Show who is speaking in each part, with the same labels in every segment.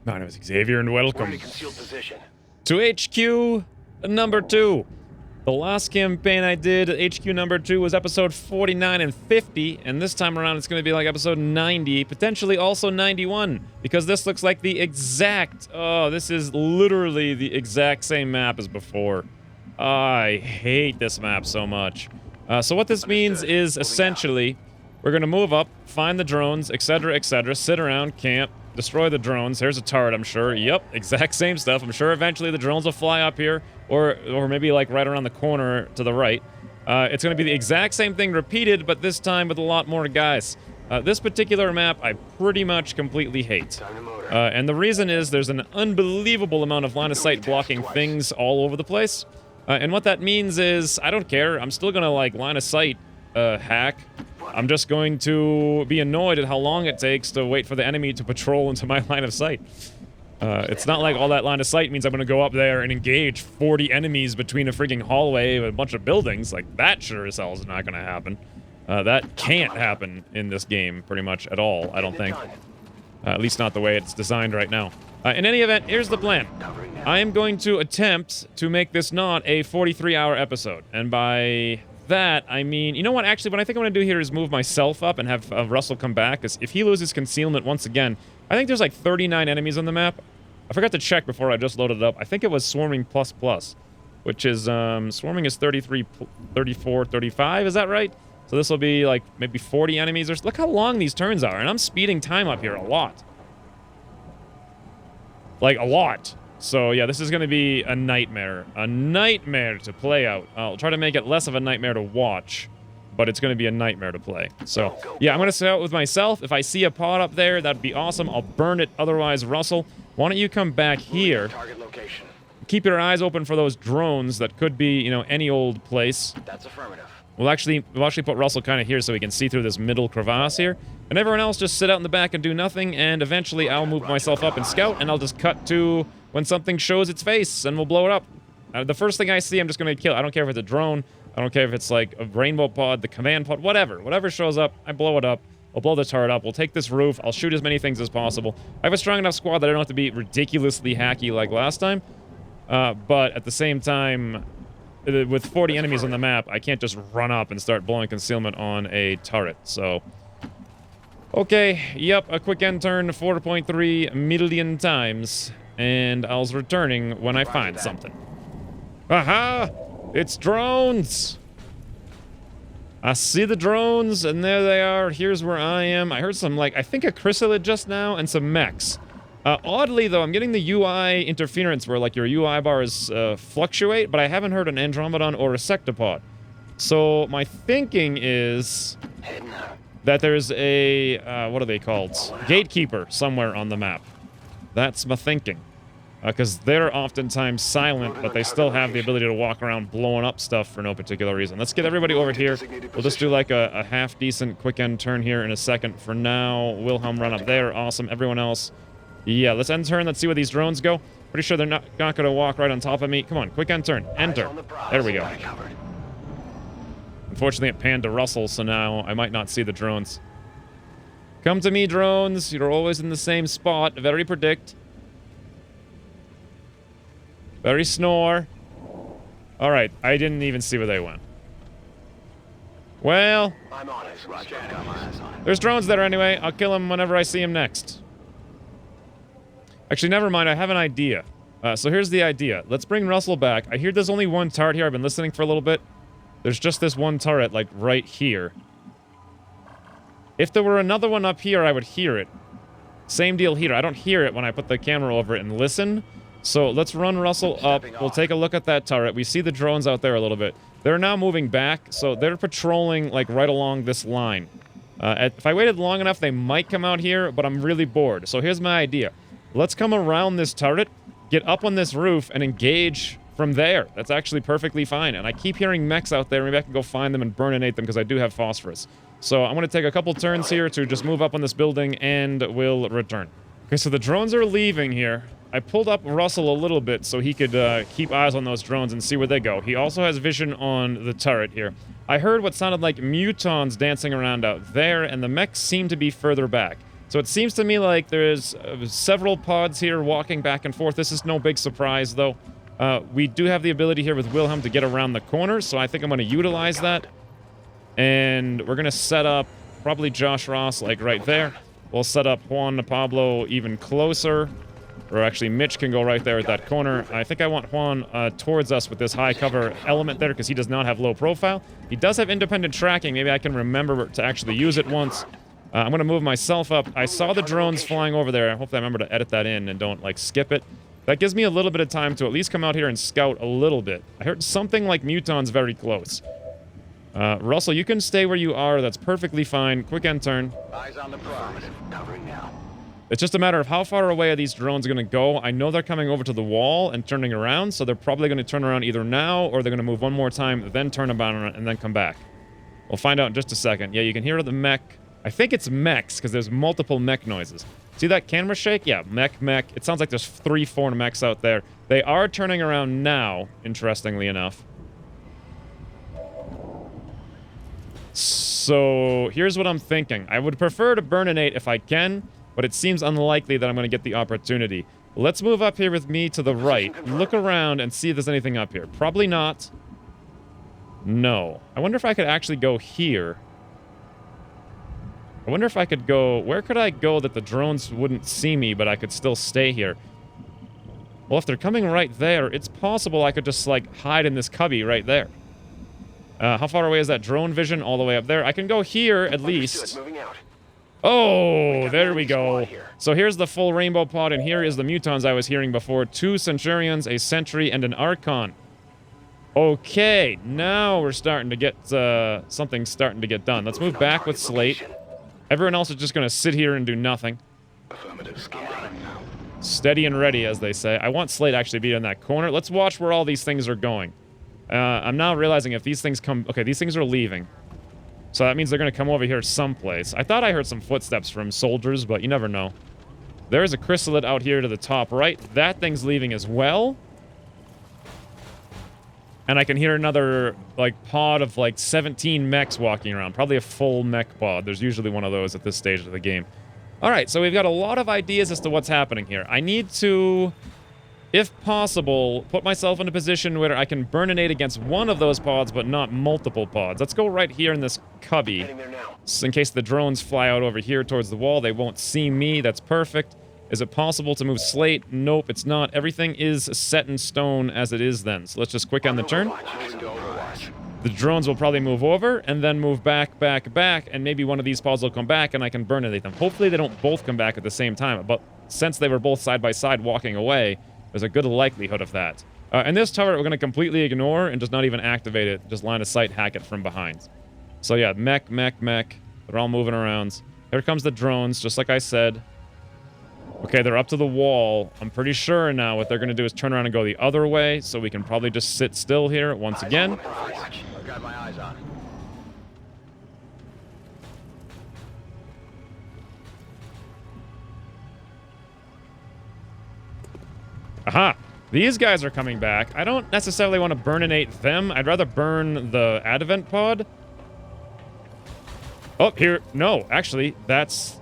Speaker 1: My name is Xavier, and welcome
Speaker 2: Concealed position.
Speaker 1: to HQ number 2. The last campaign I did, HQ number 2, was episode 49 and 50, and this time around it's going to be like episode 90, potentially also 91, because this looks like the exact, this is literally the exact same map as before. I hate this map so much. So what this means is, essentially, we're going to move up, find the drones, etc., sit around, camp, destroy the drones. Here's a turret, I'm sure. Yep, exact same stuff. I'm sure eventually the drones will fly up here, or maybe like right around the corner to the right. It's going to be the exact same thing repeated, but this time with a lot more guys. This particular map I pretty much completely hate. And the reason is there's an unbelievable amount of line of sight blocking things all over the place. And what that means is, I don't care. I'm still going to like line of sight hack. I'm just going to be annoyed at how long it takes to wait for the enemy to patrol into my line of sight. It's not like all that line of sight means I'm going to go up there and engage 40 enemies between a freaking hallway with a bunch of buildings. Like, that sure as hell is not going to happen. That can't happen in this game pretty much at all, I don't think. At least not the way it's designed right now. In any event, here's the plan. I am going to attempt to make this not a 43-hour episode. And by that, I mean, you know what, actually, what I think I'm going to do here is move myself up and have Russell come back, because if he loses concealment once again, I think there's like 39 enemies on the map. I forgot to check before I just loaded it up. I think it was swarming plus, which is, swarming is 33, 34, 35, is that right? So this will be like maybe 40 enemies, or look how long these turns are, and I'm speeding time up here a lot. Like, a lot. So, yeah, this is going to be a nightmare. A nightmare to play out. I'll try to make it less of a nightmare to watch, but it's going to be a nightmare to play. So, yeah, I'm going to set out with myself. If I see a pod up there, that'd be awesome. I'll burn it. Otherwise, Russell, why don't you come back here? Keep your eyes open for those drones that could be, you know, any old place.
Speaker 2: That's affirmative.
Speaker 1: We'll actually put Russell kind of here so he can see through this middle crevasse here. And everyone else just sit out in the back and do nothing, and eventually I'll move myself up and scout, and I'll just cut to when something shows its face, and we'll blow it up. The first thing I see, I'm just going to kill. I don't care if it's a drone. I don't care if it's like a rainbow pod, the command pod, whatever. Whatever shows up, I blow it up. I'll blow the turret up. We'll take this roof. I'll shoot as many things as possible. I have a strong enough squad that I don't have to be ridiculously hacky like last time. But at the same time, with 40 enemies on the map, I can't just run up and start blowing concealment on a turret, so... Okay, yep, a quick end turn 4.3 million times, and I was returning when I find something. Aha! It's drones! I see the drones, and there they are. Here's where I am. I heard some, like, I think a chrysalid just now, and some mechs. Oddly, though, I'm getting the UI interference where, like, your UI bars fluctuate, but I haven't heard an Andromedon or a Sectopod. So, my thinking is that there's a, what are they called? Gatekeeper somewhere on the map. That's my thinking. Because they're oftentimes silent, but they still have the ability to walk around blowing up stuff for no particular reason. Let's get everybody over here. We'll just do, like, a half-decent quick end turn here in a second. For now, Wilhelm run up there. Awesome. Everyone else... Yeah, let's end turn. Let's see where these drones go. Pretty sure they're not going to walk right on top of me. Come on, quick end turn. Enter. There we go. Unfortunately, it panned to Russell, so now I might not see the drones. Come to me, drones. You're always in the same spot. Very predict. Very snore. All right, I didn't even see where they went. Well, there's drones there anyway. I'll kill them whenever I see them next. Actually, never mind. I have an idea. So here's the idea. Let's bring Russell back. I hear there's only one turret here. I've been listening for a little bit. There's just this one turret, like, right here. If there were another one up here, I would hear it. Same deal here. I don't hear it when I put the camera over it and listen. So let's run Russell up. We'll take a look at that turret. We see the drones out there a little bit. They're now moving back, so they're patrolling, like, right along this line. If I waited long enough, they might come out here, but I'm really bored. So here's my idea. Let's come around this turret, get up on this roof, and engage from there. That's actually perfectly fine. And I keep hearing mechs out there. Maybe I can go find them and burninate them because I do have phosphorus. So I'm going to take a couple turns here to just move up on this building, and we'll return. Okay, so the drones are leaving here. I pulled up Russell a little bit so he could keep eyes on those drones and see where they go. He also has vision on the turret here. I heard what sounded like mutons dancing around out there, and the mechs seem to be further back. So it seems to me like there's several pods here walking back and forth. This is no big surprise, though. We do have the ability here with Wilhelm to get around the corner, so I think I'm going to utilize that. And we're going to set up probably Josh Ross, like right there. We'll set up Juan Pablo even closer. Or actually, Mitch can go right there at that corner. I think I want Juan towards us with this high cover element there because he does not have low profile. He does have independent tracking. Maybe I can remember to actually use it once. I'm going to move myself up. I saw the drones flying over there. I hope I remember to edit that in and don't, like, skip it. That gives me a little bit of time to at least come out here and scout a little bit. I heard something like mutons very close. Russell, you can stay where you are. That's perfectly fine. Quick end turn.
Speaker 2: Eyes on the prize. Covering now.
Speaker 1: It's just a matter of how far away are these drones going to go. I know they're coming over to the wall and turning around, so they're probably going to turn around either now or they're going to move one more time, then turn about and then come back. We'll find out in just a second. Yeah, you can hear the mech. I think it's mechs because there's multiple mech noises. See that camera shake? Yeah, mech. It sounds like there's 3-4 mechs out there. They are turning around now, interestingly enough. So here's what I'm thinking. I would prefer to burninate if I can, but it seems unlikely that I'm going to get the opportunity. Let's move up here with me to the right. Look around and see if there's anything up here. Probably not. No. I wonder if I could actually go here. I wonder if I could go... Where could I go that the drones wouldn't see me, but I could still stay here? Well, if they're coming right there, it's possible I could just, like, hide in this cubby right there. How far away is that drone vision? All the way up there. I can go here, at least. Oh, there we go. So here's the full rainbow pod, and here is the mutons I was hearing before. 2 Centurions, a Sentry, and an Archon. Okay, now we're starting to get... something's starting to get done. Let's move back with Slate. Everyone else is just going to sit here and do nothing. Steady and ready, as they say. I want Slate actually to be in that corner. Let's watch where all these things are going. I'm now realizing if these things come... Okay, these things are leaving. So that means they're going to come over here someplace. I thought I heard some footsteps from soldiers, but you never know. There's a chrysalid out here to the top right. That thing's leaving as well. And I can hear another, like, pod of, like, 17 mechs walking around. Probably a full mech pod. There's usually one of those at this stage of the game. Alright, so we've got a lot of ideas as to what's happening here. I need to... if possible, put myself in a position where I can burninate against one of those pods, but not multiple pods. Let's go right here in this cubby. So in case the drones fly out over here towards the wall, they won't see me. That's perfect. Is it possible to move Slate? Nope, it's not. Everything is set in stone as it is then. So let's just quick end the turn. The drones will probably move over, and then move back, and maybe one of these pods will come back, and I can burninate them. Hopefully they don't both come back at the same time, but since they were both side by side walking away, there's a good likelihood of that. And this turret we're going to completely ignore and just not even activate it. Just line of sight hack it from behind. So yeah, mech. They're all moving around. Here comes the drones, just like I said. Okay, they're up to the wall. I'm pretty sure now what they're going to do is turn around and go the other way, so we can probably just sit still here once again.
Speaker 2: I've got my eyes on.
Speaker 1: Aha! These guys are coming back. I don't necessarily want to burninate them. I'd rather burn the Advent pod. Oh, here. No, actually, that's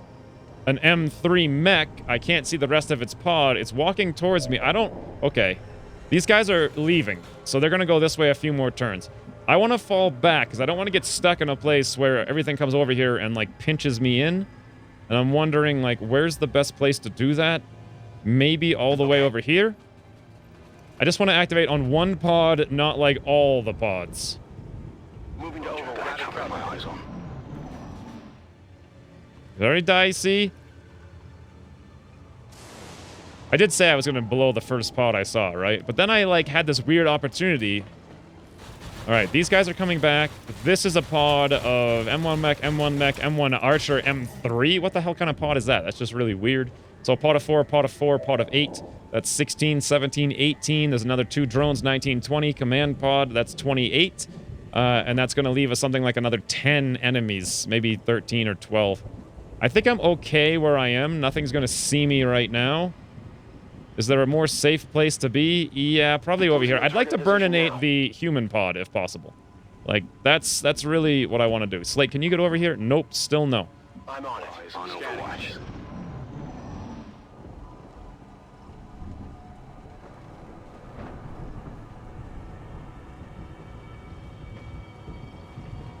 Speaker 1: an M3 mech. I can't see the rest of its pod. It's walking towards me. I don't... Okay. These guys are leaving, so they're going to go this way a few more turns. I want to fall back, because I don't want to get stuck in a place where everything comes over here and, like, pinches me in. And I'm wondering, like, where's the best place to do that? Maybe all the way over here? I just want to activate on one pod, not, like, all the pods.
Speaker 2: Moving to Overwatch. I've got my eyes on.
Speaker 1: Very dicey. I did say I was going to blow the first pod I saw, right? But then I, like, had this weird opportunity. Alright, these guys are coming back. This is a pod of M1 mech, M1 archer, M3. What the hell kind of pod is that? That's just really weird. So pod of 4, pod of 8. That's 16, 17, 18. There's another 2 drones, 19, 20. Command pod, that's 28. And that's going to leave us something like another 10 enemies. Maybe 13 or 12. I think I'm okay where I am. Nothing's going to see me right now. Is there a more safe place to be? Yeah, probably over here. I'd like to burninate the human pod, if possible. Like, that's really what I want to do. Slate, can you get over here? Nope, still no.
Speaker 2: I'm on it. On Overwatch.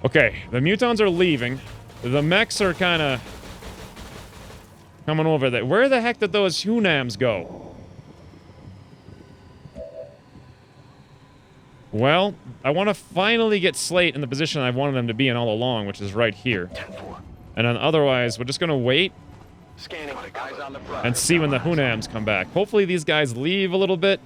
Speaker 1: Okay, the mutons are leaving. The mechs are kind of coming over there. Where the heck did those Xwynns go? Well, I want to finally get Slate in the position I've wanted them to be in all along, which is right here.
Speaker 2: 10-4.
Speaker 1: And then otherwise, we're just going to wait
Speaker 2: Scanning. Eyes on the prize.
Speaker 1: and see when the Xwynns come back. Hopefully these guys leave a little bit.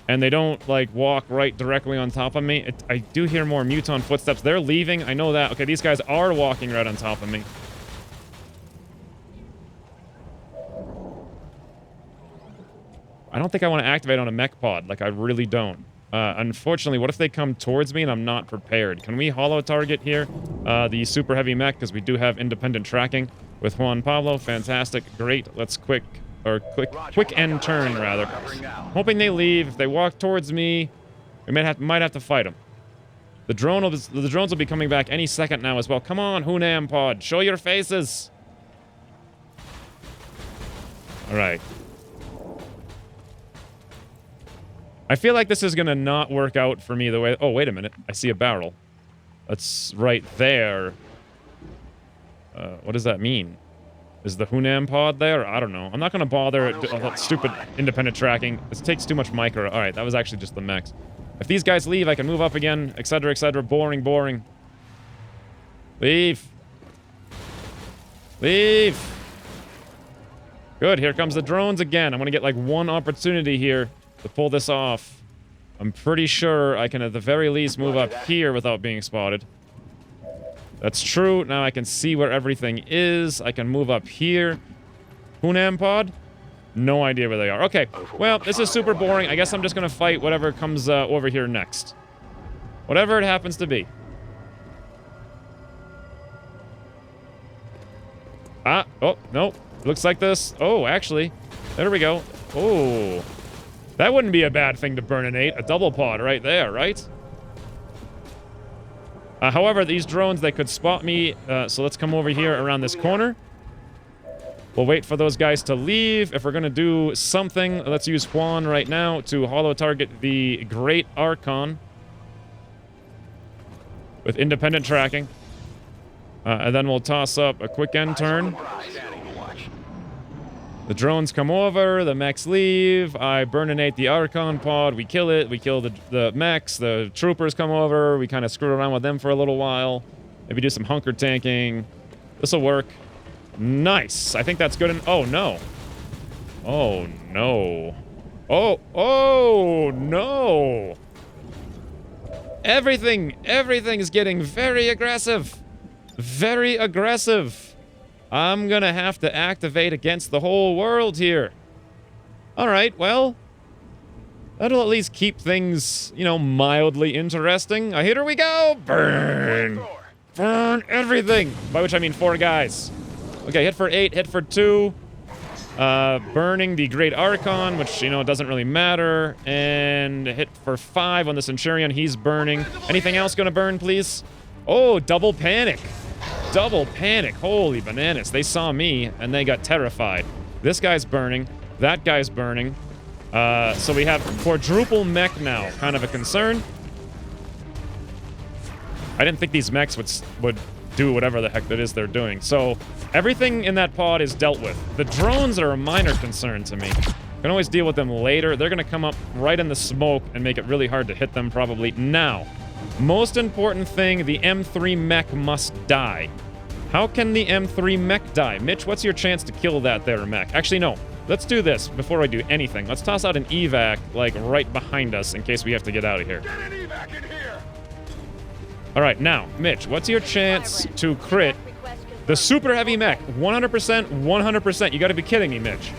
Speaker 1: And they don't, like, walk right directly on top of me. I do hear more muton footsteps. They're leaving. I know that. Okay, these guys are walking right on top of me. I don't think I want to activate on a mech pod. Like, I really don't. Unfortunately, what if they come towards me and I'm not prepared? Can we holo target here? The super heavy mech, because we do have independent tracking with Juan Pablo. Fantastic. Great. Let's quick end turn, rather. Hoping they leave. If they walk towards me, we might have to fight them. The drones will be coming back any second now as well. Come on, Xwynns pod. Show your faces. All right. I feel like this is going to not work out for me the way... Oh, wait a minute. I see a barrel. That's right there. What does that mean? Is the Xwynns pod there? I don't know. I'm not going to bother that stupid independent tracking. This takes too much micro. All right, that was actually just the mechs. If these guys leave, I can move up again, etc., etc. Boring, boring. Leave. Leave. Good, here comes the drones again. I'm going to get like one opportunity here to pull this off. I'm pretty sure I can at the very least move up here without being spotted. That's true. Now I can see where everything is. I can move up here. Xwynns pod? No idea where they are. Okay, well, this is super boring. I guess I'm just going to fight whatever comes over here next. Whatever it happens to be. Ah, oh, no. Looks like this. Oh, actually. There we go. Oh. That wouldn't be a bad thing to burninate. A double pod right there, right? However, these drones, they could spot me. So let's come over here around this corner. We'll wait for those guys to leave. If we're going to do something, let's use Juan right now to holo target the Great Archon with independent tracking. And then we'll toss up a quick end turn. The drones come over, the mechs leave, I burninate the Archon pod, we kill it, we kill the mechs, the troopers come over, we kind of screw around with them for a little while. Maybe do some hunker tanking. This'll work. Nice! I think that's good and... Oh, no. Oh, no. Oh, no! Everything's getting very aggressive. Very aggressive. I'm gonna have to activate against the whole world here. Alright, well... that'll at least keep things, you know, mildly interesting. Here we go! Burn! Burn everything! By which I mean 4 guys. Okay, hit for 8, hit for 2. Burning the Great Archon, which, you know, doesn't really matter. And hit for 5 on the Centurion. He's burning. Anything else gonna burn, please? Oh, double panic. Double panic. Holy bananas. They saw me, and they got terrified. This guy's burning. That guy's burning. So we have quadruple mech now. Kind of a concern. I didn't think these mechs would do whatever the heck that is they're doing. So everything in that pod is dealt with. The drones are a minor concern to me. Can always deal with them later. They're going to come up right in the smoke and make it really hard to hit them probably. Now, most important thing, the M3 mech must die. How can the M3 mech die? Mitch, what's your chance to kill that there mech? Actually, no. Let's do this before I do anything. Let's toss out an evac, like, right behind us in case we have to get out of here.
Speaker 2: Get an evac in here!
Speaker 1: All right, now, Mitch, what's your chance to crit the super heavy mech? 100%, 100%. You got to be kidding me, Mitch.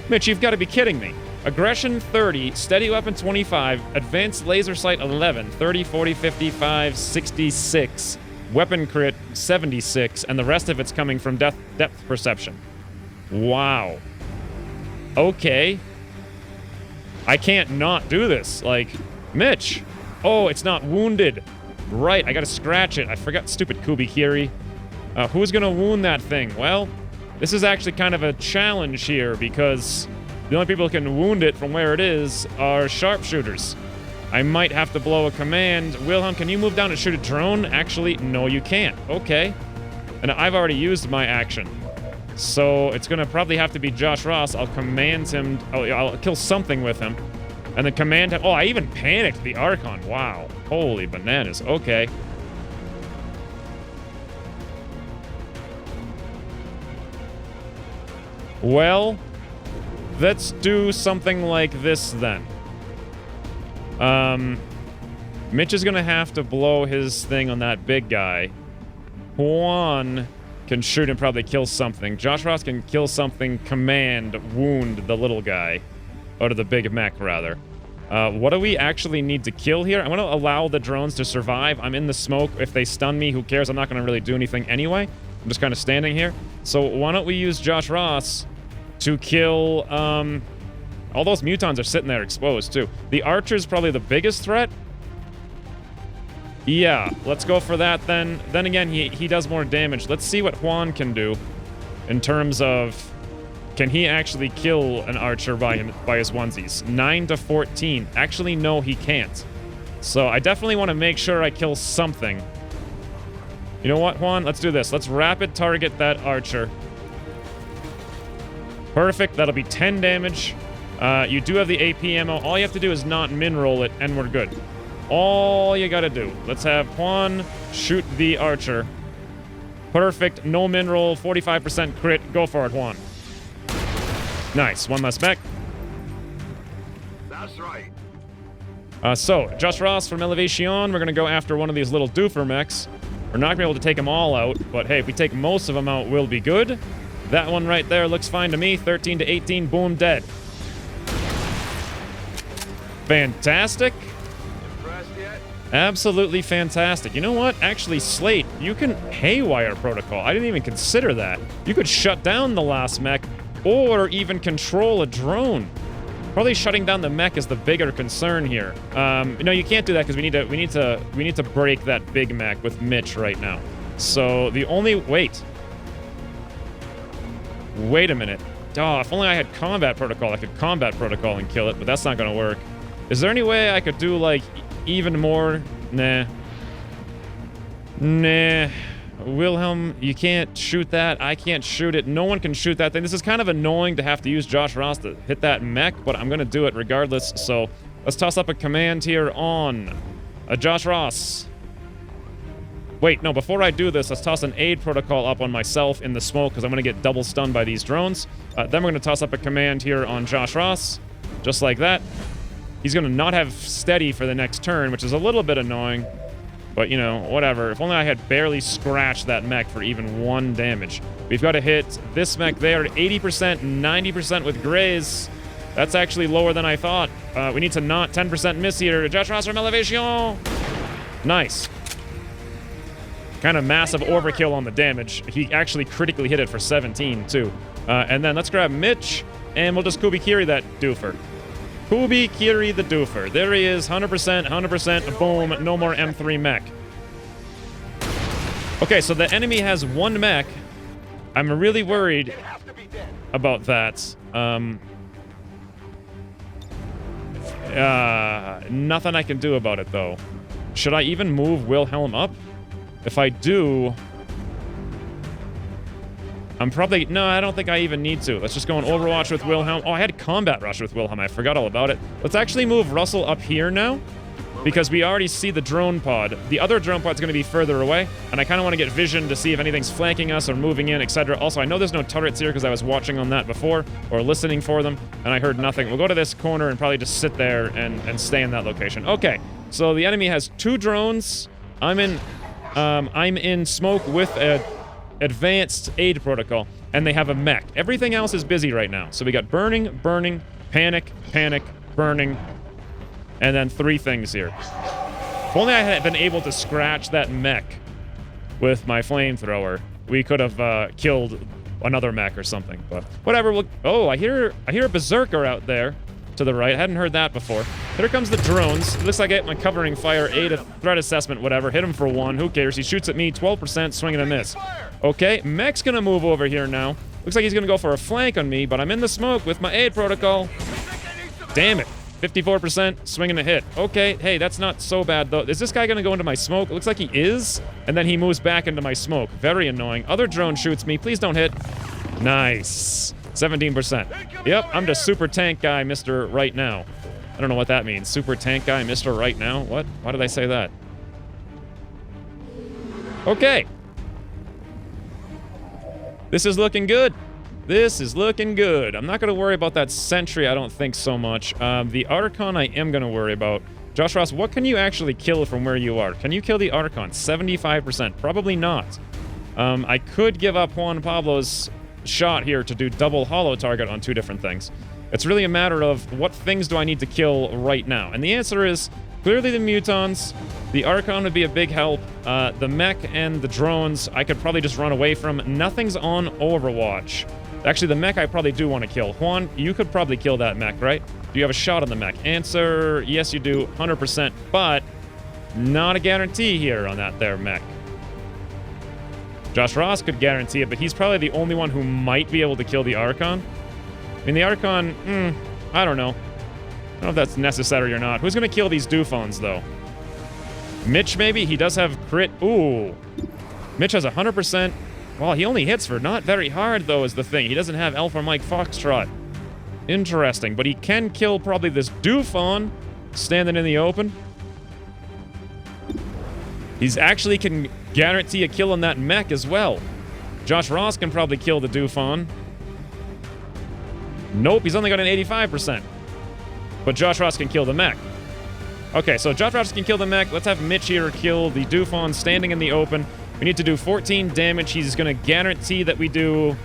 Speaker 1: Mitch, you've got to be kidding me. Aggression 30, steady weapon 25, advanced laser sight 11, 30, 40, 55, 66, weapon crit 76, and the rest of it's coming from depth perception. Wow. Okay. I can't not do this. Like, Mitch. Oh, it's not wounded. Right, I gotta scratch it. I forgot stupid Kubikiri. Who's gonna wound that thing? Well, this is actually kind of a challenge here because the only people who can wound it from where it is are sharpshooters. I might have to blow a command. Wilhelm, can you move down and shoot a drone? Actually, no, you can't. Okay. And I've already used my action. So it's going to probably have to be Josh Ross. I'll command him. Oh, I'll kill something with him. And then command him. Oh, I even panicked the Archon. Wow. Holy bananas. Okay. Well, let's do something like this then. Mitch is gonna have to blow his thing on that big guy. Juan can shoot and probably kill something. Josh Ross can kill something, command, wound the little guy. Or the big mech, rather. What do we actually need to kill here? I'm gonna allow the drones to survive. I'm in the smoke. If they stun me, who cares? I'm not gonna really do anything anyway. I'm just kind of standing here. So why don't we use Josh Ross to kill, all those mutons are sitting there exposed, too. The Archer's probably the biggest threat. Yeah, let's go for that, then. Then again, he does more damage. Let's see what Juan can do in terms of... Can he actually kill an Archer by his onesies? 9 to 14. Actually, no, he can't. So I definitely want to make sure I kill something. You know what, Juan? Let's do this. Let's rapid target that Archer. Perfect. That'll be 10 damage. You do have the AP ammo. All you have to do is not min-roll it, and we're good. All you gotta do. Let's have Juan shoot the Archer. Perfect. No min-roll. 45% crit. Go for it, Juan. Nice. One less mech.
Speaker 2: That's right.
Speaker 1: So, Josh Ross from Elevation. We're gonna go after one of these little doofer mechs. We're not gonna be able to take them all out, but hey, if we take most of them out, we'll be good. That one right there looks fine to me. 13 to 18. Boom, dead. Fantastic.
Speaker 2: Impressed yet?
Speaker 1: Absolutely fantastic. You know what? Actually, Slate, you can haywire protocol. I didn't even consider that. You could shut down the last mech or even control a drone. Probably shutting down the mech is the bigger concern here. No, you can't do that because we need to break that big mech with Mitch right now. So the only wait a minute. Oh, if only I had combat protocol, I could combat protocol and kill it, but that's not gonna work. Is there any way I could do like even more? Nah. Wilhelm, you can't shoot that. I can't shoot it. No one can shoot that thing. This is kind of annoying to have to use Josh Ross to hit that mech, but I'm gonna do it regardless. So let's toss up a command here on Josh Ross. Wait, no, before I do this, let's toss an aid protocol up on myself in the smoke because I'm gonna get double stunned by these drones. Then we're gonna toss up a command here on Josh Ross, just like that. He's gonna not have steady for the next turn, which is a little bit annoying. But, you know, whatever. If only I had barely scratched that mech for even 1 damage. We've got to hit this mech there at 80%, 90% with graze. That's actually lower than I thought. We need to not 10% miss here. Josh Ross from Elevation. Nice. Kind of massive overkill on the damage. He actually critically hit it for 17, too. And then let's grab Mitch, and we'll just Kubikiri that doofer. Kubikiri the doofer. There he is, 100%, boom, no more M3 mech. Okay, so the enemy has 1 mech. I'm really worried about that. Nothing I can do about it, though. Should I even move Wilhelm up? If I do... I'm probably... No, I don't think I even need to. Let's just go on Overwatch with Wilhelm. Oh, I had Combat Rush with Wilhelm. I forgot all about it. Let's actually move Russell up here now, because we already see the drone pod. The other drone pod's going to be further away, and I kind of want to get vision to see if anything's flanking us or moving in, etc. Also, I know there's no turrets here because I was watching on that before, or listening for them, and I heard nothing. We'll go to this corner and probably just sit there and stay in that location. Okay, so the enemy has 2 drones. I'm in smoke with a advanced aid protocol, and they have a mech. Everything else is busy right now. So we got burning, panic, burning, and then 3 things here. If only I had been able to scratch that mech with my flamethrower, we could have killed another mech or something. But whatever. Oh, I hear a berserker out there to the right. I hadn't heard that before. Here comes the drones. It looks like I get my covering fire, aid, threat assessment, whatever. Hit him for 1. Who cares? He shoots at me. 12%, swing and a miss. Okay, mech's gonna move over here now. Looks like he's gonna go for a flank on me, but I'm in the smoke with my aid protocol. Damn it. 54% swing and a hit. Okay, hey, that's not so bad, though. Is this guy going to go into my smoke? It looks like he is. And then he moves back into my smoke. Very annoying. Other drone shoots me. Please don't hit. Nice. 17%. Yep, I'm just super tank guy, Mr. Right Now. I don't know what that means. Super tank guy, Mr. Right Now? What? Why did I say that? Okay. This is looking good. This is looking good. I'm not going to worry about that sentry, I don't think so much. The Archon I am going to worry about. Josh Ross, what can you actually kill from where you are? Can you kill the Archon? 75%. Probably not. I could give up Juan Pablo's shot here to do double hollow target on 2 different things. It's really a matter of what things do I need to kill right now? And the answer is clearly the mutons. The Archon would be a big help. The mech and the drones I could probably just run away from. Nothing's on Overwatch. Actually, the mech I probably do want to kill. Juan, you could probably kill that mech, right? Do you have a shot on the mech? Answer, yes you do, 100%, but not a guarantee here on that there mech. Josh Ross could guarantee it, but he's probably the only one who might be able to kill the Archon. I mean, the Archon, I don't know. I don't know if that's necessary or not. Who's going to kill these Doofones, though? Mitch, maybe? He does have crit. Ooh. Mitch has 100%. Well, he only hits for not very hard, though, is the thing. He doesn't have Alpha Mike Foxtrot. Interesting. But he can kill probably this Doofon standing in the open. He's actually can guarantee a kill on that mech as well. Josh Ross can probably kill the Doofon. Nope, he's only got an 85%. But Josh Ross can kill the mech. Okay, so Josh Ross can kill the mech. Let's have Mitch here kill the Doofon standing in the open. We need to do 14 damage. He's going to guarantee that we do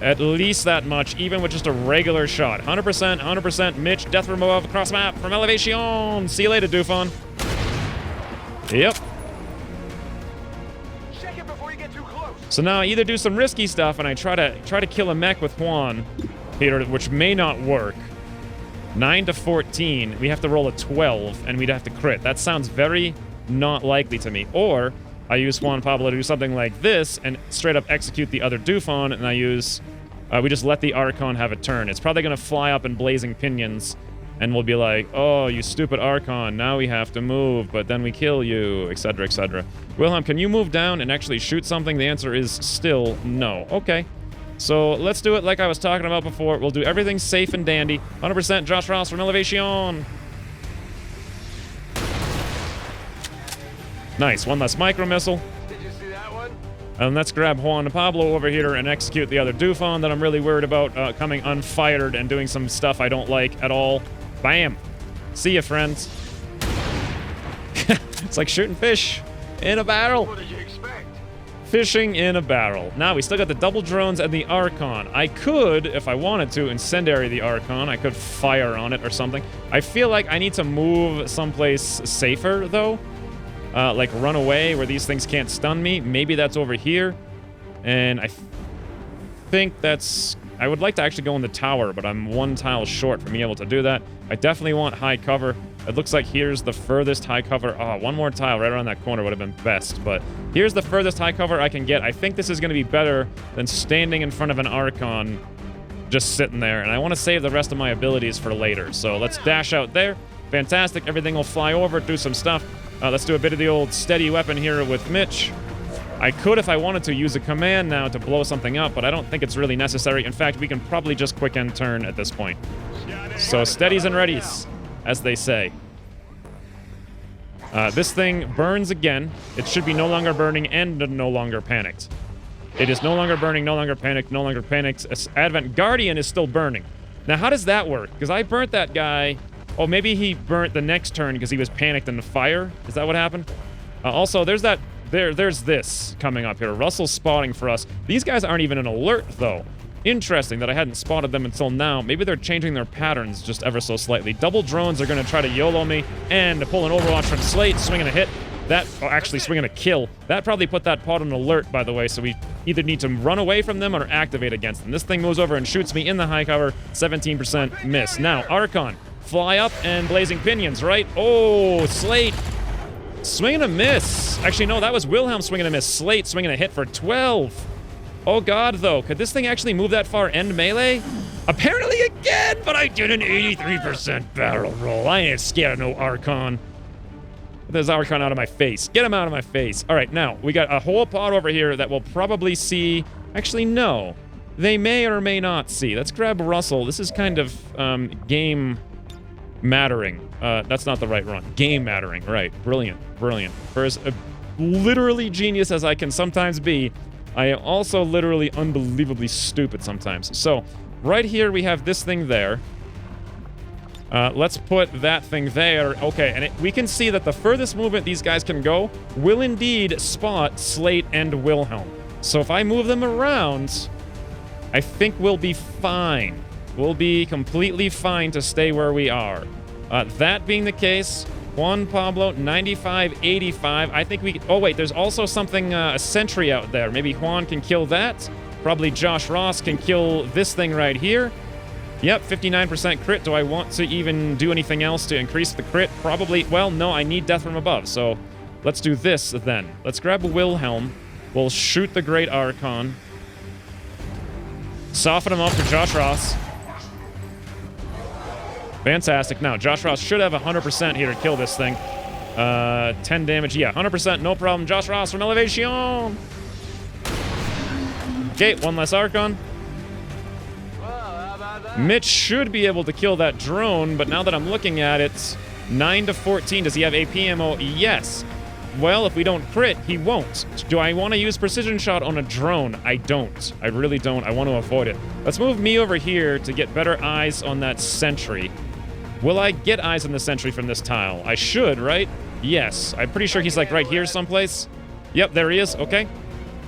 Speaker 1: at least that much, even with just a regular shot. 100%, 100%. Mitch, death remove across map from elevation. See you later, Doofon. Yep.
Speaker 2: Check it before you get too close.
Speaker 1: So now I either do some risky stuff and I try to kill a mech with Juan here, which may not work. 9 to 14. We have to roll a 12 and we'd have to crit. That sounds very not likely to me. Or I use Juan Pablo to do something like this and straight up execute the other Doofon, and I use... we just let the Archon have a turn. It's probably going to fly up in blazing pinions, and we'll be like, oh, you stupid Archon, now we have to move, but then we kill you, etc., etc. Wilhelm, can you move down and actually shoot something? The answer is still no. Okay. So let's do it like I was talking about before. We'll do everything safe and dandy. 100% Josh Ross from elevation. Nice, one less micro missile.
Speaker 2: Did you see that one?
Speaker 1: And let's grab Juan Pablo over here and execute the other Doofon that I'm really worried about coming unfired and doing some stuff I don't like at all. Bam. See ya, friends. It's like shooting fish in a barrel.
Speaker 2: What did you expect?
Speaker 1: Fishing in a barrel. Now, we still got the double drones and the Archon. I could, if I wanted to, incendiary the Archon. I could fire on it or something. I feel like I need to move someplace safer, though. Like run away where these things can't stun me. Maybe that's over here. And I think that's... I would like to actually go in the tower, but I'm 1 tile short from being able to do that. I definitely want high cover. It looks like here's the furthest high cover. Oh, 1 more tile right around that corner would have been best. But here's the furthest high cover I can get. I think this is going to be better than standing in front of an Archon just sitting there. And I want to save the rest of my abilities for later. So let's dash out there. Fantastic. Everything will fly over, do some stuff. Let's do a bit of the old steady weapon here with Mitch. I could, if I wanted to, use a command now to blow something up, but I don't think it's really necessary. In fact, we can probably just quick end turn at this point. So steadies and readies, as they say. This thing burns again. It should be no longer burning and no longer panicked. It is no longer burning, no longer panicked, no longer panicked. Advent Guardian is still burning. Now, how does that work? Because I burnt that guy... Oh, maybe he burnt the next turn because he was panicked in the fire? Is that what happened? Also, there's that... There's this coming up here. Russell's spotting for us. These guys aren't even an alert, though. Interesting that I hadn't spotted them until now. Maybe they're changing their patterns just ever so slightly. Double drones are going to try to YOLO me and pull an Overwatch from Slate, swinging a hit. That, oh, actually swinging a kill. That probably put that pod on alert, by the way, so we either need to run away from them or activate against them. This thing moves over and shoots me in the high cover. 17% miss. Now, Archon. Fly up and blazing pinions, right? Oh, Slate. Swing and a miss. Actually, no, that was Wilhelm swinging a miss. Slate swinging a hit for 12. Oh god, though, could this thing actually move that far end melee? Apparently again, but I did an 83% barrel roll. I ain't scared of no Archon. Get this Archon out of my face. Get him out of my face. All right, now, we got a whole pod over here that will probably see... Actually, no. They may or may not see. Let's grab Russell. This is kind of game mattering. That's not the right run. Game mattering, right. Brilliant, brilliant. For as literally genius as I can sometimes be, I am also literally unbelievably stupid sometimes. So, right here we have this thing there. Let's put that thing there. Okay, and we can see that the furthest movement these guys can go will indeed spot Slate and Wilhelm. So if I move them around, I think we'll be fine. We'll be completely fine to stay where we are. That being the case, Juan Pablo, 95, 85. I think we can... Oh, wait, there's also something, a sentry out there. Maybe Juan can kill that. Probably Josh Ross can kill this thing right here. Yep, 59% crit. Do I want to even do anything else to increase the crit? Probably. Well, no, I need death from above. So let's do this then. Let's grab Wilhelm. We'll shoot the Great Archon. Soften him up for Josh Ross. Fantastic. Now, Josh Ross should have 100% here to kill this thing. 10 damage. Yeah, 100%. No problem. Josh Ross from Elevation. Okay, one less Archon. Mitch should be able to kill that drone, but now that I'm looking at it, 9 to 14. Does he have AP ammo? Yes. Well, if we don't crit, he won't. Do I want to use precision shot on a drone? I don't. I really don't. I want to avoid it. Let's move me over here to get better eyes on that sentry. Will I get eyes on the sentry from this tile? I should, right? Yes. I'm pretty sure he's like right here someplace. Yep, there he is. Okay.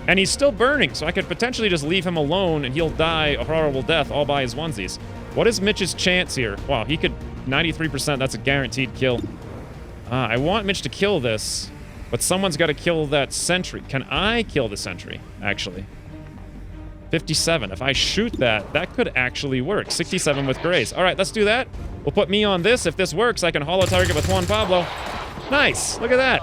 Speaker 1: And he's still burning, so I could potentially just leave him alone and he'll die a horrible death all by his onesies. What is Mitch's chance here? Wow, he could... 93%, that's a guaranteed kill. I want Mitch to kill this, but someone's got to kill that sentry. Can I kill the sentry, actually? 57. If I shoot that, that could actually work. 67 with Grace. All right, let's do that. We'll put me on this. If this works, I can holo target with Juan Pablo. Nice. Look at that.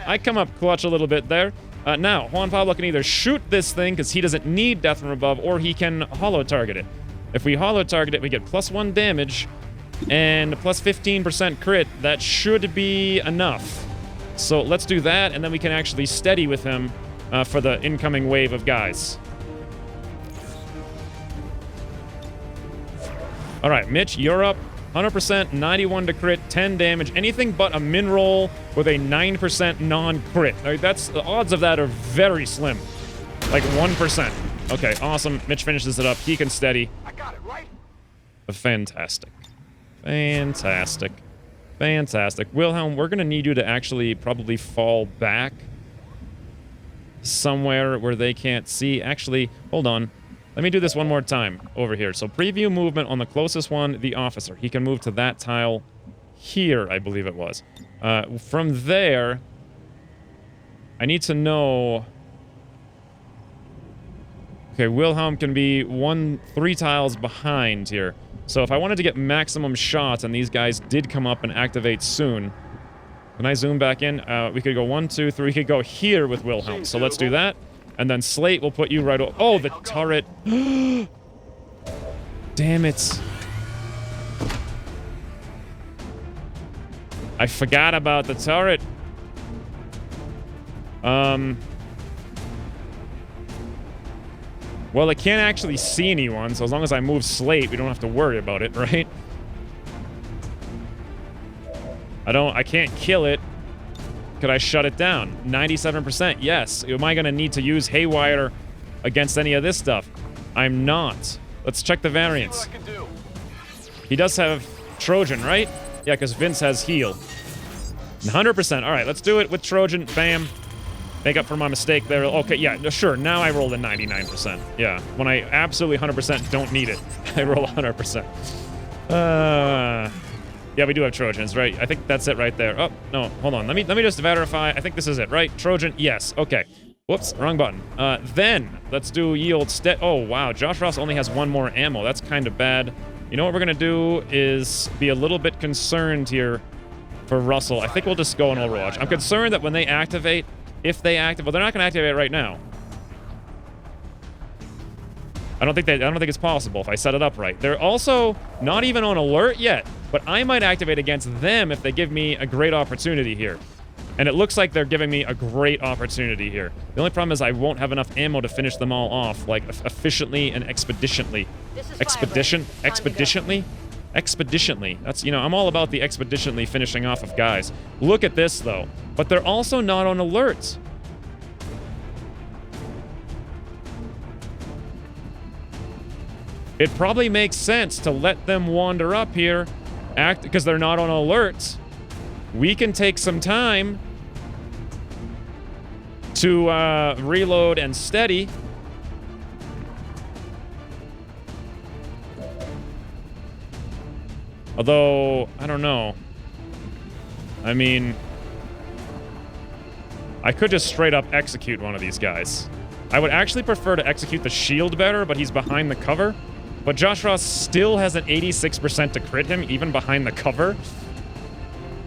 Speaker 1: I come up clutch a little bit there. Now, Juan Pablo can either shoot this thing, because he doesn't need death from above, or he can holo target it. If we holo target it, we get +1 damage and plus 15% crit. That should be enough. So let's do that, and then we can actually steady with him for the incoming wave of guys. All right, Mitch, you're up. 100%, 91 to crit, 10 damage. Anything but a min roll with a 9% non-crit. That's the odds of that are very slim. Like 1%. Okay, awesome. Mitch finishes it up. He can steady.
Speaker 2: I got it, right?
Speaker 1: Fantastic. Fantastic. Fantastic. Wilhelm, we're going to need you to actually probably fall back somewhere where they can't see. Actually, hold on. Let me do this one more time over here. So preview movement on the closest one, the officer. He can move to that tile here, I believe it was. From there, I need to know... Okay, Wilhelm can be 3 tiles behind here. So if I wanted to get maximum shots and these guys did come up and activate soon, can I zoom back in? We could go 1, 2, 3. We could go here with Wilhelm. So let's do that. And then Slate will put you right... Oh, the turret. Damn it. I forgot about the turret. Well, it can't actually see anyone, so as long as I move Slate, we don't have to worry about it, right? I can't kill it. Could I shut it down? 97%, yes. Am I going to need to use Haywire against any of this stuff? I'm not. Let's check the variants. He does have Trojan, right? Yeah, because Vince has heal. 100%. All right, let's do it with Trojan. Bam. Make up for my mistake there. Okay, yeah, sure. Now I rolled a 99%. Yeah, when I absolutely 100% don't need it, I roll 100%. Yeah, we do have Trojans, right? I think that's it right there. Oh, no, hold on. Let me just verify. I think this is it, right? Trojan, yes. Okay. Whoops, wrong button. Then, let's do yield Oh, wow. Josh Ross only has 1 more ammo. That's kind of bad. You know what we're going to do is be a little bit concerned here for Russell. I think we'll just go on Overwatch. I'm concerned that when they activate, if they activate... Well, they're not going to activate right now. I don't think it's possible if I set it up right. They're also not even on alert yet, but I might activate against them if they give me a great opportunity here. And it looks like they're giving me a great opportunity here. The only problem is I won't have enough ammo to finish them all off, like, efficiently and expeditionally. Expeditionally? Expeditionally. That's, you know, I'm all about the expeditionally finishing off of guys. Look at this, though. But they're also not on alert. It probably makes sense to let them wander up here, because they're not on alert. We can take some time to reload and steady. Although, I don't know. I mean, I could just straight up execute one of these guys. I would actually prefer to execute the shield better, but he's behind the cover. But Josh Ross still has an 86% to crit him, even behind the cover.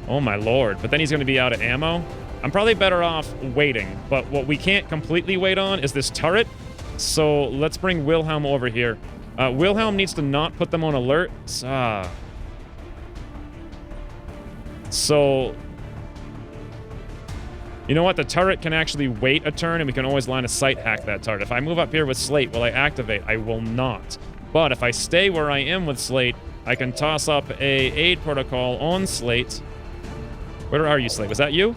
Speaker 1: Oh my lord. But then he's going to be out of ammo. I'm probably better off waiting. But what we can't completely wait on is this turret. So let's bring Wilhelm over here. Wilhelm needs to not put them on alert. So, you know what? The turret can actually wait a turn, and we can always line of sight hack that turret. If I move up here with Slate, will I activate? I will not. But if I stay where I am with Slate, I can toss up a aid protocol on Slate. Where are you, Slate? Was that you?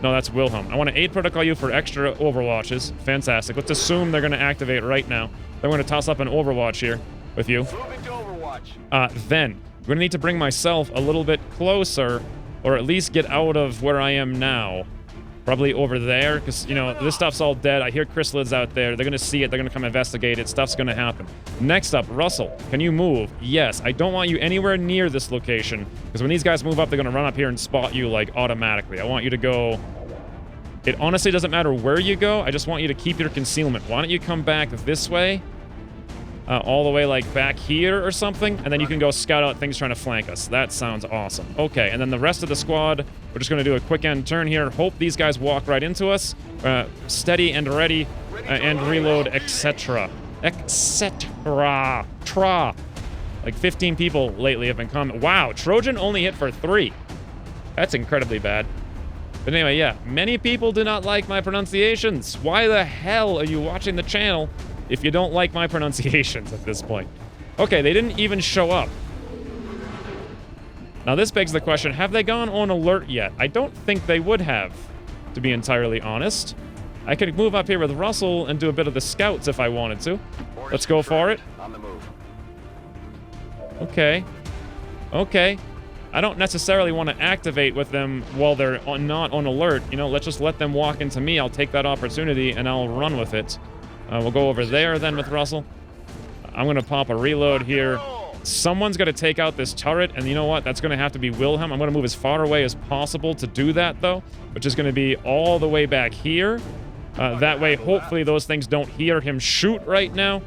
Speaker 1: No, that's Wilhelm. I want to aid protocol you for extra overwatches. Fantastic. Let's assume they're going to activate right now. Then we're going to toss up an overwatch here with you.
Speaker 2: Moving to overwatch.
Speaker 1: Then we're going to need to bring myself a little bit closer, or at least get out of where I am now. Probably over there, because, you know, this stuff's all dead. I hear chrysalids out there. They're going to see it. They're going to come investigate it. Stuff's going to happen. Next up, Russell. Can you move? Yes. I don't want you anywhere near this location, because when these guys move up, they're going to run up here and spot you, like, automatically. I want you to go... It honestly doesn't matter where you go. I just want you to keep your concealment. Why don't you come back this way? All the way, like, back here or something, and then you can go scout out things trying to flank us. That sounds awesome. Okay, and then the rest of the squad, we're just going to do a quick end turn here. Hope these guys walk right into us. Steady and ready, and reload, etc. Etc. Tra. Like, 15 people lately have been commenting. Wow, Trojan only hit for 3. That's incredibly bad. But anyway, yeah, many people do not like my pronunciations. Why the hell are you watching the channel if you don't like my pronunciations at this point? Okay, they didn't even show up. Now this begs the question, have they gone on alert yet? I don't think they would have, to be entirely honest. I could move up here with Russell and do a bit of the scouts if I wanted to. Let's go for it.
Speaker 2: On the move.
Speaker 1: Okay. Okay. I don't necessarily want to activate with them while they're not on alert. You know, let's just let them walk into me. I'll take that opportunity and I'll run with it. We'll go over there then with Russell. I'm going to pop a reload here. Someone's got to take out this turret, and you know what? That's going to have to be Wilhelm. I'm going to move as far away as possible to do that, though, which is going to be all the way back here. That way, hopefully, those things don't hear him shoot right now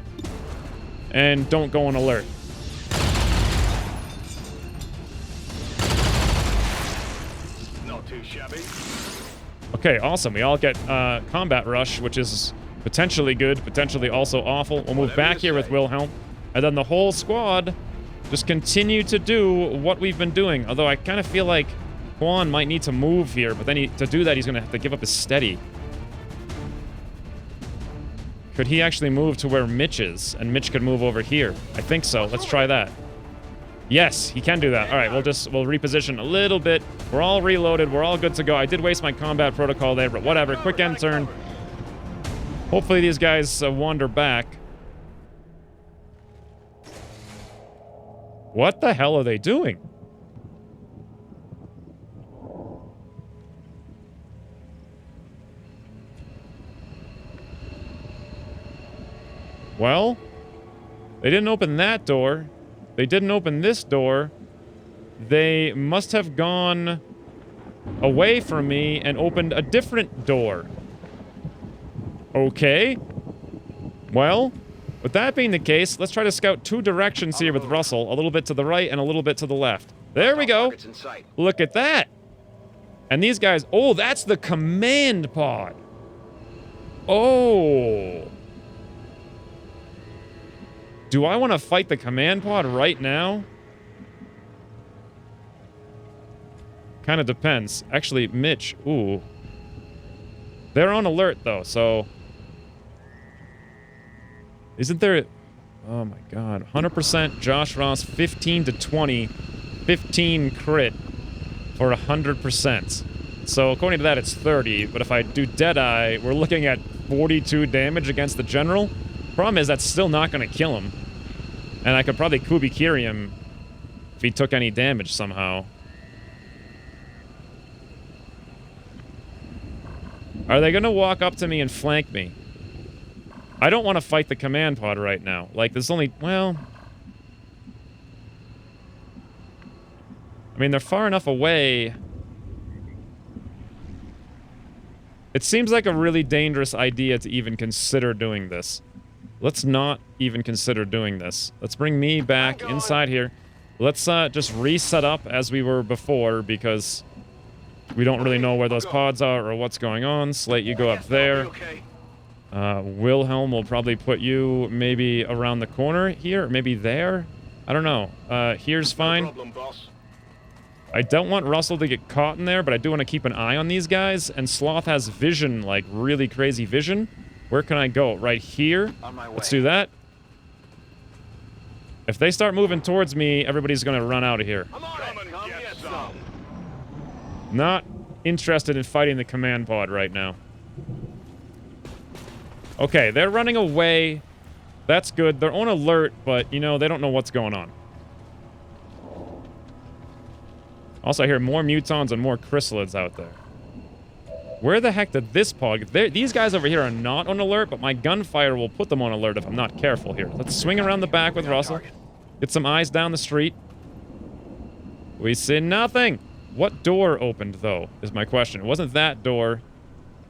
Speaker 1: and don't go on alert.
Speaker 2: Not too shabby.
Speaker 1: Okay, awesome. We all get combat rush, which is potentially good, potentially also awful. We'll move back here with Wilhelm. And then the whole squad just continue to do what we've been doing. Although I kind of feel like Quan might need to move here, but then to do that, he's going to have to give up his steady. Could he actually move to where Mitch is? And Mitch could move over here. I think so. Let's try that. Yes, he can do that. All right, we'll reposition a little bit. We're all reloaded. We're all good to go. I did waste my combat protocol there, but whatever. Quick end turn. Hopefully these guys wander back. What the hell are they doing? Well, they didn't open that door. They didn't open this door. They must have gone away from me and opened a different door. Okay. Well, with that being the case, let's try to scout 2 directions here with Russell. A little bit to the right and a little bit to the left. There we go. Look at that. And these guys... Oh, that's the command pod. Oh. Do I want to fight the command pod right now? Kind of depends. Actually, Mitch, ooh. They're on alert, though, so... Isn't there... Oh, my God. 100% Josh Ross, 15 to 20. 15 crit for 100%. So, according to that, it's 30. But if I do Deadeye, we're looking at 42 damage against the General. Problem is, that's still not going to kill him. And I could probably Kubikiri him if he took any damage somehow. Are they going to walk up to me and flank me? I don't want to fight the command pod right now. Like, there's only... Well... I mean, they're far enough away. It seems like a really dangerous idea to even consider doing this. Let's not even consider doing this. Let's bring me back inside here. Let's just reset up as we were before, because we don't really know where those pods are or what's going on. Slate, you go up there. Wilhelm will probably put you maybe around the corner here, or maybe there. I don't know. Here's fine. I don't want Russell to get caught in there, but I do want to keep an eye on these guys. And Sloth has vision, like really crazy vision. Where can I go? Right here? Let's do that. If they start moving towards me, everybody's going to run out of here. Not interested in fighting the command pod right now. Okay, they're running away. That's good. They're on alert, but, you know, they don't know what's going on. Also, I hear more mutons and more chrysalids out there. Where the heck did this pod... These guys over here are not on alert, but my gunfire will put them on alert if I'm not careful here. Let's swing around the back with Russell. Get some eyes down the street. We see nothing. What door opened, though, is my question. It wasn't that door.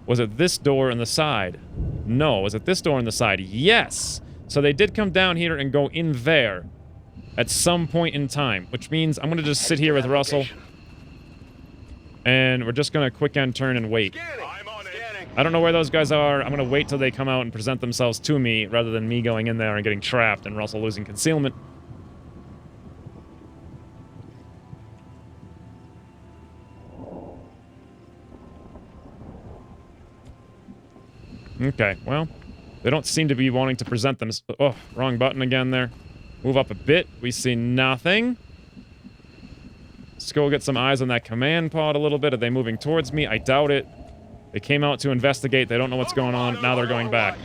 Speaker 1: Was it this door on the side? No. Was it this door on the side? Yes! So they did come down here and go in there at some point in time, which means I'm going to just sit here with Russell. And we're just going to quick end turn and wait. I don't know where those guys are. I'm going to wait till they come out and present themselves to me, rather than me going in there and getting trapped and Russell losing concealment. Okay, well, they don't seem to be wanting to present them. Oh, wrong button again there. Move up a bit. We see nothing. Let's go get some eyes on that command pod a little bit. Are they moving towards me? I doubt it. They came out to investigate. They don't know what's going on. Now they're going back.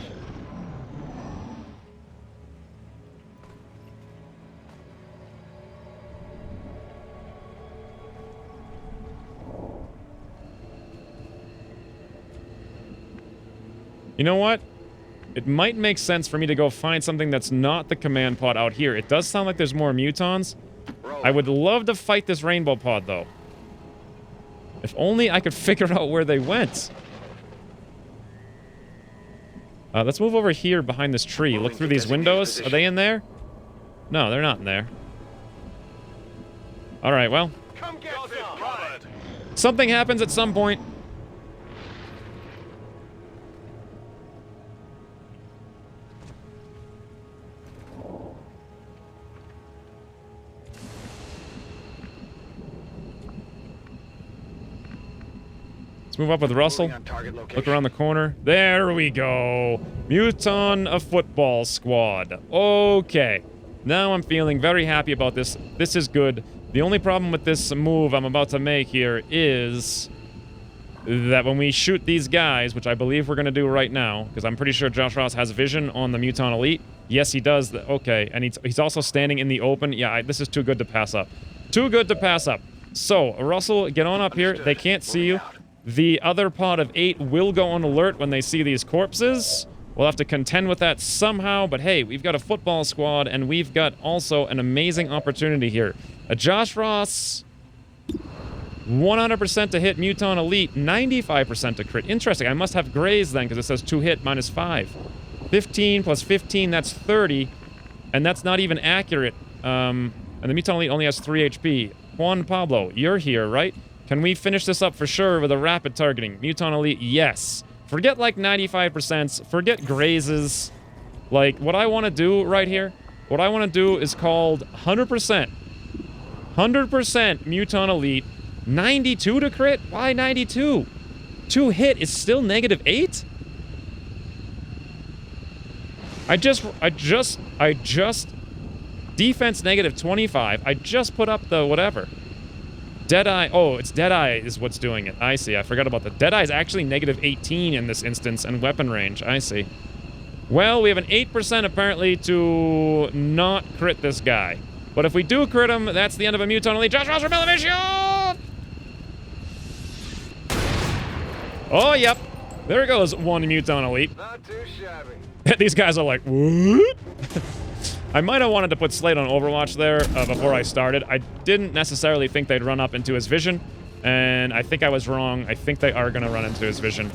Speaker 1: You know what? It might make sense for me to go find something that's not the command pod out here. It does sound like there's more mutons. I would love to fight this rainbow pod, though. If only I could figure out where they went. Let's move over here behind this tree. Look through these windows. Are they in there? No, they're not in there. Alright, well. Something happens at some point. Move up with Russell. Look around the corner. There we go. Muton of football squad. Okay. Now I'm feeling very happy about this. This is good. The only problem with this move I'm about to make here is that when we shoot these guys, which I believe we're going to do right now, because I'm pretty sure Josh Ross has vision on the Muton Elite. Yes, he does. Okay. And he's also standing in the open. Yeah, this is too good to pass up. Too good to pass up. So, Russell, get on up here. They can't see you. The other pod of 8 will go on alert when they see these corpses. We'll have to contend with that somehow, but hey, we've got a football squad, and we've got also an amazing opportunity here. A Josh Ross, 100% to hit Muton Elite, 95% to crit. Interesting, I must have Graze then, because it says 2 hit minus 5. 15 plus 15, that's 30, and that's not even accurate. And the Muton Elite only has 3 HP. Juan Pablo, you're here, right? Can we finish this up for sure with a rapid targeting? Muton Elite, yes. Forget like 95%. Forget grazes. Like, what I want to do right here What I want to do is called 100%. 100% Muton Elite. 92 to crit? Why 92? 2 hit is still -8? I just defense -25. I just put up the whatever. Deadeye. Oh, it's Deadeye is what's doing it. I see. I forgot about that. Deadeye is actually -18 in this instance and weapon range. I see. Well, we have an 8% apparently to not crit this guy. But if we do crit him, that's the end of a Muton Elite. Josh Ross from elimination! Oh, yep. There goes one Muton Elite.
Speaker 2: Not too shabby.
Speaker 1: These guys are like, what? I might have wanted to put Slate on Overwatch there before I started. I didn't necessarily think they'd run up into his vision, and I think I was wrong. I think they are going to run into his vision.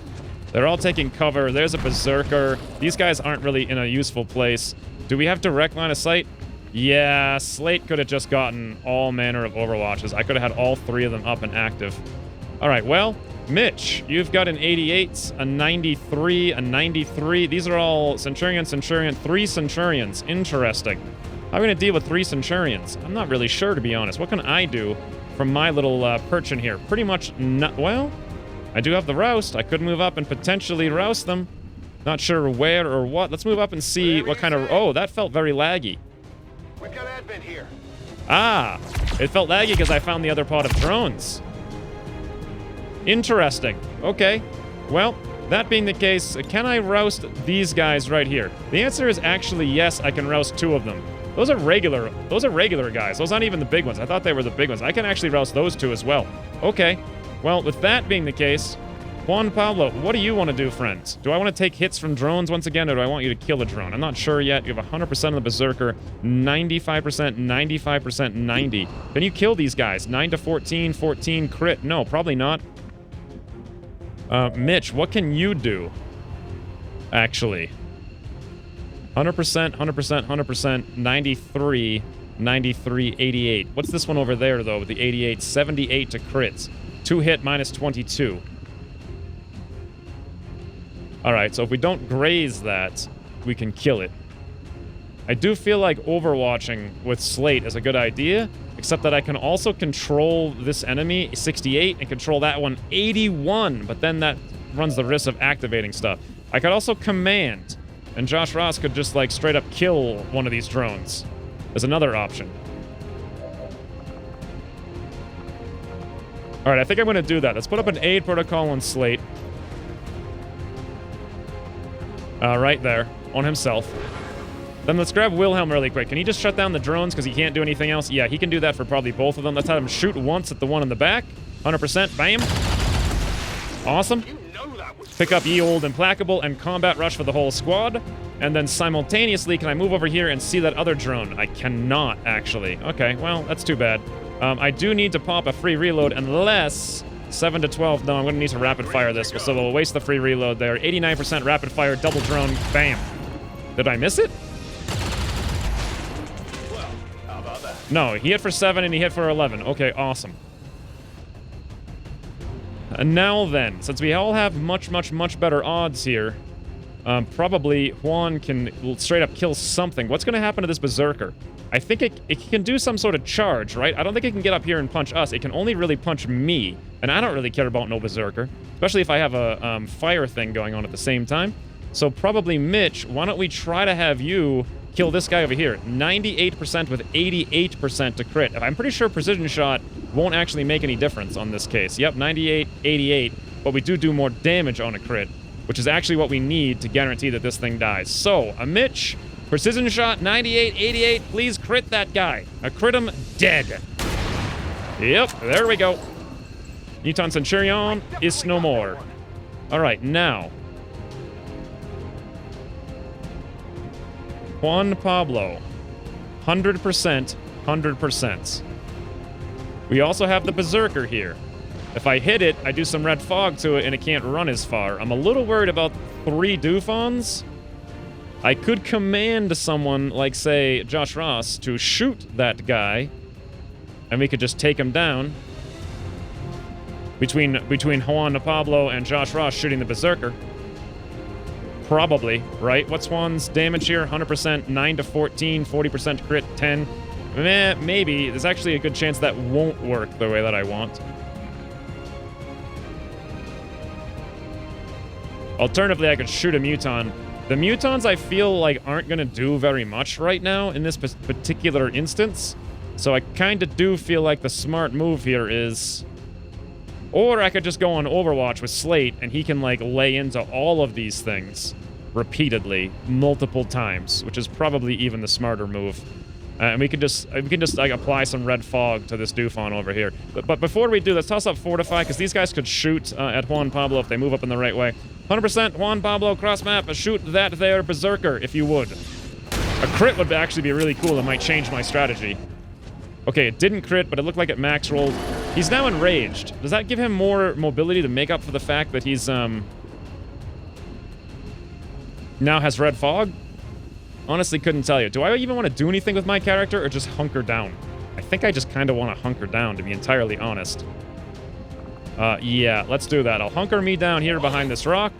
Speaker 1: They're all taking cover. There's a Berserker. These guys aren't really in a useful place. Do we have direct line of sight? Yeah, Slate could have just gotten all manner of Overwatches. I could have had all 3 of them up and active. All right, well, Mitch, you've got an 88, a 93, a 93. These are all Centurion, 3 Centurions. Interesting. How are we going to deal with 3 Centurions? I'm not really sure, to be honest. What can I do from my little perch in here? Pretty much not. Well, I do have the roust. I could move up and potentially roust them. Not sure where or what. Let's move up and see what kind of... Oh, that felt very laggy.
Speaker 2: We've got advent here.
Speaker 1: Ah, it felt laggy because I found the other pod of drones. Interesting. Okay. Well, that being the case, can I roust these guys right here? The answer is actually yes, I can roust 2 of them. Those are regular guys. Those aren't even the big ones. I thought they were the big ones. I can actually roust those 2 as well. Okay. Well, with that being the case, Juan Pablo, what do you want to do, friends? Do I want to take hits from drones once again, or do I want you to kill a drone? I'm not sure yet. You have 100% of the Berserker, 95%, 95%, 90. Can you kill these guys? 9 to 14, 14 crit. No, probably not. Mitch, what can you do? Actually. 100%, 100%, 100%, 93, 93, 88. What's this one over there, though, with the 88? 78 to crits. 2 hit, -22. Alright, so if we don't graze that, we can kill it. I do feel like overwatching with Slate is a good idea, except that I can also control this enemy, 68, and control that one, 81, but then that runs the risk of activating stuff. I could also command, and Josh Ross could just, like, straight up kill one of these drones. There's another option. Alright, I think I'm going to do that. Let's put up an aid protocol on Slate. Right there, on himself. Then let's grab Wilhelm really quick. Can he just shut down the drones because he can't do anything else? Yeah, he can do that for probably both of them. Let's have him shoot once at the one in the back. 100%, bam. Awesome. Pick up Ye Old Implacable and Combat Rush for the whole squad. And then simultaneously, can I move over here and see that other drone? I cannot, actually. Okay, well, that's too bad. I do need to pop a free reload unless... 7 to 12. No, I'm going to need to rapid fire this, so we'll waste the free reload there. 89% rapid fire, double drone, bam. Did I miss it?
Speaker 2: Well, how about that?
Speaker 1: No, he hit for 7 and he hit for 11. Okay, awesome. And now then, since we all have much, much, much better odds here, probably Juan can straight up kill something. What's going to happen to this Berserker? I think it can do some sort of charge, right? I don't think it can get up here and punch us. It can only really punch me, and I don't really care about no Berserker, especially if I have a fire thing going on at the same time. So probably Mitch, why don't we try to have you kill this guy over here? 98% with 88% to crit. I'm pretty sure Precision Shot won't actually make any difference on this case. Yep, 98, 88, but we do more damage on a crit, which is actually what we need to guarantee that this thing dies. So, a Mitch... Precision Shot, 98, 88. Please crit that guy. A crit him dead. Yep, there we go. Muton Centurion is no more. All right, now. Juan Pablo. 100%, 100%. We also have the Berserker here. If I hit it, I do some red fog to it, and it can't run as far. I'm a little worried about 3 Dufons. I could command someone, like, say, Josh Ross, to shoot that guy, and we could just take him down. Between Juan Pablo and Josh Ross shooting the Berserker. Probably, right? What's one's damage here? 100%, 9 to 14, 40% crit, 10. Maybe. There's actually a good chance that won't work the way that I want. Alternatively, I could shoot a muton. The mutons, I feel like, aren't going to do very much right now in this particular instance. So I kind of do feel like the smart move here is... Or I could just go on Overwatch with Slate, and he can, like, lay into all of these things repeatedly, multiple times, which is probably even the smarter move. And we can just like, apply some red fog to this Dufon over here. But before we do, let's toss up Fortify, because these guys could shoot at Juan Pablo if they move up in the right way. 100% Juan Pablo cross-map, shoot that there Berserker, if you would. A crit would actually be really cool. It might change my strategy. Okay, it didn't crit, but it looked like it max rolled. He's now enraged. Does that give him more mobility to make up for the fact that he's, now has red fog? Honestly, couldn't tell you. Do I even want to do anything with my character, or just hunker down? I think I just kind of want to hunker down, to be entirely honest. Yeah, let's do that. I'll hunker me down here behind this rock.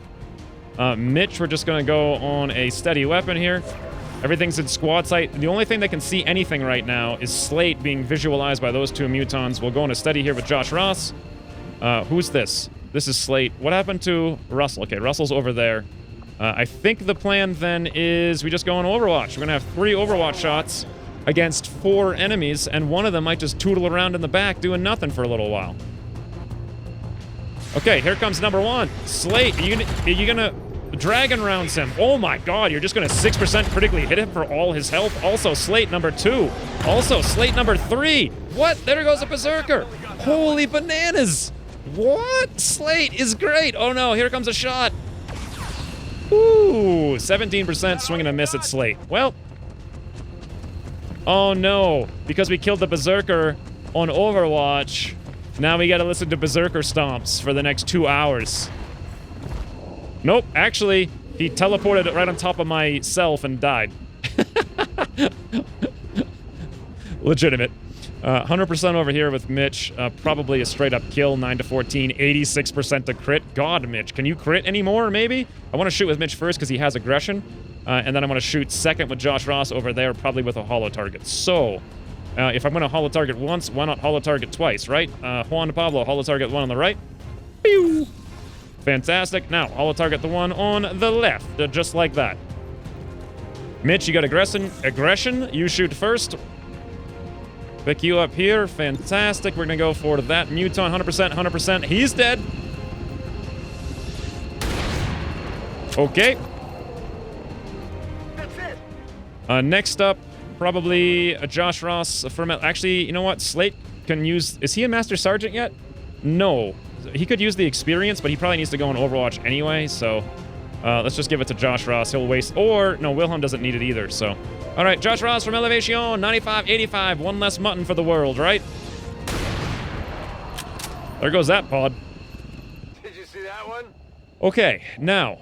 Speaker 1: Mitch, we're just going to go on a steady weapon here. Everything's in squad sight. The only thing that can see anything right now is Slate being visualized by those two mutons. We'll go on a steady here with Josh Ross. Who's this? This is Slate. What happened to Russell? Okay, Russell's over there. I think the plan then is we just go on Overwatch. We're going to have 3 Overwatch shots against 4 enemies, and one of them might just tootle around in the back doing nothing for a little while. Okay, here comes number 1. Slate, are you gonna Dragon rounds him. Oh my god, you're just gonna 6% critically hit him for all his health. Also, Slate number 2. Also, Slate number 3. What? There goes a Berserker. Holy bananas. What? Slate is great. Oh no, here comes a shot. Ooh, 17% swing and a miss at Slate. Well. Oh no, because we killed the Berserker on Overwatch, now we gotta listen to Berserker stomps for the next 2 hours. Nope, actually, he teleported right on top of myself and died. Legitimate. 100% over here with Mitch. Probably a straight-up kill, 9 to 14, 86% to crit. God, Mitch, can you crit anymore, maybe? I want to shoot with Mitch first because he has aggression. And then I'm going to shoot second with Josh Ross over there, probably with a holo target. So, if I'm going to holo target once, why not holo target twice, right? Juan Pablo, holo target 1 on the right. Pew! Fantastic. Now, holo target the one on the left, just like that. Mitch, you got aggression. You shoot first. Pick you up here. Fantastic. We're going to go for that muton. 100%, 100%. He's dead. Okay.
Speaker 2: That's it.
Speaker 1: Next up, probably Josh Ross. Actually, you know what? Slate can use... Is he a Master Sergeant yet? No. He could use the experience, but he probably needs to go on Overwatch anyway, so... let's just give it to Josh Ross. He'll waste... Or, no, Wilhelm doesn't need it either, so... Alright, Josh Ross from Elevation, 95, 85. One less mutton for the world, right? There goes that pod.
Speaker 2: Did you see that one?
Speaker 1: Okay, now,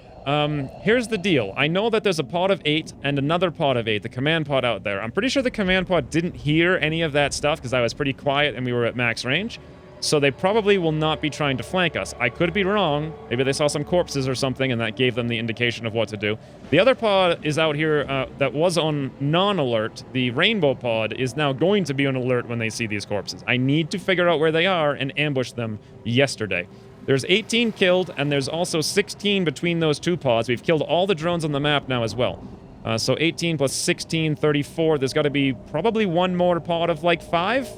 Speaker 1: here's the deal. I know that there's a pod of 8 and another pod of 8, the command pod out there. I'm pretty sure the command pod didn't hear any of that stuff because I was pretty quiet and we were at max range. So they probably will not be trying to flank us. I could be wrong. Maybe they saw some corpses or something and that gave them the indication of what to do. The other pod is out here that was on non-alert. The rainbow pod is now going to be on alert when they see these corpses. I need to figure out where they are and ambush them yesterday. There's 18 killed, and there's also 16 between those two pods. We've killed all the drones on the map now as well. So 18 plus 16, 34. There's got to be probably one more pod of like 5,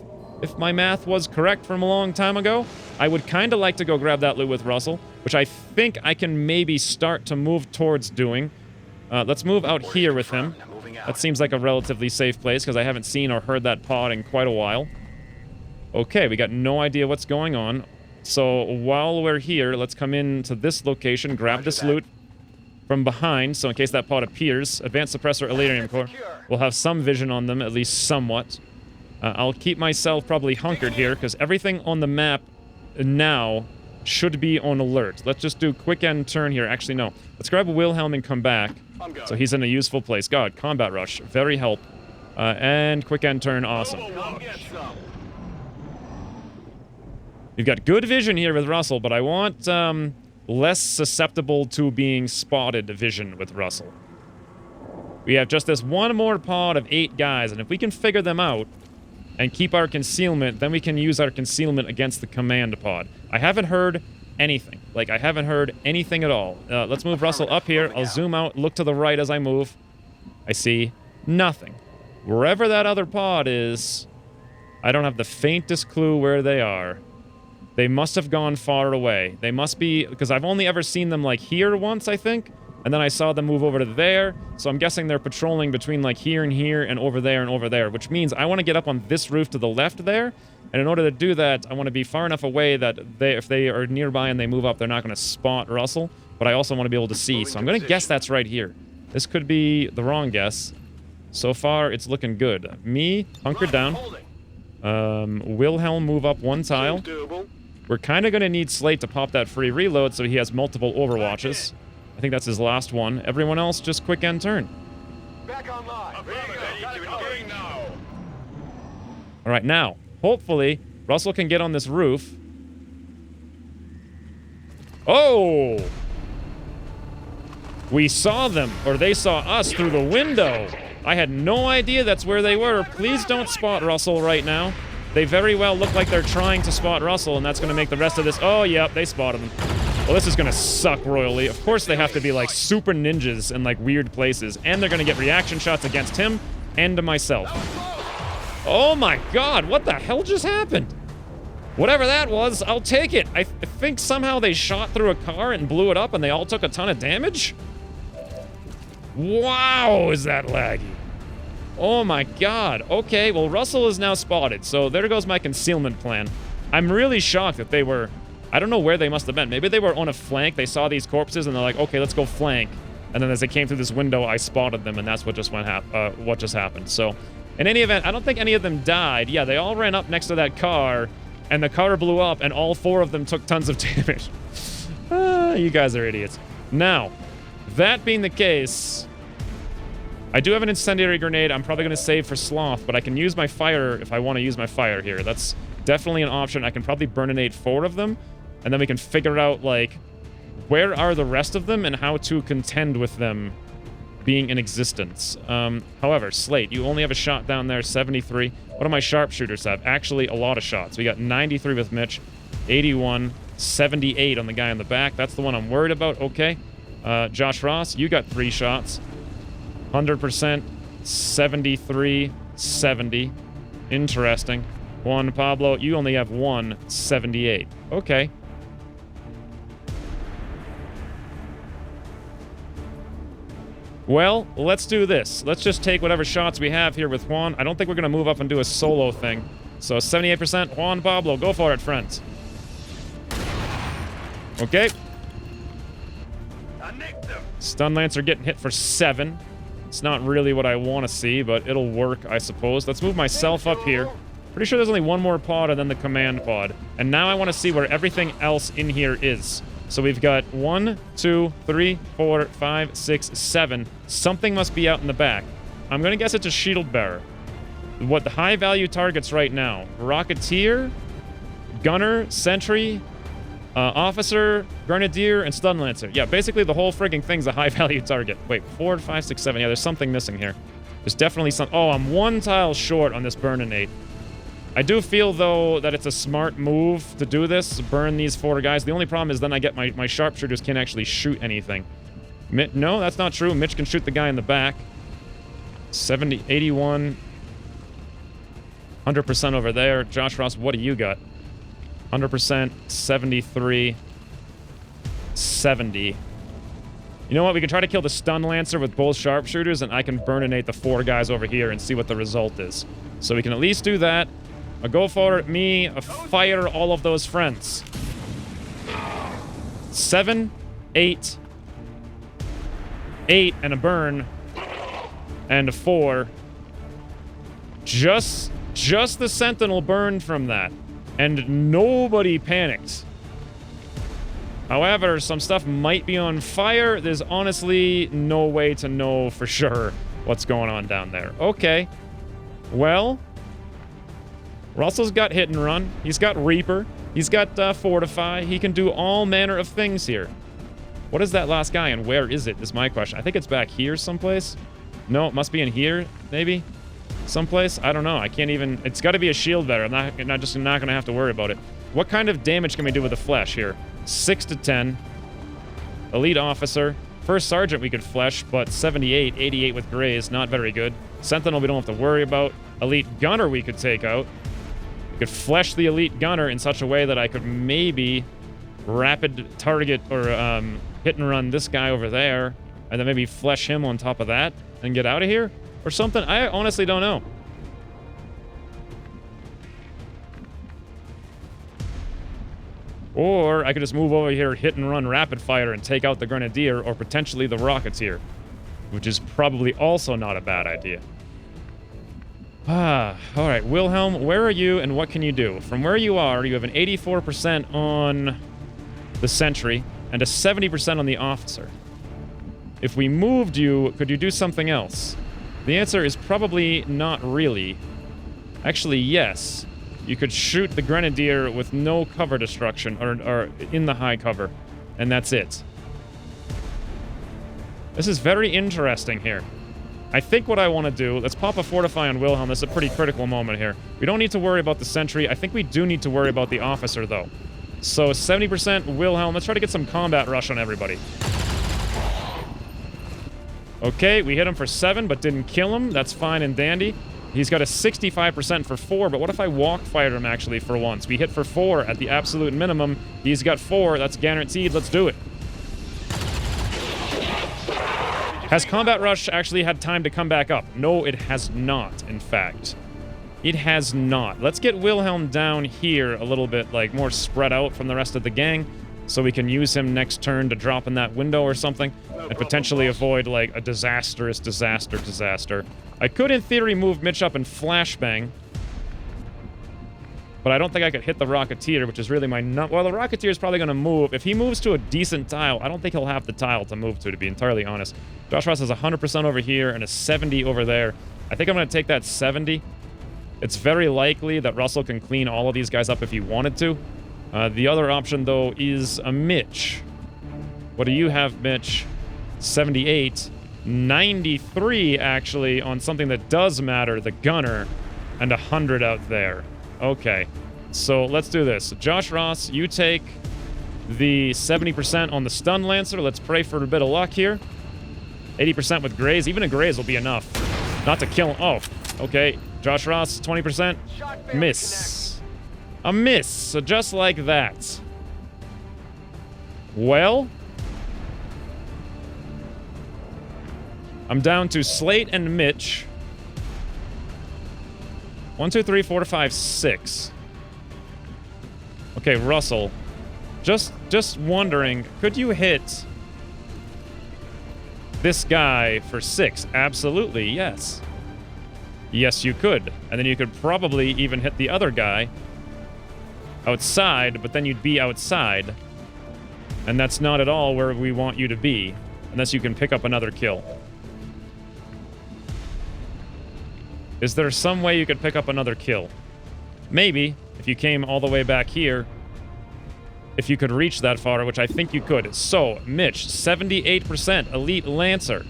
Speaker 1: if my math was correct from a long time ago. I would kind of like to go grab that loot with Russell, which I think I can maybe start to move towards doing. Let's move out here with him. That seems like a relatively safe place, because I haven't seen or heard that pod in quite a while. Okay, we got no idea what's going on. So while we're here, let's come into this location, grab this loot from behind, so in case that pod appears, advanced suppressor eladium core. We'll have some vision on them, at least somewhat. I'll keep myself probably hunkered here, because everything on the map now should be on alert. Let's just do quick end turn here. Actually, no. Let's grab Wilhelm and come back. So he's in a useful place. God, combat rush. Very help. And quick end turn. Awesome. You've got good vision here with Russell, but I want less susceptible to being spotted vision with Russell. We have just this one more pod of 8 guys, and if we can figure them out and keep our concealment, then we can use our concealment against the command pod. I haven't heard anything. Like, I haven't heard anything at all. Let's move Russell up here. I'll zoom out, look to the right as I move. I see nothing. Wherever that other pod is, I don't have the faintest clue where they are. They must have gone far away. They must be, because I've only ever seen them, like, here once, I think. And then I saw them move over to there, so I'm guessing they're patrolling between, like, here and over there, which means I want to get up on this roof to the left there, and in order to do that, I want to be far enough away that if they are nearby and they move up, they're not going to spot Russell, but I also want to be able to see, so I'm going to guess that's right here. This could be the wrong guess. So far, it's looking good. Me, hunker down. Wilhelm move up 1 tile. We're kind of going to need Slate to pop that free reload so he has multiple overwatches. I think that's his last one. Everyone else, just quick end turn.
Speaker 2: Back online.
Speaker 1: All right, now, hopefully, Russell can get on this roof. Oh! We saw them, or they saw us through the window. I had no idea that's where they were. Please don't spot Russell right now. They very well look like they're trying to spot Russell, and that's going to make the rest of this... Oh, yep, they spotted him. Well, this is going to suck royally. Of course, they have to be, like, super ninjas in, like, weird places. And they're going to get reaction shots against him and to myself. Oh, my God. What the hell just happened? Whatever that was, I'll take it. I think somehow they shot through a car and blew it up and they all took a ton of damage? Wow, is that laggy. Oh, my God. Okay, well, Russell is now spotted. So there goes my concealment plan. I'm really shocked that they were... I don't know where they must have been. Maybe they were on a flank. They saw these corpses, and they're like, okay, let's go flank. And then as they came through this window, I spotted them, and that's what just happened. So, in any event, I don't think any of them died. Yeah, they all ran up next to that car, and the car blew up, and all 4 of them took tons of damage. You guys are idiots. Now, that being the case, I do have an incendiary grenade. I'm probably going to save for Sloth, but I can use my fire if I want to use my fire here. That's definitely an option. I can probably burninate 4 of them. And then we can figure out, like, where are the rest of them and how to contend with them being in existence. However, Slate, you only have a shot down there, 73. What do my sharpshooters have? Actually, a lot of shots. We got 93 with Mitch, 81, 78 on the guy in the back. That's the one I'm worried about. Okay. Josh Ross, you got 3 shots. 100%, 73, 70. Interesting. Juan Pablo, you only have 1, 78. Okay. Well, let's do this. Let's just take whatever shots we have here with Juan. I don't think we're going to move up and do a solo thing. So 78%, Juan Pablo, go for it, friends. Okay. Stun Lancer getting hit for 7. It's not really what I want to see, but it'll work, I suppose. Let's move myself up here. Pretty sure there's only one more pod and then the command pod. And now I want to see where everything else in here is. So we've got 1, 2, 3, 4, 5, 6, 7. Something must be out in the back. I'm going to guess it's a shield bearer. What the high value targets right now? Rocketeer, Gunner, Sentry, Officer, Grenadier, and Stun Lancer. Yeah, basically the whole frigging thing's a high value target. Wait, 4, 5, 6, 7. Yeah, there's something missing here. There's definitely some... Oh, I'm 1 tile short on this burninate. I do feel, though, that it's a smart move to do this, burn these 4 guys. The only problem is then I get my sharpshooters can't actually shoot anything. No, that's not true. Mitch can shoot the guy in the back. 70, 81, 100% over there. Josh Ross, what do you got? 100%, 73, 70. You know what? We can try to kill the Stun Lancer with both sharpshooters, and I can burninate the 4 guys over here and see what the result is. So we can at least do that. A go for it, me, a fire all of those friends. 7, 8, 8, and a burn, and a 4. Just the Sentinel burned from that, and nobody panicked. However, some stuff might be on fire. There's honestly no way to know for sure what's going on down there. Okay. Well, Russell's got hit and run. He's got Reaper. He's got fortify. He can do all manner of things here. What is that last guy, and where is it, is my question. I think it's back here someplace. No, it must be in here, maybe? Someplace? I don't know. I can't even... It's got to be a shield better. I'm not going to have to worry about it. What kind of damage can we do with the flesh here? 6 to 10. Elite officer. First sergeant we could flesh, but 78. 88 with graze. Not very good. Sentinel we don't have to worry about. Elite gunner we could take out. We could flesh the elite gunner in such a way that I could maybe rapid target or hit and run this guy over there, and then maybe flesh him on top of that and get out of here or something. I honestly don't know. Or I could just move over here, hit and run rapid fire and take out the grenadier or potentially the rocketeer, which is probably also not a bad idea. All right, Wilhelm, where are you and what can you do? From where you are, you have an 84% on the sentry and a 70% on the officer. If we moved you, could you do something else? The answer is probably not really. Actually, yes. You could shoot the grenadier with no cover destruction, or in the high cover, and that's it. This is very interesting here. I think what I want to do, let's pop a fortify on Wilhelm. This is a pretty critical moment here. We don't need to worry about the sentry. I think we do need to worry about the officer, though. So 70% Wilhelm. Let's try to get some combat rush on everybody. Okay, we hit him for 7, but didn't kill him. That's fine and dandy. He's got a 65% for 4, but what if I walk fired him, actually, for once? We hit for 4 at the absolute minimum. He's got 4. That's guaranteed. Let's do it. Has Combat Rush actually had time to come back up? No, it has not, in fact. It has not. Let's get Wilhelm down here a little bit, like, more spread out from the rest of the gang, so we can use him next turn to drop in that window or something, and potentially avoid, like, a disastrous disaster. I could, in theory, move Mitch up and flashbang, but I don't think I could hit the Rocketeer, which is really my... Well, the Rocketeer is probably going to move. If he moves to a decent tile, I don't think he'll have the tile to move to be entirely honest. Josh Ross has 100% over here and a 70 over there. I think I'm going to take that 70. It's very likely that Russell can clean all of these guys up if he wanted to. The other option, though, is a Mitch. What do you have, Mitch? 78. 93, actually, on something that does matter, the gunner, and 100 out there. Okay, so let's do this. Josh Ross, you take the 70% on the stun lancer. Let's pray for a bit of luck here. 80% with graze. Even a graze will be enough. Not to kill him. Oh, okay. Josh Ross, 20%. Miss. A miss. So just like that. Well, I'm down to Slate and Mitch. 1, 2, 3, 4, 5, 6. Okay, Russell. Just wondering, could you hit this guy for 6? Absolutely, yes. Yes, you could. And then you could probably even hit the other guy outside, but then you'd be outside. And that's not at all where we want you to be, unless you can pick up another kill. Is there some way you could pick up another kill? Maybe, if you came all the way back here. If you could reach that far, which I think you could. So, Mitch, 78% Elite Lancer.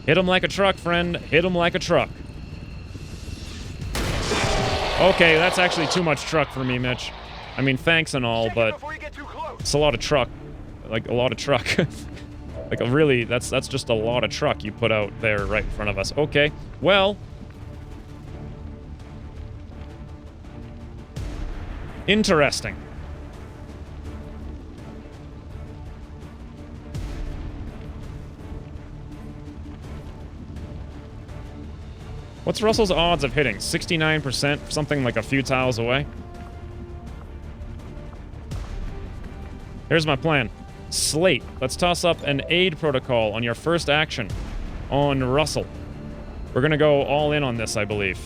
Speaker 1: Hit him like a truck, friend. Hit him like a truck. Okay, that's actually too much truck for me, Mitch. I mean, thanks and all, but it's a lot of truck. Like, a lot of truck. Like, really, that's just a lot of truck you put out there right in front of us. Okay, well... Interesting. What's Russell's odds of hitting? 69%, something like a few tiles away. Here's my plan. Slate, let's toss up an aid protocol on your first action on Russell. We're gonna go all in on this, I believe.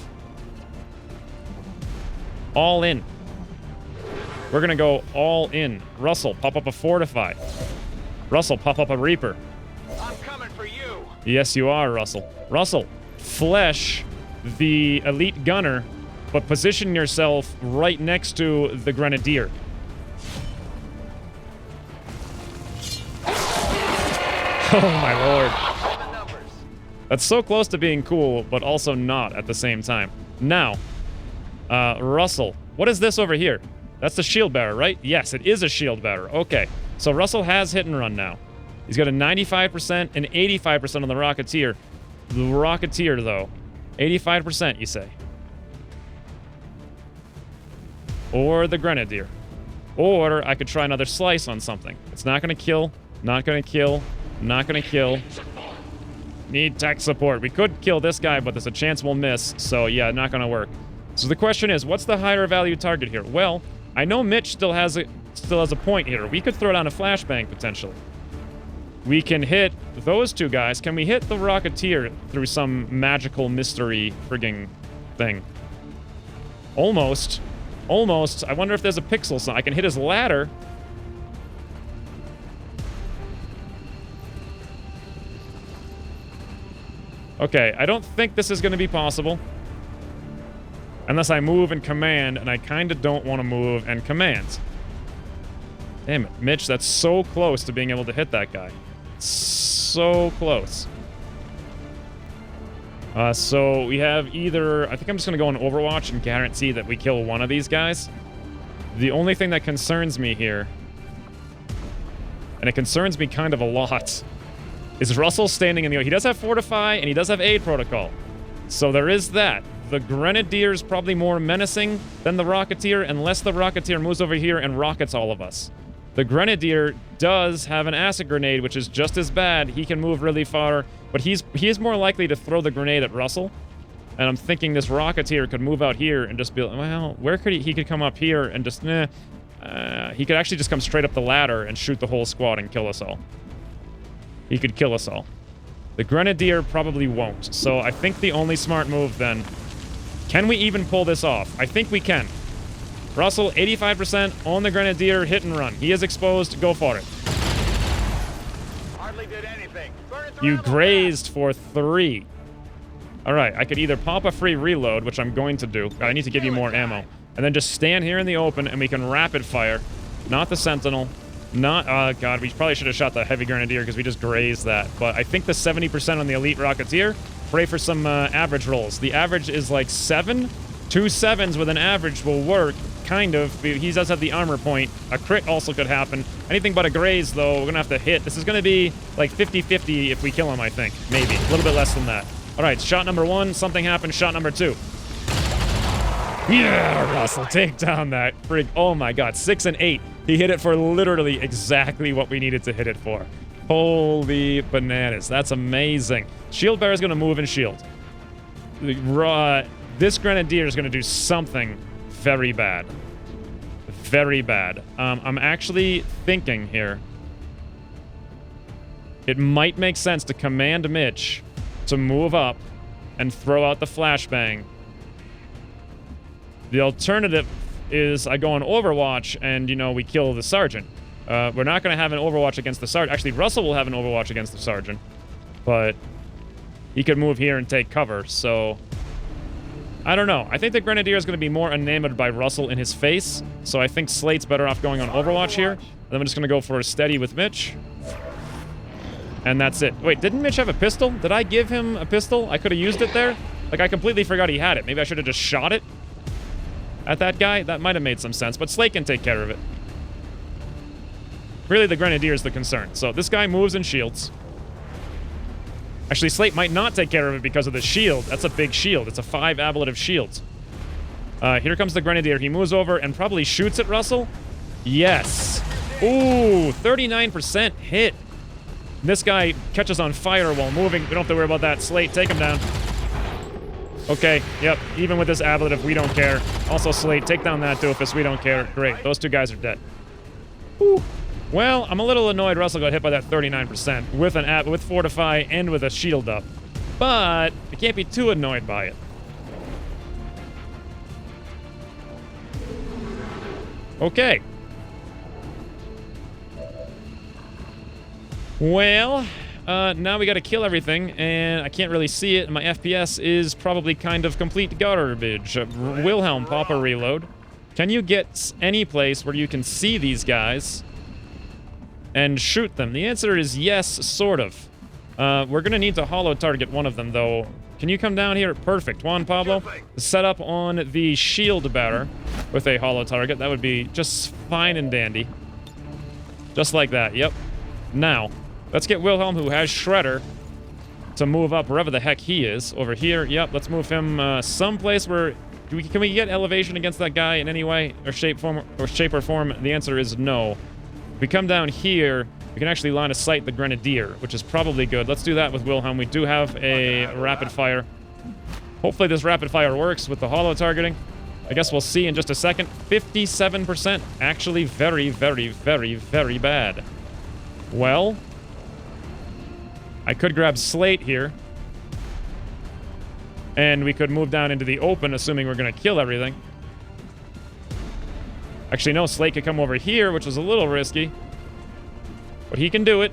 Speaker 1: All in. We're gonna go all in. Russell, pop up a Fortify. Russell, pop up a Reaper.
Speaker 2: I'm coming for you.
Speaker 1: Yes, you are, Russell. Russell, flesh the elite gunner, but position yourself right next to the grenadier. Oh my lord.
Speaker 2: Run the numbers.
Speaker 1: That's so close to being cool, but also not at the same time. Now, Russell. What is this over here? That's the shield bearer, right? Yes, it is a shield bearer. Okay. So Russell has hit and run now. He's got a 95% and 85% on the Rocketeer. The Rocketeer, though. 85%, you say. Or the Grenadier. Or I could try another slice on something. It's not going to kill. Not going to kill. Not going to kill. Need tech support. We could kill this guy, but there's a chance we'll miss. So, yeah, not going to work. So the question is, what's the higher value target here? Well, I know Mitch still has a point here. We could throw down a flashbang, potentially. We can hit those two guys. Can we hit the Rocketeer through some magical mystery frigging thing? Almost. Almost. I wonder if there's a pixel sign. I can hit his ladder. Okay, I don't think this is going to be possible. Unless I move and command, and I kind of don't want to move and command. Damn it. Mitch, that's so close to being able to hit that guy. So close. So we have either... I think I'm just going to go on Overwatch and guarantee that we kill one of these guys. The only thing that concerns me here, and it concerns me kind of a lot, is Russell standing in the... He does have Fortify, and he does have Aid Protocol. So there is that. The Grenadier's probably more menacing than the Rocketeer, unless the Rocketeer moves over here and rockets all of us. The Grenadier does have an acid grenade, which is just as bad. He can move really far, but he is more likely to throw the grenade at Russell. And I'm thinking this Rocketeer could move out here and just be like, well, where could he could come up here and just, he could actually just come straight up the ladder and shoot the whole squad and kill us all. He could kill us all. The Grenadier probably won't. So I think the only smart move then... Can we even pull this off? I think we can. Russell, 85% on the Grenadier, hit and run. He is exposed, go for it.
Speaker 2: Hardly did anything.
Speaker 1: You grazed for 3. Alright, I could either pop a free reload, which I'm going to do. I need to give you more ammo. And then just stand here in the open and we can rapid fire. Not the Sentinel. Not, god, we probably should have shot the Heavy Grenadier because we just grazed that. But I think the 70% on the Elite Rocketeer, pray for some average rolls. The average is like 7. 2 7s with an average will work, kind of. He does have the armor point. A crit also could happen. Anything but a graze, though, we're going to have to hit. This is going to be like 50-50 if we kill him, I think. Maybe. A little bit less than that. All right, shot number 1. Something happened. Shot number 2. Yeah, Russell, take down that frig. Oh, my God. 6 and 8. He hit it for literally exactly what we needed to hit it for. Holy bananas. That's amazing. Shield Bearer is going to move and shield. This Grenadier is going to do something very bad. Very bad. I'm actually thinking here. It might make sense to command Mitch to move up and throw out the flashbang. The alternative is I go on Overwatch and, you know, we kill the Sergeant. We're not going to have an Overwatch against the Sergeant. Actually, Russell will have an Overwatch against the Sergeant. But he could move here and take cover, so... I don't know. I think the Grenadier is going to be more enamored by Russell in his face, so I think Slate's better off going on Overwatch here. And then I'm just going to go for a steady with Mitch. And that's it. Wait, didn't Mitch have a pistol? Did I give him a pistol? I could have used it there? Like, I completely forgot he had it. Maybe I should have just shot it at that guy? That might have made some sense, but Slate can take care of it. Really, the Grenadier is the concern. So this guy moves and shields. Actually, Slate might not take care of it because of the shield. That's a big shield. It's a 5 ablative shield. Here comes the Grenadier. He moves over and probably shoots at Russell. Yes. Ooh, 39% hit. This guy catches on fire while moving. We don't have to worry about that. Slate, take him down. Okay, yep. Even with this ablative, we don't care. Also, Slate, take down that doofus. We don't care. Great. Those 2 guys are dead. Ooh. Well, I'm a little annoyed Russell got hit by that 39% with Fortify and with a shield up. But I can't be too annoyed by it. Okay. Well, now we gotta kill everything, and I can't really see it, and my FPS is probably kind of complete garbage. Wilhelm, pop a reload. Can you get any place where you can see these guys and shoot them? The answer is yes, sort of. We're going to need to hollow target one of them, though. Can you come down here? Perfect. Juan Pablo, set up on the shield bearer with a hollow target. That would be just fine and dandy. Just like that, yep. Now, let's get Wilhelm, who has Shredder, to move up wherever the heck he is. Over here, yep, let's move him someplace where... Can we get elevation against that guy in any way, or shape or form? The answer is no. If we come down here, we can actually line of sight the Grenadier, which is probably good. Let's do that with Wilhelm. We do have a rapid fire. Hopefully this rapid fire works with the hollow targeting. I guess we'll see in just a second. 57%. Actually very, very, very, very bad. Well, I could grab Slate here. And we could move down into the open, assuming we're going to kill everything. Actually, no, Slate could come over here, which was a little risky. But he can do it.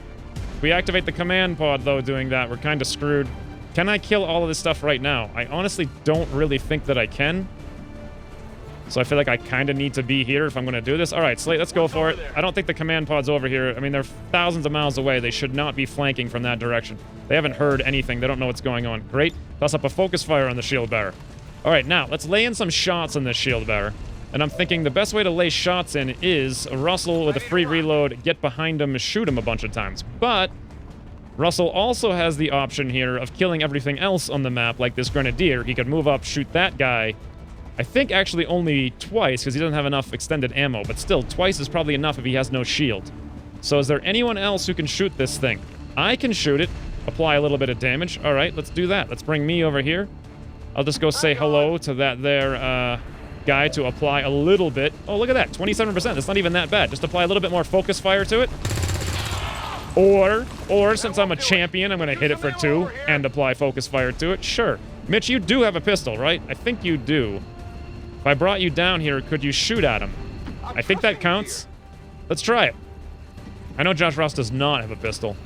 Speaker 1: If we activate the command pod, though, doing that, we're kind of screwed. Can I kill all of this stuff right now? I honestly don't really think that I can. So I feel like I kind of need to be here if I'm going to do this. All right, Slate, let's go for it. I don't think the command pod's over here. I mean, they're thousands of miles away. They should not be flanking from that direction. They haven't heard anything. They don't know what's going on. Great. Toss up a focus fire on the shield bearer. All right, now, let's lay in some shots on this shield bearer. And I'm thinking the best way to lay shots in is Russell with a free reload, get behind him, shoot him a bunch of times. But Russell also has the option here of killing everything else on the map, like this Grenadier. He could move up, shoot that guy. I think actually only twice, because he doesn't have enough extended ammo, but still, twice is probably enough if he has no shield. So is there anyone else who can shoot this thing? I can shoot it, apply a little bit of damage. All right, let's do that. Let's bring me over here. I'll just go say hello to that there guy to apply a little bit. Oh, look at that, 27%. That's not even that bad. Just apply a little bit more focus fire to it. Or since I'm a champion, I'm going to hit it for 2 and apply focus fire to it. Sure. Mitch, you do have a pistol, right? I think you do. If I brought you down here, could you shoot at him? I think that counts. Let's try it. I know Josh Ross does not have a pistol.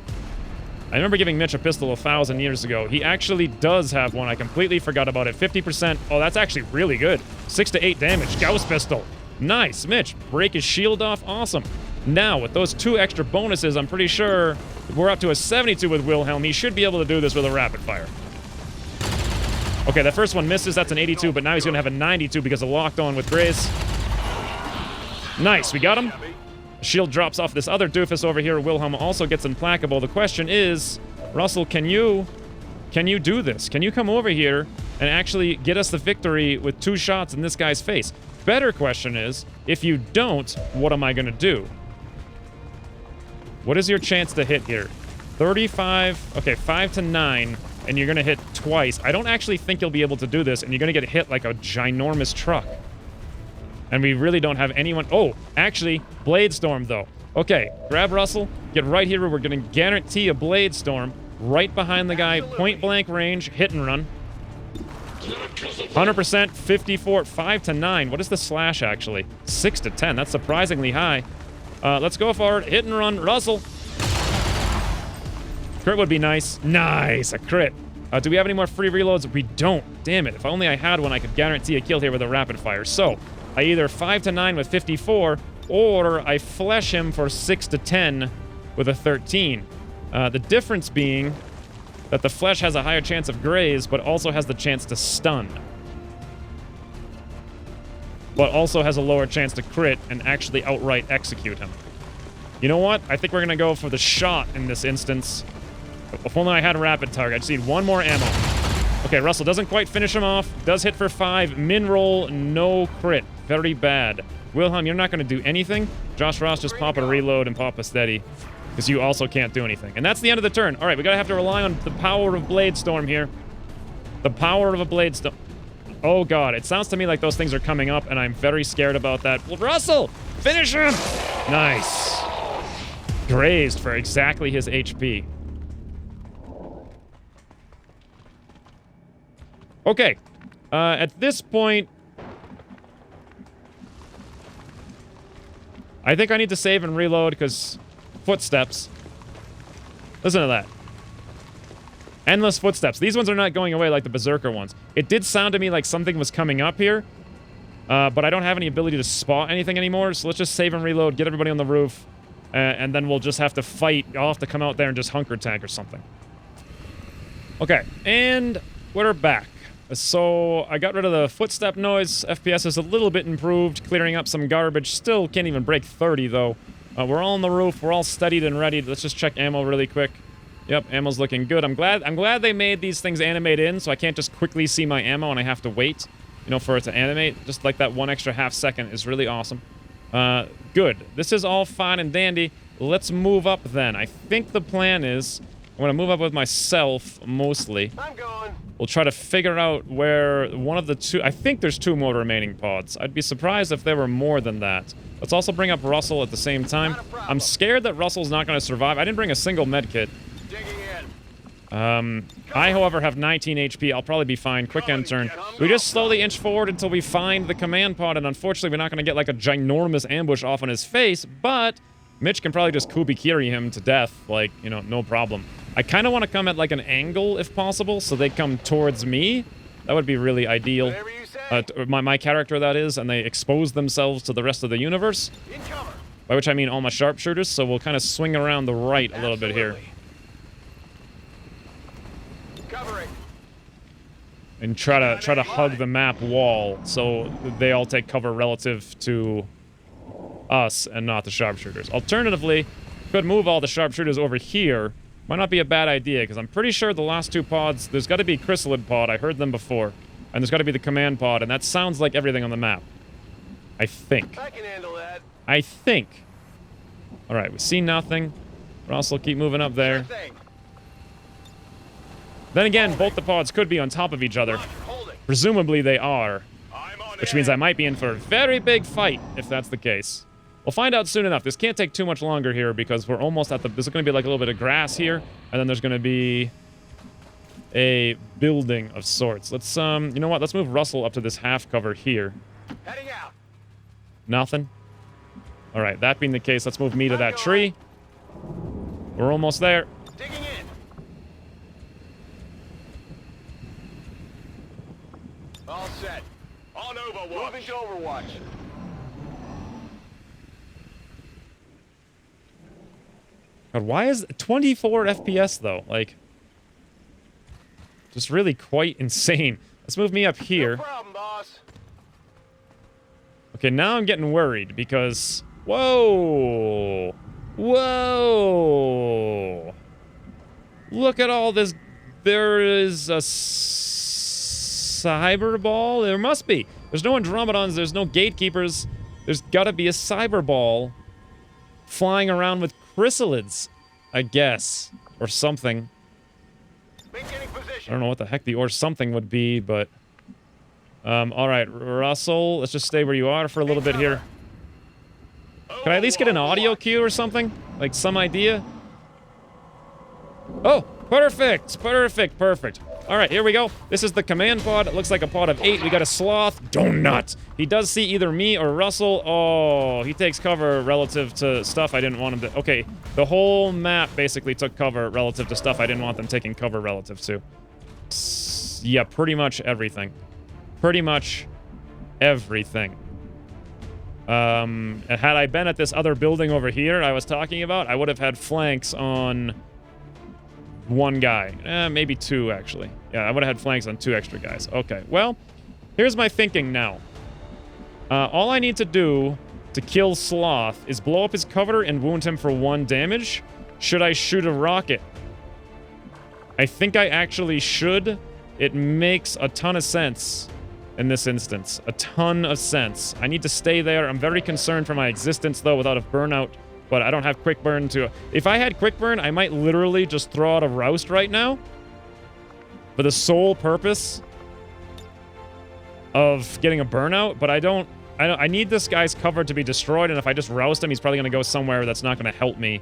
Speaker 1: I remember giving Mitch a pistol 1,000 years ago. He actually does have one. I completely forgot about it. 50%. Oh, that's actually really good. 6 to 8 damage. Gauss pistol. Nice. Mitch, break his shield off. Awesome. Now, with those 2 extra bonuses, I'm pretty sure we're up to a 72 with Wilhelm. He should be able to do this with a rapid fire. Okay, that first one misses. That's an 82, but now he's going to have a 92 because of locked on with Grace. Nice, we got him. Shield drops off this other doofus over here. Wilhelm also gets implacable. The question is, Russell, can you do this? Can you come over here and actually get us the victory with 2 shots in this guy's face? Better question is, if you don't, what am I going to do? What is your chance to hit here? 35, okay, 5 to 9. And you're going to hit twice. I don't actually think you'll be able to do this, and you're going to get hit like a ginormous truck. And we really don't have anyone... Oh, actually, Blade Storm, though. Okay, grab Russell, get right here. We're going to guarantee a Blade Storm right behind the guy, point-blank range, hit and run. 100%, 54, 5 to 9. What is the slash, actually? 6 to 10. That's surprisingly high. Let's go for it. Hit and run. Russell. Crit would be nice. Nice, a crit. Do we have any more free reloads? We don't. Damn it. If only I had one, I could guarantee a kill here with a rapid fire. So, I either 5 to 9 with 54, or I flesh him for 6 to 10 with a 13. The difference being that the flesh has a higher chance of graze, but also has the chance to stun. But also has a lower chance to crit and actually outright execute him. You know what? I think we're going to go for the shot in this instance. If only I had a rapid target. I just need 1 more ammo. Okay, Russell doesn't quite finish him off. Does hit for 5. Min roll, no crit. Very bad. Wilhelm, you're not going to do anything. Josh Ross, just pop a reload and pop a steady. Because you also can't do anything. And that's the end of the turn. All right, we got to have to rely on the power of Blade Storm here. The power of a Blade Storm. Oh, God. It sounds to me like those things are coming up, and I'm very scared about that. Well, Russell, finish him! Nice. Grazed for exactly his HP. Okay, at this point, I think I need to save and reload because footsteps. Listen to that. Endless footsteps. These ones are not going away like the Berserker ones. It did sound to me like something was coming up here, but I don't have any ability to spot anything anymore, so let's just save and reload, get everybody on the roof, and then we'll just have to fight. I'll have to come out there and just hunker tank or something. Okay, and we're back. So I got rid of the footstep noise. FPS is a little bit improved, clearing up some garbage. Still can't even break 30, though. We're all on the roof. We're all steadied and ready. Let's just check ammo really quick. Yep, ammo's looking good. I'm glad they made these things animate in, so I can't just quickly see my ammo and I have to wait, you know, for it to animate. Just like that 1 extra half second is really awesome. Good. This is all fine and dandy. Let's move up then. I think the plan is I'm gonna move up with myself mostly.
Speaker 2: I'm going.
Speaker 1: We'll try to figure out where one of the two... I think there's 2 more remaining pods. I'd be surprised if there were more than that. Let's also bring up Russell at the same time. I'm scared that Russell's not going to survive. I didn't bring a single med kit.
Speaker 2: Digging
Speaker 1: I, however, have 19 HP. I'll probably be fine. Quick end turn. We just slowly inch forward until we find the command pod, and unfortunately, we're not going to get like a ginormous ambush off on his face, but Mitch can probably just Kubikiri him to death, like, you know, no problem. I kind of want to come at like an angle if possible, so they come towards me. That would be really ideal.
Speaker 2: Whatever you say.
Speaker 1: My character, that is, and they expose themselves to the rest of the universe.
Speaker 2: In cover.
Speaker 1: By which I mean all my sharpshooters, so we'll kind of swing around the right a little bit here.
Speaker 2: Covering.
Speaker 1: And try to hug the map wall so they all take cover relative to us and not the sharpshooters. Alternatively, could move all the sharpshooters over here. Might not be a bad idea, because I'm pretty sure the last 2 pods, there's got to be Chrysalid pod, I heard them before. And there's got to be the command pod, and that sounds like everything on the map. I think.
Speaker 2: I can handle that.
Speaker 1: I think. Alright, we see nothing. Russell, keep moving up there.
Speaker 2: Sure thing.
Speaker 1: Then again, both the pods could be on top of each other.
Speaker 2: Roger, hold it.
Speaker 1: Presumably they are.
Speaker 2: I'm on
Speaker 1: Which
Speaker 2: it.
Speaker 1: means I might be in for a very big fight, if that's the case. We'll find out soon enough. This can't take too much longer here, because we're almost at the... There's going to be like a little bit of grass here, and then there's going to be a building of sorts. Let's, you know what? Let's move Russell up to this half cover here.
Speaker 2: Heading out.
Speaker 1: Nothing? Alright, that being the case, let's move me to that tree. We're almost there.
Speaker 2: Digging in. All set. On Overwatch. Moving to Overwatch.
Speaker 1: God, why is 24 FPS though? Like, just really quite insane. Let's move me up here.
Speaker 2: No problem, boss.
Speaker 1: Okay, now I'm getting worried because... Whoa! Whoa! Look at all this. There is a cyber ball? There must be. There's no Andromedons, there's no gatekeepers. There's gotta be a cyber ball flying around with chrysalids, I guess. Or something.
Speaker 2: Maintaining
Speaker 1: I
Speaker 2: position.
Speaker 1: don't know what the heck the or something would be, but... alright, Russell, let's just stay where you are for a little bit here. Can I at least get an audio cue or something? Like, some idea? Oh, perfect! Perfect, perfect. Alright, here we go. This is the command pod. It looks like a pod of 8. We got a sloth. Donut! He does see either me or Russell. Oh, he takes cover relative to stuff I didn't want him to... Okay, the whole map basically took cover relative to stuff I didn't want them taking cover relative to. Yeah, pretty much everything. Pretty much everything. Had I been at this other building over here I was talking about, I would have had flanks on 1 guy. Maybe 2, actually. Yeah, I would have had flanks on 2 extra guys. Okay, well, here's my thinking now. All I need to do to kill Sloth is blow up his cover and wound him for 1 damage. Should I shoot a rocket? I think I actually should. It makes a ton of sense in this instance. A ton of sense. I need to stay there. I'm very concerned for my existence, though, without a burnout. But I don't have quick burn to... If I had quick burn, I might literally just throw out a roust right now. For the sole purpose of getting a burnout. But I need this guy's cover to be destroyed. And if I just roust him, he's probably going to go somewhere that's not going to help me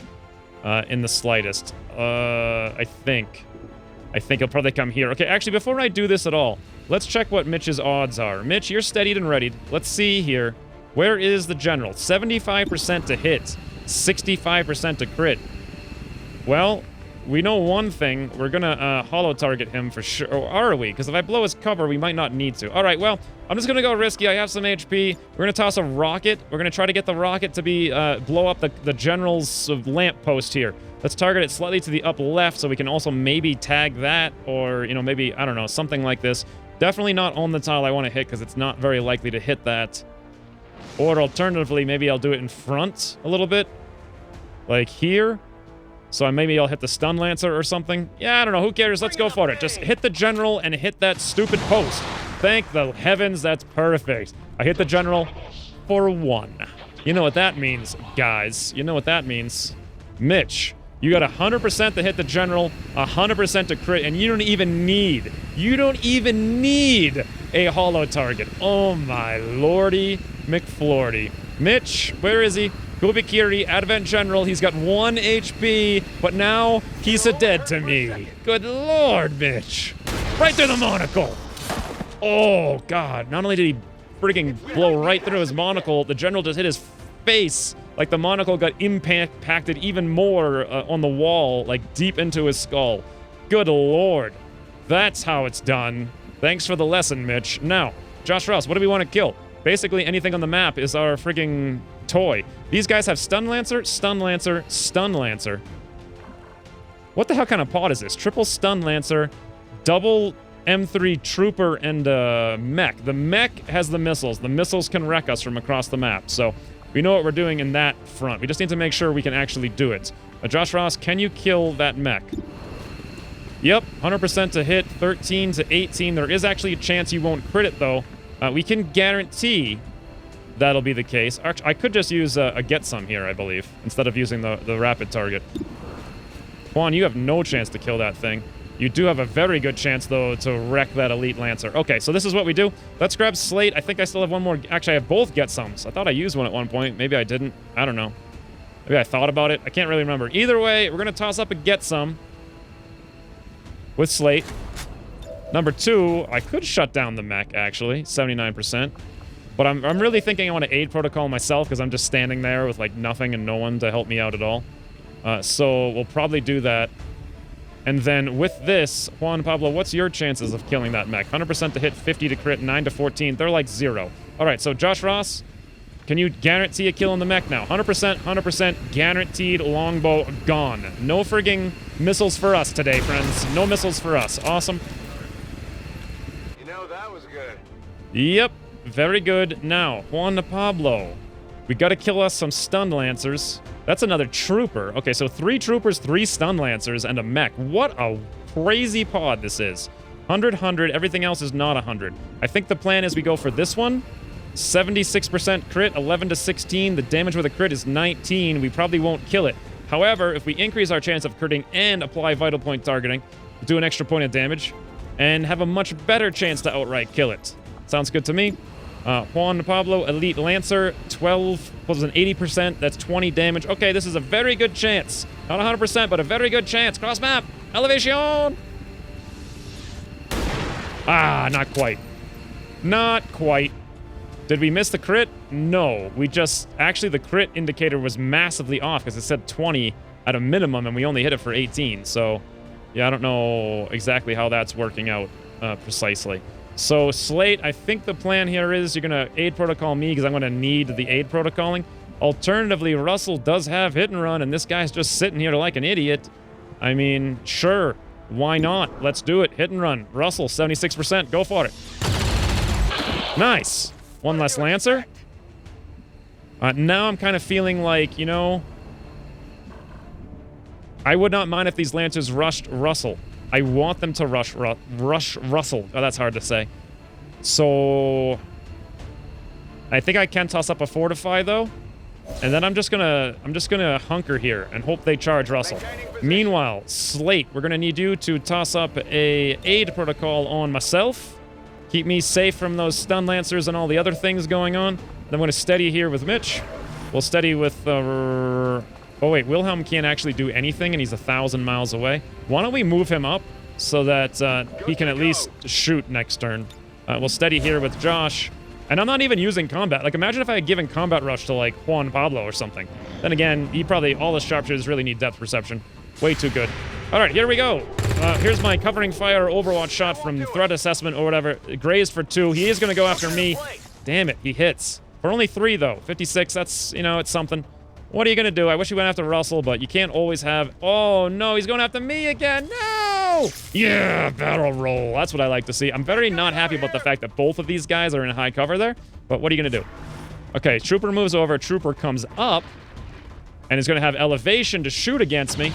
Speaker 1: in the slightest. I think he'll probably come here. Okay, actually, before I do this at all, let's check what Mitch's odds are. Mitch, you're steadied and readied. Let's see here. Where is the general? 75% to hit. 65% to crit. Well, we know one thing. We're gonna holo target him for sure. Or are we? Because if I blow his cover, we might not need to. All right, well, I'm just gonna go risky. I have some HP. We're gonna toss a rocket. We're gonna try to get the rocket to be blow up the general's lamp post here. Let's target it slightly to the up left so we can also maybe tag that, or, you know, maybe, I don't know, something like this. Definitely not on the tile I want to hit because it's not very likely to hit that. Or alternatively, maybe I'll do it in front a little bit. Like here. So maybe I'll hit the stun lancer or something. Yeah, I don't know. Who cares? Let's go for it. Just hit the general and hit that stupid post. Thank the heavens, that's perfect. I hit the general for 1. You know what that means, guys. You know what that means. Mitch, you got 100% to hit the general, 100% to crit, and you don't even need a holo target. Oh my lordy McFlordy. Mitch, where is he? Kubikiri, Advent General, he's got 1 HP, but now he's a dead to me. Good lord, Mitch. Right through the monocle. Oh, God. Not only did he freaking blow right through his monocle, the general just hit his face. Like the monocle got impacted even more on the wall, like deep into his skull. Good lord. That's how it's done. Thanks for the lesson, Mitch. Now, Josh Ross, what do we want to kill? Basically, anything on the map is our freaking toy. These guys have Stun Lancer, Stun Lancer, Stun Lancer. What the hell kind of pod is this? Triple Stun Lancer, double M3 Trooper, and Mech. The Mech has the missiles. The missiles can wreck us from across the map, so we know what we're doing in that front. We just need to make sure we can actually do it. Josh Ross, can you kill that Mech? Yep, 100% to hit, 13 to 18. There is actually a chance you won't crit it, though. We can guarantee that'll be the case. Actually, I could just use a get some here, I believe, instead of using the rapid target. Juan, you have no chance to kill that thing. You do have a very good chance, though, to wreck that elite lancer. Okay, so this is what we do. Let's grab Slate. I think I still have one more. Actually, I have both get sums. I thought I used one at one point. Maybe I didn't. I don't know. Maybe I thought about it. I can't really remember. Either way, we're going to toss up a get some with Slate. Number 2, I could shut down the mech, actually. 79%. But I'm really thinking I want to aid protocol myself because I'm just standing there with, like, nothing and no one to help me out at all. So we'll probably do that. And then with this, Juan Pablo, what's your chances of killing that mech? 100% to hit, 50 to crit, 9 to 14. They're like 0. All right, so Josh Ross, can you guarantee a kill on the mech now? 100% guaranteed longbow gone. No frigging missiles for us today, friends. No missiles for us. Awesome.
Speaker 2: You know, that was good.
Speaker 1: Yep, very good. Now, Juan Pablo, we got to kill us some stun lancers. That's another trooper. Okay, so 3 troopers, 3 stun lancers, and a mech. What a crazy pod this is. 100, 100. Everything else is not 100. I think the plan is we go for this one. 76% crit, 11 to 16. The damage with a crit is 19. We probably won't kill it. However, if we increase our chance of critting and apply vital point targeting, do an extra point of damage, and have a much better chance to outright kill it. Sounds good to me. Juan Pablo, Elite Lancer, 12 plus an 80%. That's 20 damage. Okay, this is a very good chance. Not 100%, but a very good chance. Cross map. Elevation. Ah, not quite. Not quite. Did we miss the crit? No. We just... Actually, the crit indicator was massively off because it said 20 at a minimum, and we only hit it for 18. So, yeah, I don't know exactly how that's working out precisely. So, Slate, I think the plan here is you're going to aid protocol me because I'm going to need the aid protocoling. Alternatively, Russell does have hit and run, and this guy's just sitting here like an idiot. I mean, sure, why not? Let's do it. Hit and run. Russell, 76%. Go for it. Nice. One less Lancer. Now I'm kind of feeling like, you know, I would not mind if these Lancers rushed Russell. I want them to rush Russell. Oh, that's hard to say. So I think I can toss up a fortify though, and then I'm just gonna hunker here and hope they charge Russell. Meanwhile, Slate, we're gonna need you to toss up a aid protocol on myself. Keep me safe from those stun lancers and all the other things going on. Then I'm gonna steady here with Mitch. We'll steady with oh wait, Wilhelm can't actually do anything and he's 1,000 miles away. Why don't we move him up so that he can at least shoot next turn. We'll steady here with Josh. And I'm not even using combat. Like, imagine if I had given combat rush to, like, Juan Pablo or something. Then again, all the sharpshooters really need depth perception. Way too good. All right, here we go. Here's my covering fire Overwatch shot from threat assessment or whatever. Grazed for 2. He is going to go after me. Damn it, he hits. For only 3, though. 56, that's, you know, it's something. What are you going to do? I wish he went after Russell, but you can't always have... Oh, no, he's going after me again. No! Yeah, barrel roll. That's what I like to see. I'm very not happy about the fact that both of these guys are in high cover there, but what are you going to do? Okay, Trooper moves over. Trooper comes up, and is going to have elevation to shoot against me.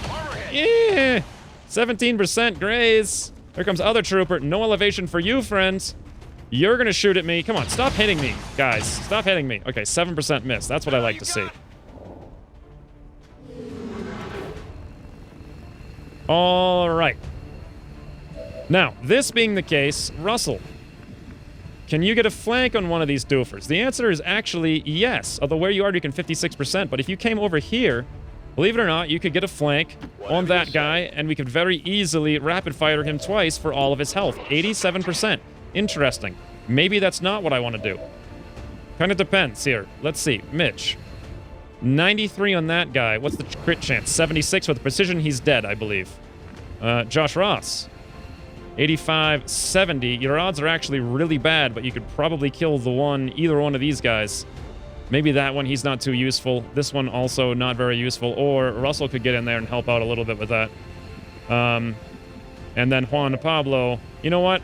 Speaker 1: Yeah! 17% graze. Here comes other Trooper. No elevation for you, friends. You're going to shoot at me. Come on, stop hitting me, guys. Stop hitting me. Okay, 7% miss. That's what I like to see. All right. Now, this being the case, Russell, can you get a flank on one of these doofers? The answer is actually yes. Although where you are, you can 56%. But if you came over here, believe it or not, you could get a flank on that guy, and we could very easily rapid-fire him twice for all of his health. 87%. Interesting. Maybe that's not what I want to do. Kind of depends here. Let's see. Mitch. 93 on that guy. What's the crit chance? 76 with precision. He's dead, I believe. Josh Ross. 85, 70. Your odds are actually really bad, but you could probably kill either one of these guys. Maybe that one, he's not too useful. This one also not very useful. Or Russell could get in there and help out a little bit with that. And then Juan Pablo. You know what?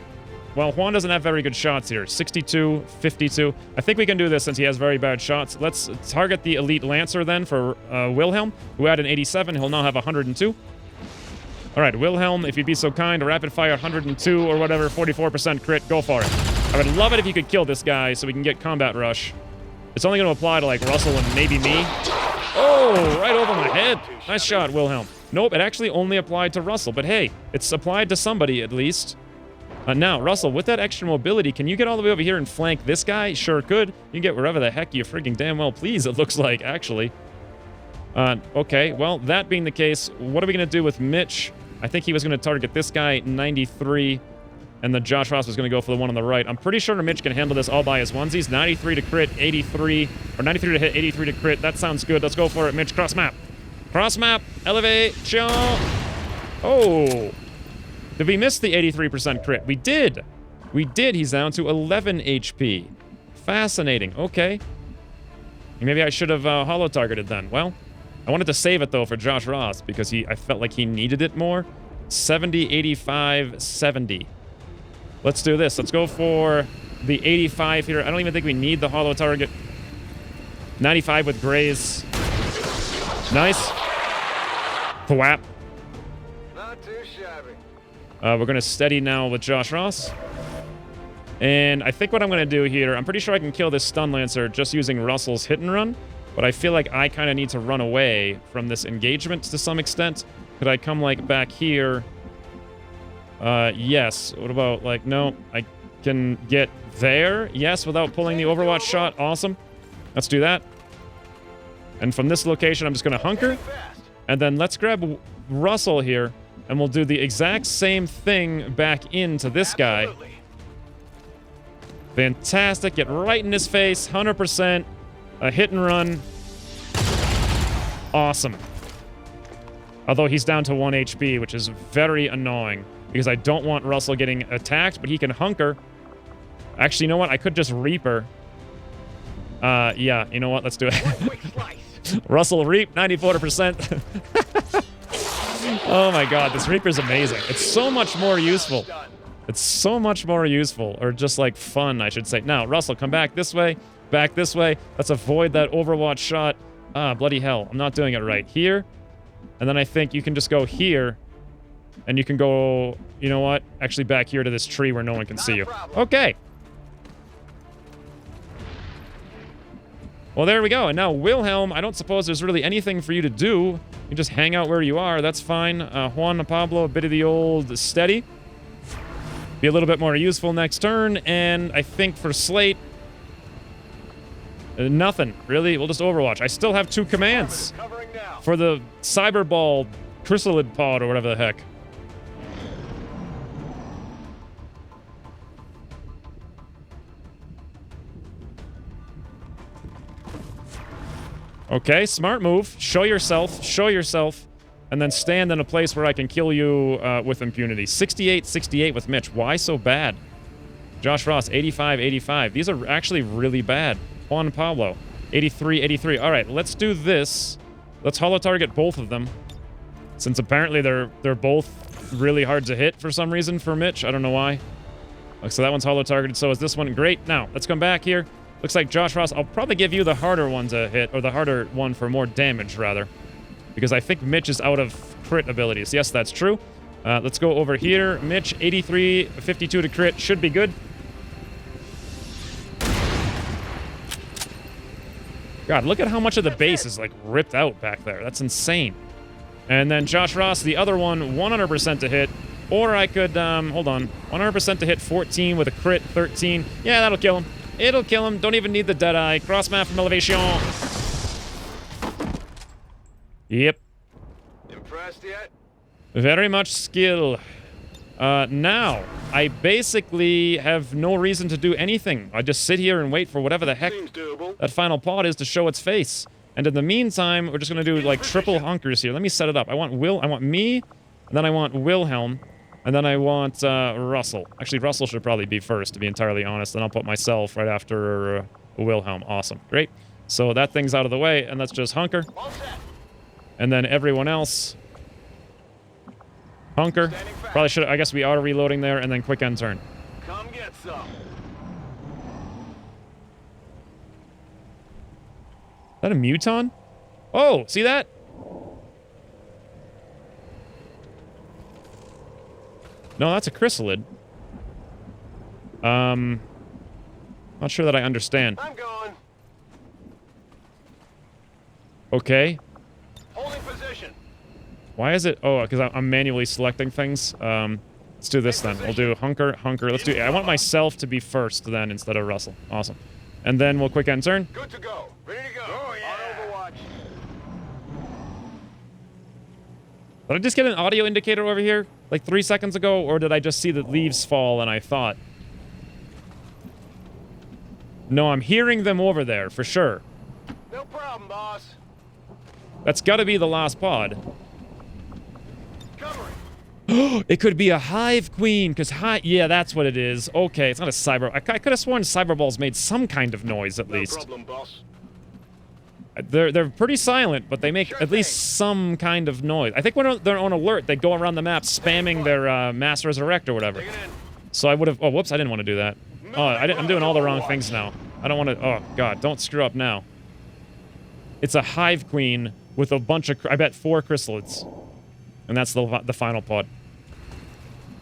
Speaker 1: Well, Juan doesn't have very good shots here. 62, 52. I think we can do this since he has very bad shots. Let's target the Elite Lancer then for Wilhelm, who had an 87. He'll now have 102. All right, Wilhelm, if you'd be so kind, rapid fire 102 or whatever, 44% crit. Go for it. I would love it if you could kill this guy so we can get combat rush. It's only going to apply to, like, Russell and maybe me. Oh, right over my head. Nice shot, Wilhelm. Nope, it actually only applied to Russell. But hey, it's applied to somebody at least. Now, Russell, with that extra mobility, can you get all the way over here and flank this guy? Sure could. You can get wherever the heck you freaking damn well please, it looks like, actually. Okay, well, that being the case, what are we going to do with Mitch? I think he was going to target this guy, 93, and then Josh Ross was going to go for the one on the right. I'm pretty sure Mitch can handle this all by his onesies. 93 to crit, 83, or 93 to hit, 83 to crit. That sounds good. Let's go for it, Mitch. Cross map. Cross map. Elevation. Oh. Did we miss the 83% crit? We did. We did. He's down to 11 HP. Fascinating. Okay. Maybe I should have holo-targeted then. Well, I wanted to save it, though, for Josh Ross because I felt like he needed it more. 70, 85, 70. Let's do this. Let's go for the 85 here. I don't even think we need the holo-target. 95 with graze. Nice. Thwap.
Speaker 2: Not too shabby.
Speaker 1: We're going to steady now with Josh Ross. And I think what I'm going to do here, I'm pretty sure I can kill this Stun Lancer just using Russell's hit and run. But I feel like I kind of need to run away from this engagement to some extent. Could I come, like, back here? Yes. What about, like, no, I can get there. Yes, without pulling the Overwatch shot. Awesome. Let's do that. And from this location, I'm just going to hunker. And then let's grab Russell here. And we'll do the exact same thing back into this guy. Fantastic. Get right in his face. 100%. A hit and run. Awesome. Although he's down to 1 HP, which is very annoying. Because I don't want Russell getting attacked, but he can hunker. Actually, you know what? I could just Reaper. Yeah, you know what? Let's do it. Russell Reap, 94%. Oh my god, this Reaper's amazing. It's so much more useful. It's so much more useful. Or just, like, fun, I should say. Now, Russell, come back this way. Back this way. Let's avoid that Overwatch shot. Ah, bloody hell. I'm not doing it right. Here. And then I think you can just go here. And you can go, you know what? Actually back here to this tree where no one can see you. Okay. Well, there we go. And now, Wilhelm, I don't suppose there's really anything for you to do. You just hang out where you are. That's fine. Juan Pablo, a bit of the old steady. Be a little bit more useful next turn. And I think for Slate, nothing, really. We'll just Overwatch. I still have 2 commands for the Cyber Ball Chrysalid Pod or whatever the heck. Okay, smart move. Show yourself. Show yourself. and then stand in a place where I can kill you with impunity. 68-68 with Mitch. Why so bad? Josh Ross, 85-85. These are actually really bad. Juan Pablo, 83-83. All right, let's do this. Let's holo target both of them, since apparently they're both really hard to hit for some reason for Mitch. I don't know why. So that one's holo targeted. So is this one. Great. Now let's come back here. Looks like Josh Ross. I'll probably give you the harder one to hit, or the harder one for more damage rather, because I think Mitch is out of crit abilities. Yes, that's true. Let's go over here. Mitch, 83-52 to crit. Should be good. God, look at how much of the base is, like, ripped out back there. That's insane. And then Josh Ross, the other one, 100% to hit. Or I could, hold on. 100% to hit 14 with a crit, 13. Yeah, that'll kill him. It'll kill him. Don't even need the Deadeye. Cross map from elevation. Yep.
Speaker 2: Impressed yet?
Speaker 1: Very much skill. Now, I basically have no reason to do anything. I just sit here and wait for whatever the heck that final pod is to show its face. And in the meantime, we're just gonna do like triple hunkers here. Let me set it up. I want me, and then I want Wilhelm, and then I want Russell. Actually, Russell should probably be first, to be entirely honest. Then I'll put myself right after Wilhelm. Awesome, great. So that thing's out of the way, and let's just hunker. And then everyone else. Hunker. Probably should. I guess we are reloading there, and then quick end turn.
Speaker 2: Come get some.
Speaker 1: Is that a Muton? Oh, see that? No, that's a chrysalid. Not sure that I understand.
Speaker 2: I'm going.
Speaker 1: Okay.
Speaker 2: Holding position.
Speaker 1: Why is it? Oh, because I'm manually selecting things. Let's do this then. We'll do hunker. Let's do. I want myself to be first then instead of Russell. Awesome. And then we'll quick end turn.
Speaker 2: Good to go. Ready to go. Oh yeah. On Overwatch.
Speaker 1: Did I just get an audio indicator over here like 3 seconds ago, or did I just see the leaves fall and I thought? No, I'm hearing them over there for sure.
Speaker 2: No problem, boss.
Speaker 1: That's got to be the last pod.
Speaker 2: Covering.
Speaker 1: It could be a hive queen, because yeah, that's what it is. Okay, it's not a cyber. I could have sworn cyberballs made some kind of noise at least.
Speaker 2: No problem, boss.
Speaker 1: They're pretty silent, but they make at least some kind of noise. I think when they're on alert, they go around the map spamming their mass resurrect or whatever. So I would have. Oh, whoops! I didn't want to do that. Oh, I'm doing all the wrong things now. I don't want to. Oh God, don't screw up now. It's a hive queen with a bunch of. I bet 4 chrysalids, and that's the final pod.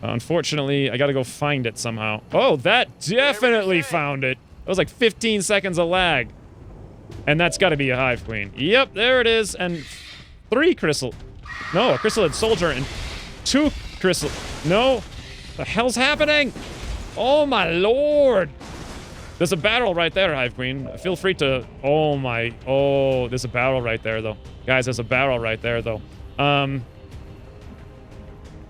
Speaker 1: Unfortunately, I got to go find it somehow. Oh, that definitely found it. That was like 15 seconds of lag. And that's got to be a hive queen. Yep, there it is. And 3 chrysal. No, a chrysalid soldier and 2 chrysal. No. The hell's happening? Oh my lord. There's a barrel right there, hive queen. Feel free to. Oh my. Oh, there's a barrel right there though. Guys, there's a barrel right there though.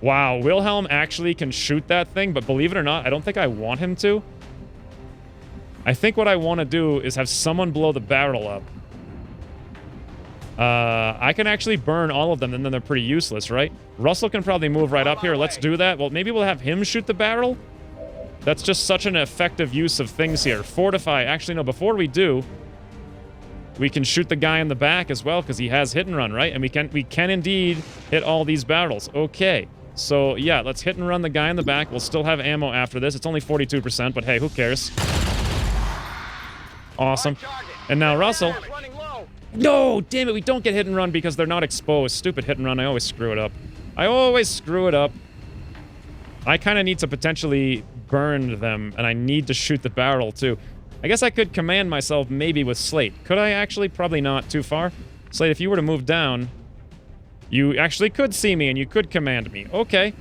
Speaker 1: Wow, Wilhelm actually can shoot that thing, but believe it or not, I don't think I want him to. I think what I want to do is have someone blow the barrel up. I can actually burn all of them, and then they're pretty useless, right? Russell can probably move right up here. Let's do that. Well, maybe we'll have him shoot the barrel. That's just such an effective use of things here. Fortify. Actually, no, before we do, we can shoot the guy in the back as well, because he has hit and run, right? And we can indeed hit all these barrels. Okay. So, yeah, let's hit and run the guy in the back. We'll still have ammo after this. It's only 42%, but hey, who cares? Awesome. And now Russell. No, damn it, we don't get hit and run because they're not exposed. Stupid hit and run, I always screw it up. I kind of need to potentially burn them, and I need to shoot the barrel too. I guess I could command myself maybe with Slate. Could I actually? Probably not too far. Slate, if you were to move down, you actually could see me and you could command me. Okay.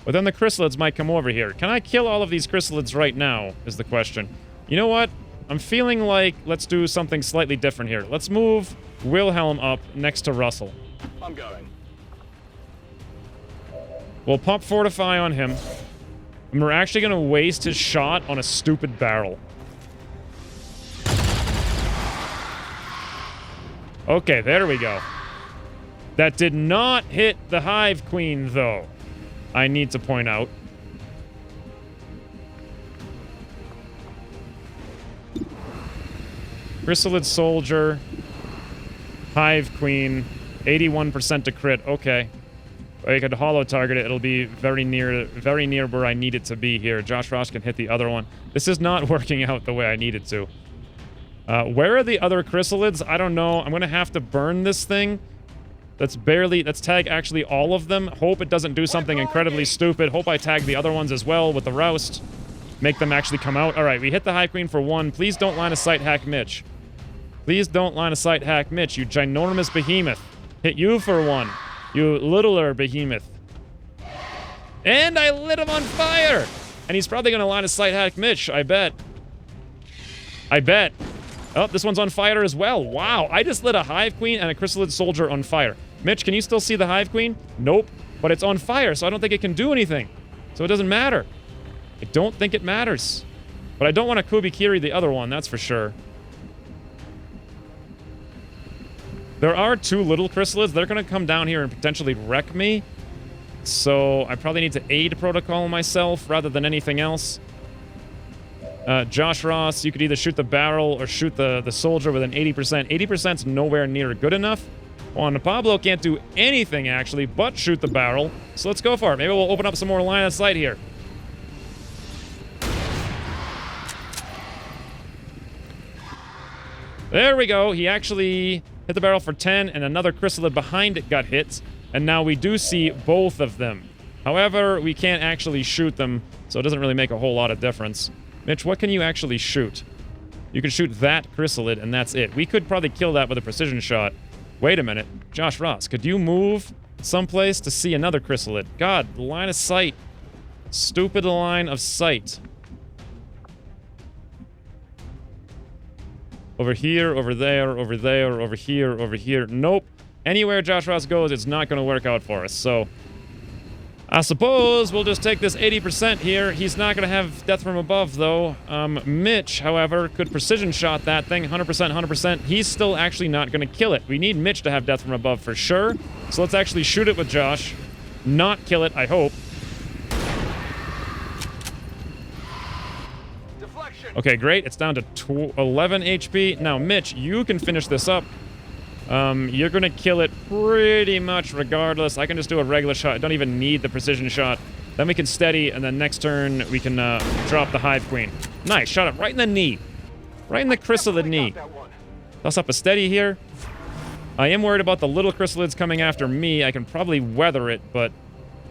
Speaker 1: But then the chrysalids might come over here. Can I kill all of these chrysalids right now, is the question. You know what? I'm feeling like let's do something slightly different here. Let's move Wilhelm up next to Russell.
Speaker 2: I'm going.
Speaker 1: We'll pump Fortify on him. And we're actually going to waste his shot on a stupid barrel. Okay, there we go. That did not hit the Hive Queen, though. I need to point out. Chrysalid Soldier. Hive Queen. 81% to crit. Okay. I could holo target it. It'll be very near where I need it to be here. Josh Ross can hit the other one. This is not working out the way I need it to. Where are the other chrysalids? I don't know. I'm going to have to burn this thing. Let's tag actually all of them. Hope it doesn't do something incredibly stupid. Hope I tag the other ones as well with the Roust. Make them actually come out. All right, we hit the Hive Queen for 1. Please don't line of sight hack Mitch. Please don't line of sight hack Mitch, you ginormous behemoth. Hit you for 1. You littler behemoth. And I lit him on fire! And he's probably going to line of sight hack Mitch, I bet. I bet. Oh, this one's on fire as well. Wow, I just lit a Hive Queen and a Chrysalid Soldier on fire. Mitch, can you still see the Hive Queen? Nope. But it's on fire, so I don't think it can do anything. So it doesn't matter. I don't think it matters. But I don't want to Kubikiri the other one, that's for sure. There are 2 little chrysalids. They're going to come down here and potentially wreck me. So I probably need to aid protocol myself rather than anything else. Josh Ross, you could either shoot the barrel or shoot the soldier with an 80%. 80%'s nowhere near good enough. Juan Pablo can't do anything, actually, but shoot the barrel. So let's go for it. Maybe we'll open up some more line of sight here. There we go. He actually hit the barrel for 10, and another chrysalid behind it got hit. And now we do see both of them. However, we can't actually shoot them, so it doesn't really make a whole lot of difference. Mitch, what can you actually shoot? You can shoot that chrysalid, and that's it. We could probably kill that with a precision shot. Wait a minute. Josh Ross, could you move someplace to see another chrysalid? God, line of sight. Stupid line of sight. Over here, over there, over there, over here, over here. Nope. Anywhere Josh Ross goes, it's not going to work out for us. So, I suppose we'll just take this 80% here. He's not going to have death from above, though. Mitch, however, could precision shot that thing. 100%, 100%. He's still actually not going to kill it. We need Mitch to have death from above for sure. So let's actually shoot it with Josh. Not kill it, I hope. Okay, great. It's down to 11 HP. Now, Mitch, you can finish this up. You're going to kill it pretty much regardless. I can just do a regular shot. I don't even need the precision shot. Then we can steady, and then next turn, we can drop the Hive Queen. Nice. Shot it right in the knee. Right in the chrysalid knee. Toss up a steady here. I am worried about the little chrysalids coming after me. I can probably weather it, but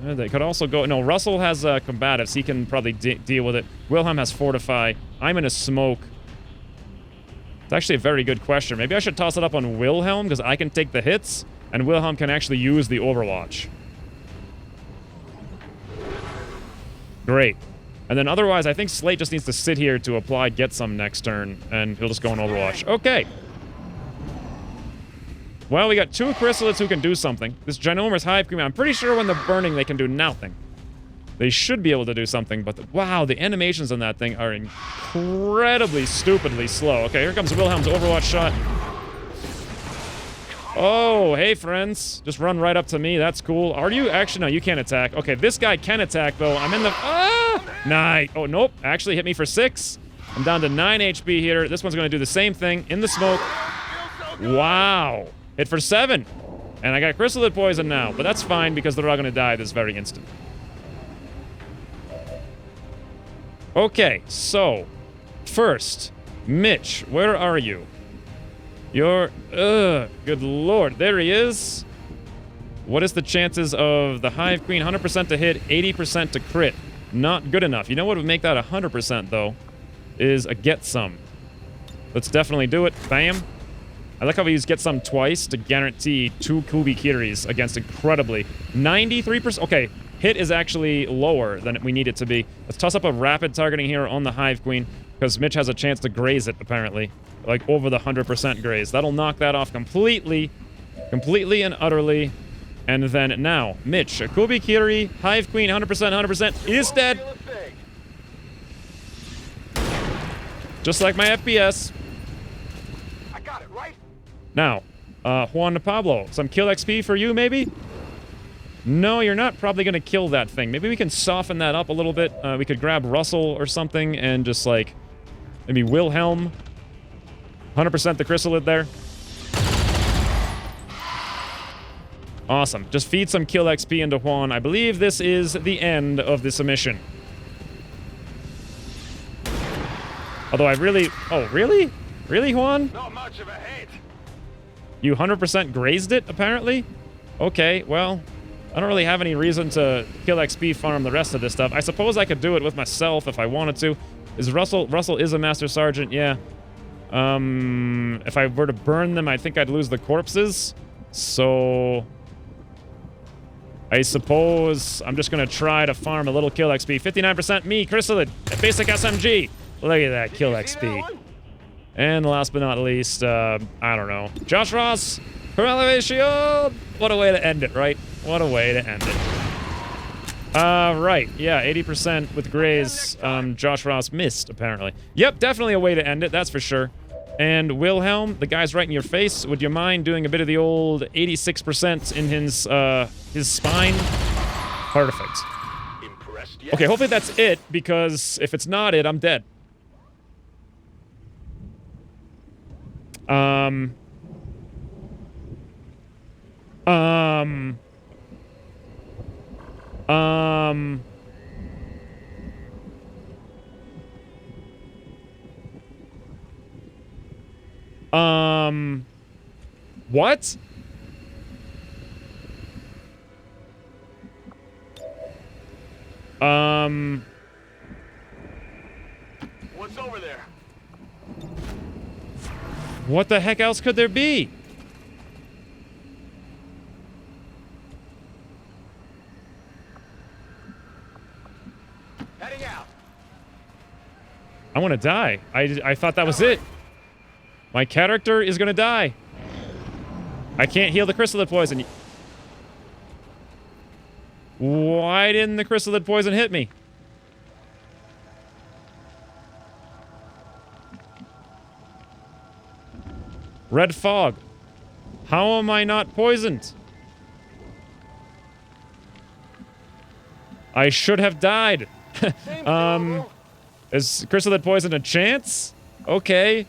Speaker 1: they could also go... No, Russell has combatives. He can probably deal with it. Wilhelm has fortify. I'm in a smoke. It's actually a very good question. Maybe I should toss it up on Wilhelm, because I can take the hits, and Wilhelm can actually use the Overwatch. Great. And then otherwise, I think Slate just needs to sit here to apply Get Some next turn, and he'll just go on Overwatch. Okay. Well, we got 2 chrysalids who can do something. This ginormous Hive Queen, I'm pretty sure when they're burning, they can do nothing. They should be able to do something, but wow, the animations on that thing are incredibly, stupidly slow. Okay, here comes Wilhelm's Overwatch shot. Oh, hey, friends. Just run right up to me. That's cool. Are you? Actually, no, you can't attack. Okay, this guy can attack, though. I'm in the... Ah! 9. Oh, nope. Actually hit me for 6. I'm down to 9 HP here. This one's going to do the same thing. In the smoke. Wow. Hit for 7. And I got chrysalid poison now, but that's fine because they're all going to die this very instant. Okay, so, first, Mitch, where are you? You're, good lord, there he is. What is the chances of the Hive Queen? 100% to hit, 80% to crit. Not good enough. You know what would make that 100%, though? Is a Get Some. Let's definitely do it. Bam. I like how we use Get Some twice to guarantee 2 Kubi-Kiris against incredibly. 93%, okay. Hit is actually lower than we need it to be. Let's toss up a rapid targeting here on the Hive Queen, because Mitch has a chance to graze it, apparently. Like, over the 100% graze. That'll knock that off completely. Completely and utterly. And then now, Mitch, a Kubi-Kiri, Hive Queen, 100%, 100%, is dead. Just like my FPS.
Speaker 2: I got it, right?
Speaker 1: Now, Juan Pablo, some kill XP for you, maybe? No, you're not probably going to kill that thing. Maybe we can soften that up a little bit. We could grab Russell or something and just, like, maybe Wilhelm. 100% the chrysalid there. Awesome. Just feed some kill XP into Juan. I believe this is the end of this mission. Although I really... Oh, really? Really, Juan?
Speaker 2: Not much of a hit.
Speaker 1: You 100% grazed it, apparently? Okay, well... I don't really have any reason to kill XP farm the rest of this stuff. I suppose I could do it with myself if I wanted to. Is Russell... Russell is a Master Sergeant, yeah. If I were to burn them, I think I'd lose the corpses. So... I suppose I'm just going to try to farm a little kill XP. 59% me, Chrysalid, basic SMG. Look at that kill XP. And last but not least, I don't know. Josh Ross, for elevation. What a way to end it, right? What a way to end it. Right. Yeah, 80% with Grays. Josh Ross missed, apparently. Yep, definitely a way to end it, that's for sure. And Wilhelm, the guy's right in your face. Would you mind doing a bit of the old 86% in his spine? Perfect. Okay, hopefully that's it, because if it's not it, I'm dead. What?
Speaker 2: What's over there?
Speaker 1: What the heck else could there be?
Speaker 2: Heading out.
Speaker 1: I want to die. I thought that was it. My character is gonna die. I can't heal the chrysalid poison. Why didn't the chrysalid poison hit me? Red fog. How am I not poisoned? I should have died. Is chrysalid poison a chance? Okay.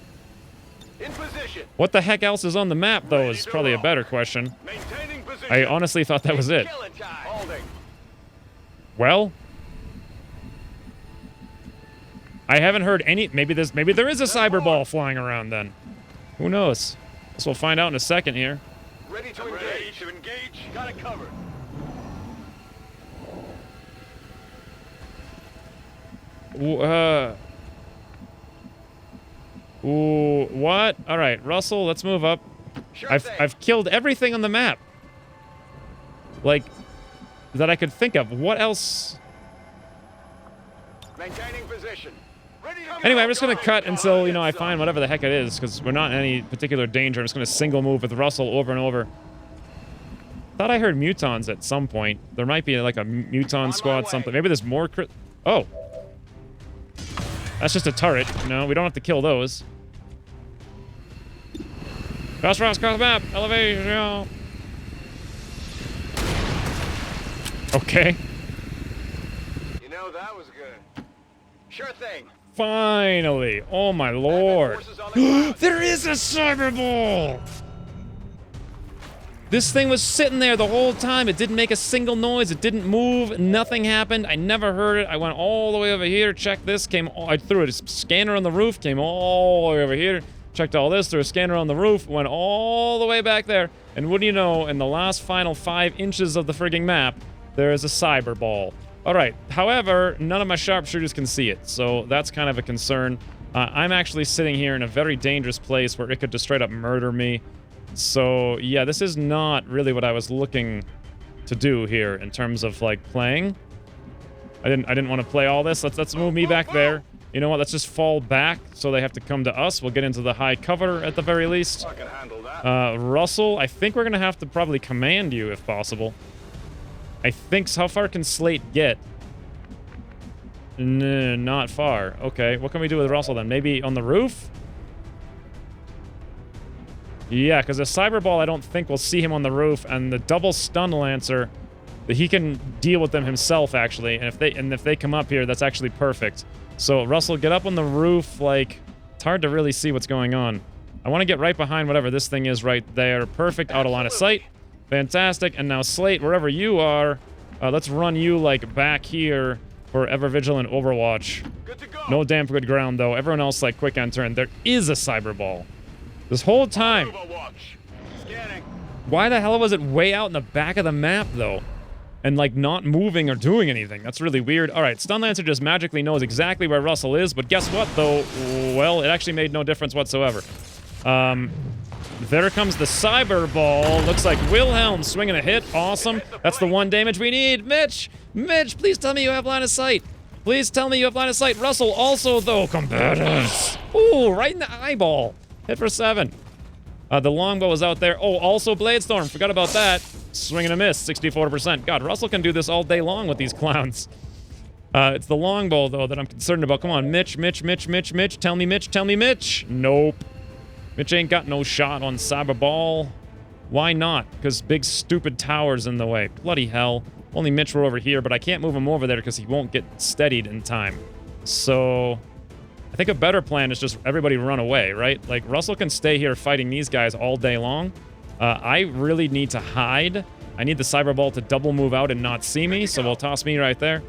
Speaker 2: In position.
Speaker 1: What the heck else is on the map, though, is probably a better question.
Speaker 2: Maintaining position.
Speaker 1: I honestly thought that was it.
Speaker 2: Holding.
Speaker 1: Well, I haven't heard any. Maybe there is a cyber ball flying around then. Who knows? Guess we'll find out in a second here.
Speaker 2: Ready to engage. Ready to engage. Got it covered.
Speaker 1: Ooh, what? All right, Russell, let's move up.
Speaker 2: Sure
Speaker 1: I've killed everything on the map. Like, that I could think of. What else?
Speaker 2: Maintaining position. Ready to go.
Speaker 1: Anyway, I'm just going to cut until, you know, I find whatever the heck it is, because we're not in any particular danger. I'm just going to single move with Russell over and over. Thought I heard mutons at some point. There might be, like, a muton squad something. Maybe there's more Oh. That's just a turret. No, we don't have to kill those. Cross the map. Elevation. Okay.
Speaker 2: You know, that was good. Sure thing.
Speaker 1: Finally. Oh, my lord. There is a cyber ball! This thing was sitting there the whole time. It didn't make a single noise. It didn't move. Nothing happened. I never heard it. I went all the way over here. Checked this. I threw a scanner on the roof. Came all the way over here. Checked all this. Threw a scanner on the roof. Went all the way back there. And what do you know? In the last final 5 inches of the frigging map, there is a cyber ball. All right. However, none of my sharpshooters can see it. So that's kind of a concern. I'm actually sitting here in a very dangerous place where it could just straight up murder me. So, yeah, this is not really what I was looking to do here in terms of, like, playing. I didn't want to play all this. Let's move me back there. You know what? Let's just fall back so they have to come to us. We'll get into the high cover at the very least.
Speaker 2: I can handle that.
Speaker 1: Russell, I think we're going to have to probably command you if possible. I think so. How far can Slate get? Not far. Okay, what can we do with Russell then? Maybe on the roof? Yeah, because the cyber ball, I don't think will see him on the roof, and the double stun lancer, he can deal with them himself actually. And if they come up here, that's actually perfect. So Russell, get up on the roof. Like, it's hard to really see what's going on. I want to get right behind whatever this thing is right there. Perfect, out of line of sight. Fantastic. And now Slate, wherever you are, let's run you like back here for ever vigilant Overwatch.
Speaker 2: Good to go.
Speaker 1: No damn good ground though. Everyone else like quick enter, and there is a cyber ball. This whole time.
Speaker 2: Overwatch. Scanning.
Speaker 1: Why the hell was it way out in the back of the map though? And like not moving or doing anything. That's really weird. All right, Stun Lancer just magically knows exactly where Russell is, but guess what though? Well, it actually made no difference whatsoever. There comes the cyber ball. Looks like Wilhelm swinging a hit. Awesome. That's the one damage we need. Mitch, please tell me you have line of sight. Please tell me you have line of sight. Russell also though, combatants. Ooh, right in the eyeball. Hit for 7. The longbow is out there. Oh, also Bladestorm. Forgot about that. Swing and a miss, 64%. God, Russell can do this all day long with these clowns. It's the longbow, though, that I'm concerned about. Come on, Mitch. Tell me, Mitch. Nope. Mitch ain't got no shot on cyber ball. Why not? Because big, stupid tower's in the way. Bloody hell. Only Mitch were over here, but I can't move him over there because he won't get steadied in time. So I think a better plan is just everybody run away, right? Like, Russell can stay here fighting these guys all day long. I really need to hide. I need the cyber ball to double move out and not see me, so we'll toss me right there.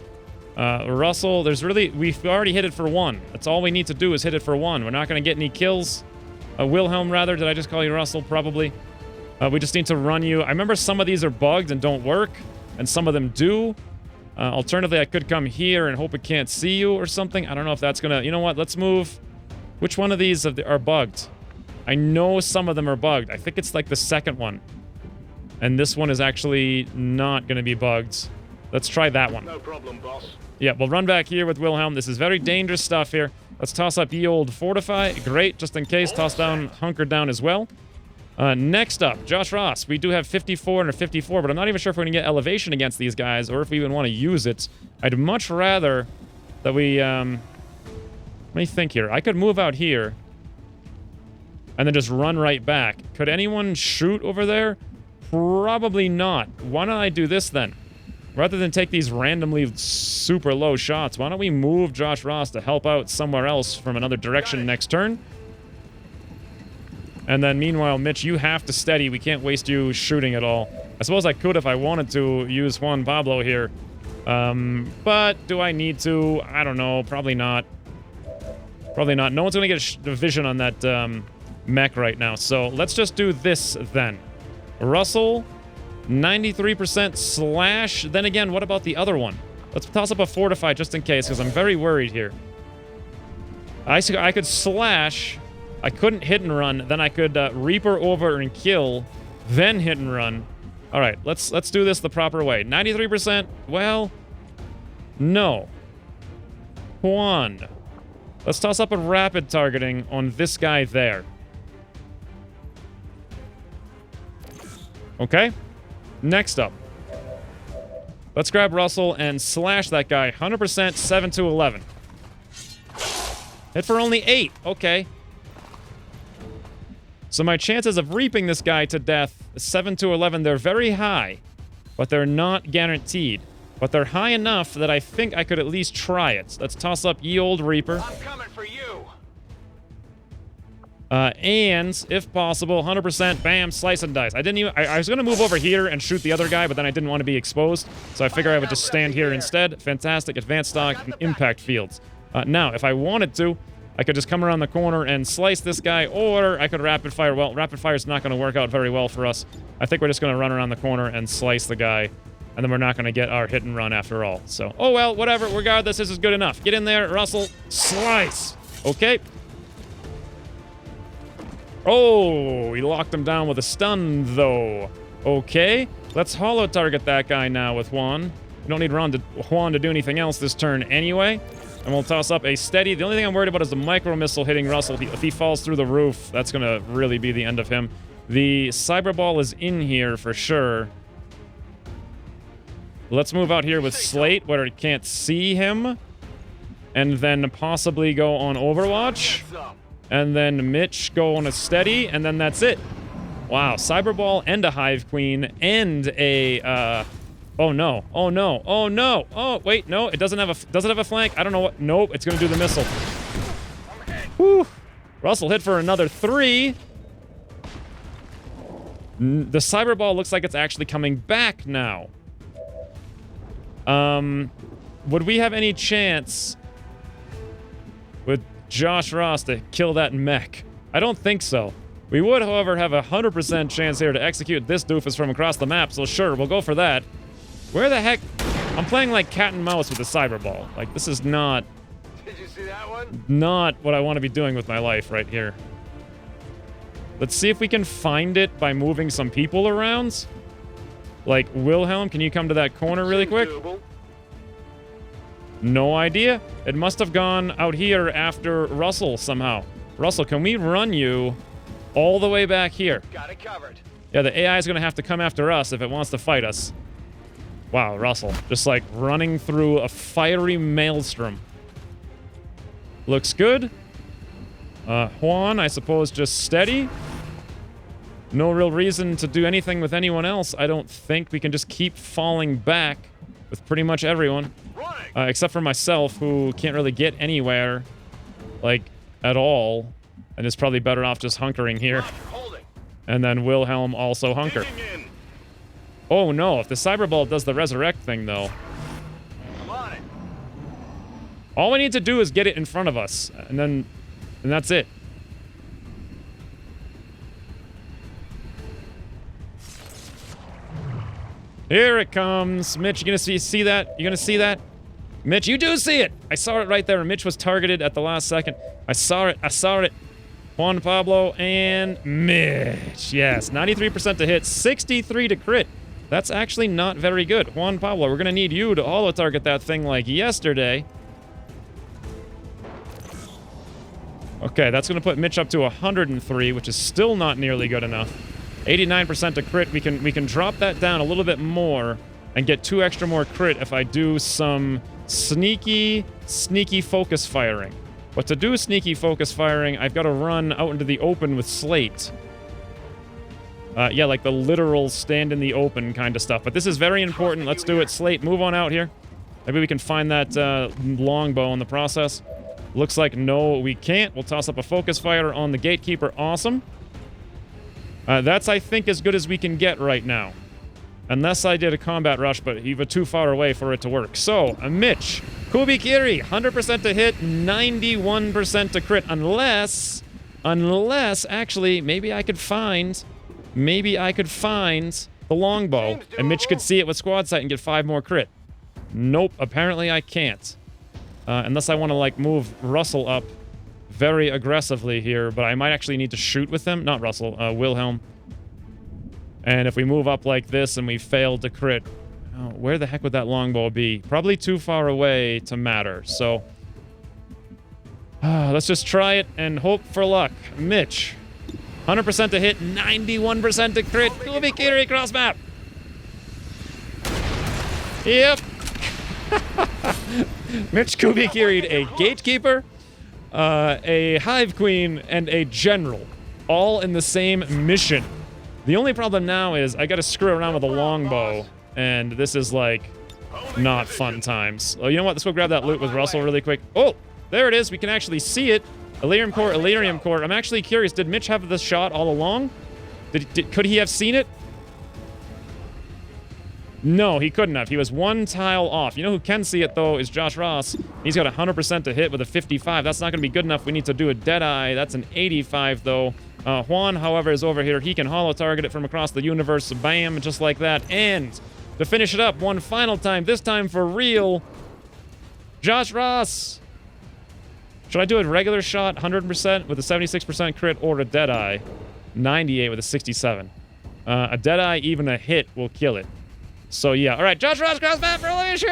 Speaker 1: Russell, we've already hit it for 1. That's all we need to do is hit it for 1. We're not going to get any kills. Wilhelm, rather. Did I just call you Russell? Probably. We just need to run you. I remember some of these are bugged and don't work, and some of them do. Alternatively, I could come here and hope it can't see you or something. I don't know if that's gonna... You know what? Let's move... Which one of these are bugged? I know some of them are bugged. I think it's like the second one. And this one is actually not gonna be bugged. Let's try that one.
Speaker 2: No problem, boss.
Speaker 1: Yeah, we'll run back here with Wilhelm. This is very dangerous stuff here. Let's toss up ye old Fortify. Great, just in case. Toss down, hunker down as well. Next up, Josh Ross. We do have 54 and a 54, but I'm not even sure if we're going to get elevation against these guys or if we even want to use it. I'd much rather that we... let me think here. I could move out here and then just run right back. Could anyone shoot over there? Probably not. Why don't I do this then? Rather than take these randomly super low shots, why don't we move Josh Ross to help out somewhere else from another direction next turn? And then meanwhile, Mitch, you have to steady. We can't waste you shooting at all. I suppose I could if I wanted to use Juan Pablo here. But do I need to? I don't know. Probably not. Probably not. No one's going to get a vision on that mech right now. So let's just do this then. Russell, 93% slash. Then again, what about the other one? Let's toss up a Fortify just in case, because I'm very worried here. I could slash... I couldn't hit and run. Then I could Reaper over and kill, then hit and run. All right, let's do this the proper way. 93%. Well, no. Juan. Let's toss up a rapid targeting on this guy there. Okay. Next up. Let's grab Russell and slash that guy. 100%, 7 to 11. Hit for only 8. Okay. So my chances of reaping this guy to death, 7 to 11, they're very high, but they're not guaranteed. But they're high enough that I think I could at least try it. Let's toss up ye old Reaper.
Speaker 2: I'm coming for you.
Speaker 1: And, if possible, 100%, bam, slice and dice. I was going to move over here and shoot the other guy, but then I didn't want to be exposed, so I figured I would just stand here instead. Fantastic, advanced stock, and impact fields. Now, if I wanted to, I could just come around the corner and slice this guy, or I could rapid fire. Well, rapid fire is not going to work out very well for us. I think we're just going to run around the corner and slice the guy, and then we're not going to get our hit and run after all. So, oh well, whatever. Regardless, this is good enough. Get in there, Russell. Slice. Okay. Oh, we locked him down with a stun, though. Okay. Let's holo target that guy now with Juan. We don't need Juan to do anything else this turn anyway. And we'll toss up a steady. The only thing I'm worried about is the micro missile hitting Russell. If he falls through the roof, that's going to really be the end of him. The cyber ball is in here for sure. Let's move out here with Slate where it can't see him. And then possibly go on Overwatch. And then Mitch go on a steady. And then that's it. Wow, Cyberball and a Hive Queen and a, oh no, oh no, oh no, oh wait, no, it doesn't have a flank. I don't know what, nope, it's gonna do the missile. Whew. Russell hit for another 3. The Cyberball looks like it's actually coming back now. Would we have any chance with Josh Ross to kill that mech? I don't think so. We would, however, have a 100% chance here to execute this doofus from across the map, so sure, we'll go for that. Where the heck? I'm playing like cat and mouse with the Cyberball. Like, this is not...
Speaker 2: Did you see that one?
Speaker 1: Not what I want to be doing with my life right here. Let's see if we can find it by moving some people around. Like, Wilhelm, can you come to that corner really quick? No idea. It must have gone out here after Russell somehow. Russell, can we run you all the way back here?
Speaker 2: Got it covered.
Speaker 1: Yeah, the AI is going to have to come after us if it wants to fight us. Wow, Russell. Just like running through a fiery maelstrom. Looks good. Juan, I suppose just steady. No real reason to do anything with anyone else. I don't think we can just keep falling back with pretty much everyone. Except for myself, who can't really get anywhere, like, at all. And is probably better off just hunkering here. And then Wilhelm also hunker. Oh no, if the Cyberball does the resurrect thing, though. All we need to do is get it in front of us, and that's it. Here it comes. Mitch, you gonna see that? You gonna see that? Mitch, you do see it! I saw it right there. Mitch was targeted at the last second. I saw it. Juan Pablo and Mitch. Yes, 93% to hit, 63 to crit. That's actually not very good. Juan Pablo, we're gonna need you to holo-target that thing like yesterday. Okay, that's gonna put Mitch up to 103, which is still not nearly good enough. 89% to crit. We can drop that down a little bit more and get 2 extra more crit if I do some sneaky focus firing. But to do sneaky focus firing, I've got to run out into the open with Slate. Yeah, like the literal stand in the open kind of stuff. But this is very important. Let's do it. Slate, move on out here. Maybe we can find that longbow in the process. Looks like no, we can't. We'll toss up a focus fire on the gatekeeper. Awesome. That's, I think, as good as we can get right now. Unless I did a combat rush, but he was too far away for it to work. So, Mitch, Kubikiri, 100% to hit, 91% to crit. Unless, actually, maybe I could find the longbow, and Mitch could see it with squad sight and get 5 more crit. Nope, apparently I can't. Unless I want to, like, move Russell up very aggressively here, but I might actually need to shoot with him. Not Russell, Wilhelm. And if we move up like this and we fail to crit, oh, where the heck would that longbow be? Probably too far away to matter, so... let's just try it and hope for luck. Mitch, 100% to hit, 91% to crit. Kubikiri cross map. Yep. Mitch Kubikiri'd a gatekeeper, a hive queen, and a general, all in the same mission. The only problem now is I gotta screw around with a longbow, and this is, like, not fun times. Oh, you know what? Let's go grab that loot with Russell really quick. Oh, there it is. We can actually see it. Elerium core. I'm actually curious. Did Mitch have this shot all along? Could he have seen it? No, he couldn't have. He was 1 tile off. You know who can see it, though, is Josh Ross. He's got 100% to hit with a 55. That's not going to be good enough. We need to do a Deadeye. That's an 85, though. Juan, however, is over here. He can holo-target it from across the universe. Bam, just like that. And to finish it up one final time, this time for real, Josh Ross. Should I do a regular shot, 100% with a 76% crit, or a Deadeye, 98 with a 67? A Deadeye, even a hit, will kill it. So, yeah. All right, Josh Ross, cross map for elimination!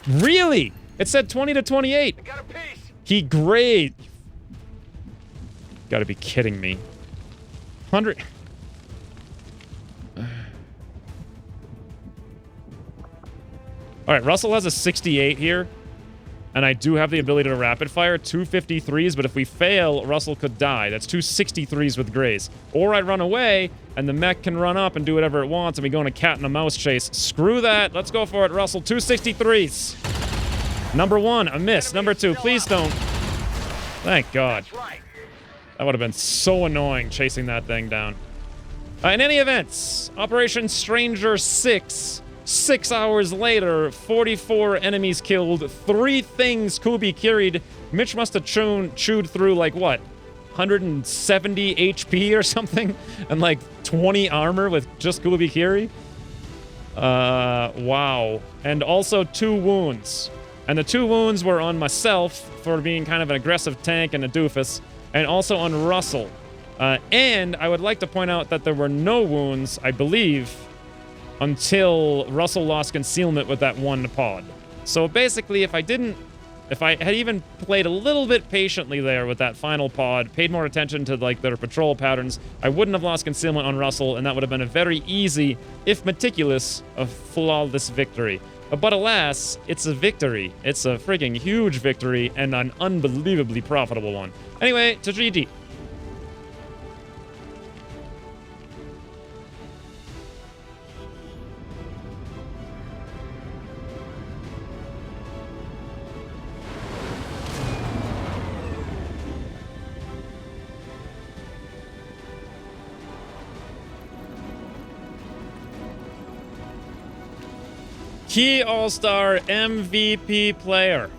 Speaker 1: Really? It said 20 to 28.
Speaker 2: I got a piece.
Speaker 1: He great. Gotta be kidding me. 100. All right, Russell has a 68 here. And I do have the ability to rapid fire 253s, but if we fail, Russell could die. That's 263s with Grace. Or I run away, and the mech can run up and do whatever it wants, and we go in a cat and a mouse chase. Screw that. Let's go for it, Russell. 263s. Number 1, a miss. Number 2, please don't. Thank God. That would have been so annoying chasing that thing down. In any event, Operation Stranger 6. 6 hours later, 44 enemies killed, 3 things Kubi carried. Mitch must have chewed through, like, what? 170 HP or something? And, like, 20 armor with just Kubi Kiri? Wow. And also 2 wounds. And the 2 wounds were on myself for being kind of an aggressive tank and a doofus, and also on Russell. And I would like to point out that there were no wounds, I believe, until Russell lost concealment with that 1 pod. So basically, if I had even played a little bit patiently there with that final pod, paid more attention to like their patrol patterns, I wouldn't have lost concealment on Russell, and that would have been a very easy, if meticulous, a flawless victory. But alas, it's a victory. It's a freaking huge victory, and an unbelievably profitable one. Anyway, to GG. Key All-Star MVP player.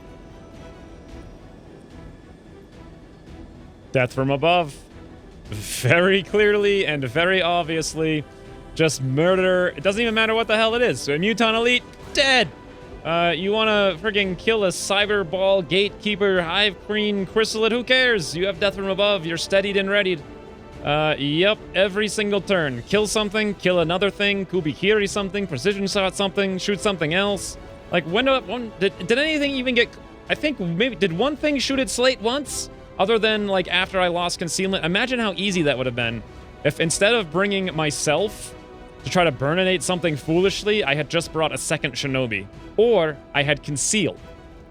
Speaker 1: Death from above. Very clearly and very obviously. Just murder. It doesn't even matter what the hell it is. So a Muton Elite, dead. You want to friggin' kill a Cyber Ball, Gatekeeper, Hive Queen, Chrysalid, who cares? You have Death from above. You're steadied and readied. Yep, every single turn. Kill something, kill another thing, Kubikiri something, precision shot something, shoot something else. Like, did anything even get... I think maybe... Did one thing shoot its slate once? Other than, like, after I lost concealment? Imagine how easy that would have been if instead of bringing myself to try to burninate something foolishly, I had just brought a second Shinobi. Or I had concealed.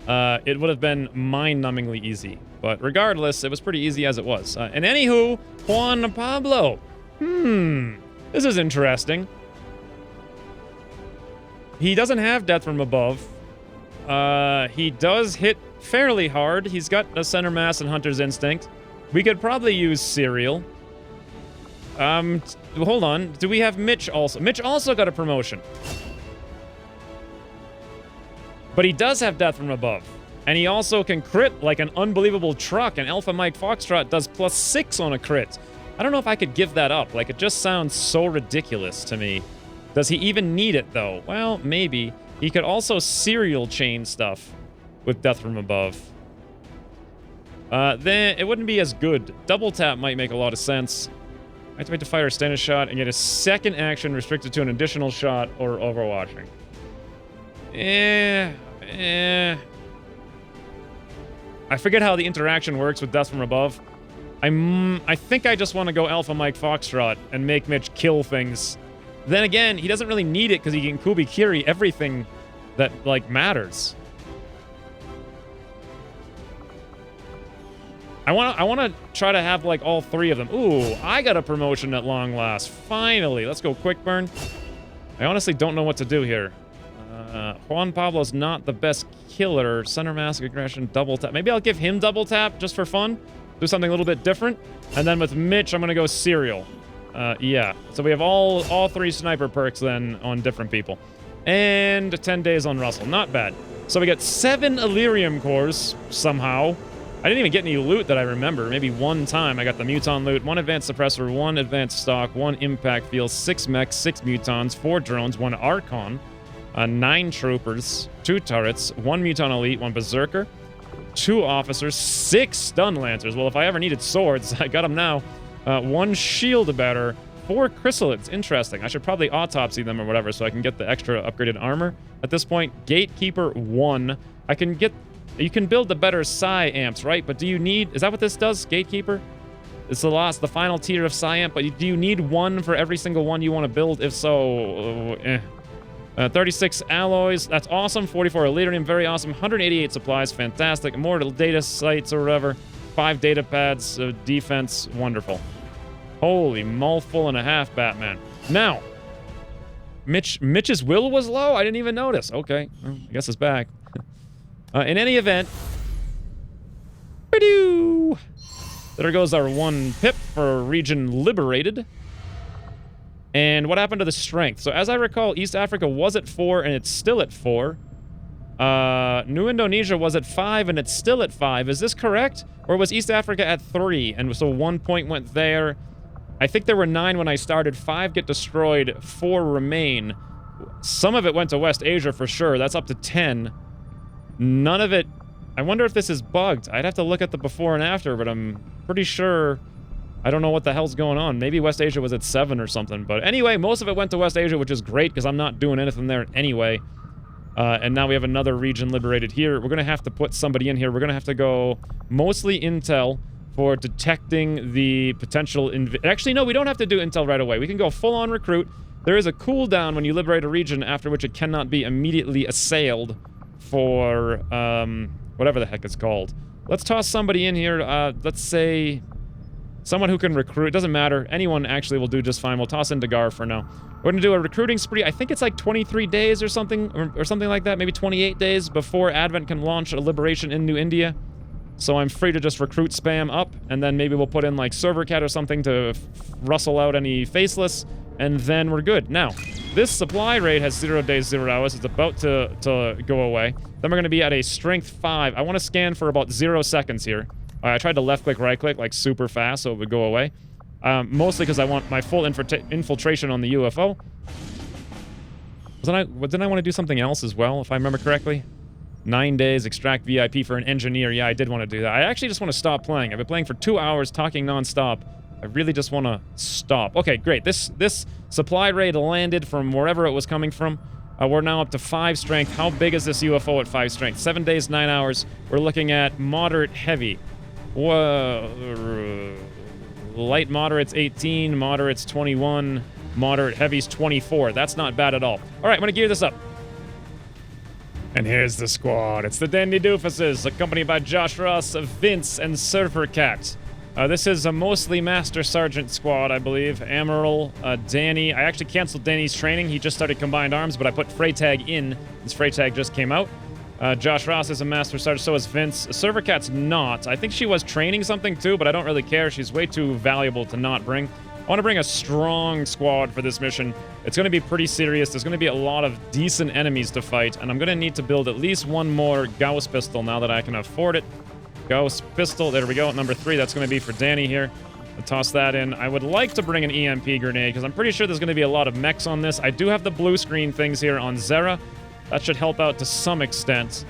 Speaker 1: It would have been mind-numbingly easy. But regardless, it was pretty easy as it was. And anywho, Juan Pablo. This is interesting. He doesn't have Death from above. He does hit fairly hard. He's got a center mass and Hunter's Instinct. We could probably use Serial. Hold on. Do we have Mitch also? Mitch also got a promotion. But he does have Death from above. And he also can crit like an unbelievable truck. And Alpha Mike Foxtrot does +6 on a crit. I don't know if I could give that up. Like, it just sounds so ridiculous to me. Does he even need it, though? Well, maybe. He could also serial chain stuff with Death from above. Then it wouldn't be as good. Double tap might make a lot of sense. Activate to fire a standard shot and get a second action restricted to an additional shot or overwatching. I forget how the interaction works with Death from above. I think I just want to go Alpha Mike Foxtrot and make Mitch kill things. Then again, he doesn't really need it because he can Kubikiri everything that, like, matters. I want to try to have, like, all 3 of them. Ooh, I got a promotion at long last. Finally. Let's go quick burn. I honestly don't know what to do here. Juan Pablo's not the best killer. Center mass, aggression, double tap. Maybe I'll give him double tap just for fun. Do something a little bit different. And then with Mitch, I'm going to go serial. Yeah. So we have all 3 sniper perks then on different people. And 10 days on Russell. Not bad. So we got 7 Illyrium cores somehow. I didn't even get any loot that I remember. Maybe one time I got the Muton loot. 1 advanced suppressor, 1 advanced stock, 1 impact field, 6 mechs, 6 mutons, 4 drones, 1 Archon, 9 troopers, 2 turrets, 1 Muton elite, 1 berserker, 2 officers, 6 stun lancers. Well, if I ever needed swords, I got them now. 1 shield bearer, 4 chrysalids. Interesting. I should probably autopsy them or whatever so I can get the extra upgraded armor. At this point, Gatekeeper 1. You can build the better Psi amps, right? But do you need... Is that what this does, Gatekeeper? It's the final tier of Psi amp, but do you need 1 for every single one you want to build? If so, 36 alloys, that's awesome. 44 elitarium, very awesome. 188 supplies, fantastic. More data sites or whatever. 5 data pads, defense, wonderful. Holy mouthful and a half, Batman. Now, Mitch's will was low? I didn't even notice. Okay, well, I guess it's back. In any event, there goes our 1 pip for region liberated. And what happened to the strength? So as I recall, East Africa was at 4 and it's still at 4. New Indonesia was at 5 and it's still at 5. Is this correct? Or was East Africa at 3? And so 1 point went there. I think there were 9 when I started. 5 get destroyed. 4 remain. Some of it went to West Asia for sure. That's up to 10. None of it... I wonder if this is bugged. I'd have to look at the before and after, but I'm pretty sure... I don't know what the hell's going on. Maybe West Asia was at 7 or something. But anyway, most of it went to West Asia, which is great because I'm not doing anything there anyway. And now we have another region liberated here. We're going to have to put somebody in here. We're going to have to go mostly intel for detecting the potential... Actually, no, we don't have to do intel right away. We can go full-on recruit. There is a cooldown when you liberate a region after which it cannot be immediately assailed for... whatever the heck it's called. Let's toss somebody in here. Let's say... someone who can recruit. It doesn't matter. Anyone actually will do just fine. We'll toss in Dagar for now. We're going to do a recruiting spree. I think it's like 23 days or something, or something like that. Maybe 28 days before Advent can launch a liberation in New India. So I'm free to just recruit spam up, and then maybe we'll put in like server cat or something to rustle out any faceless, and then we're good. Now, this supply rate has 0 days, 0 hours. It's about to go away. Then we're going to be at a strength 5. I want to scan for about 0 seconds here. I tried to left-click, right-click, like, super fast, so it would go away. Mostly because I want my full infiltration on the UFO. Didn't I want to do something else as well, if I remember correctly? 9 days, extract VIP for an engineer. Yeah, I did want to do that. I actually just want to stop playing. I've been playing for 2 hours, talking non-stop. I really just want to stop. Okay, great. This supply raid landed from wherever it was coming from. We're now up to 5 strength. How big is this UFO at 5 strength? 7 days, 9 hours. We're looking at moderate heavy. Whoa. Light moderate's 18, moderate's 21, moderate heavy's 24. That's not bad at all. All right, I'm going to gear this up. And here's the squad. It's the Dandy Doofuses, accompanied by Josh Ross, Vince, and Surfer Cat. This is a mostly Master Sergeant squad, I believe. Amaral, Danny. I actually canceled Danny's training. He just started Combined Arms, but I put Freytag in. His Freytag just came out. Josh Ross is a Master Sergeant, so is Vince. Server Cat's not. I think she was training something too, but I don't really care. She's way too valuable to not bring. I want to bring a strong squad for this mission. It's going to be pretty serious. There's going to be a lot of decent enemies to fight, and I'm going to need to build at least one more Gauss pistol now that I can afford it. Gauss pistol, there we go. Number 3, that's going to be for Danny here. I'll toss that in. I would like to bring an EMP grenade, because I'm pretty sure there's going to be a lot of mechs on this. I do have the blue screen things here on Zera. That should help out to some extent.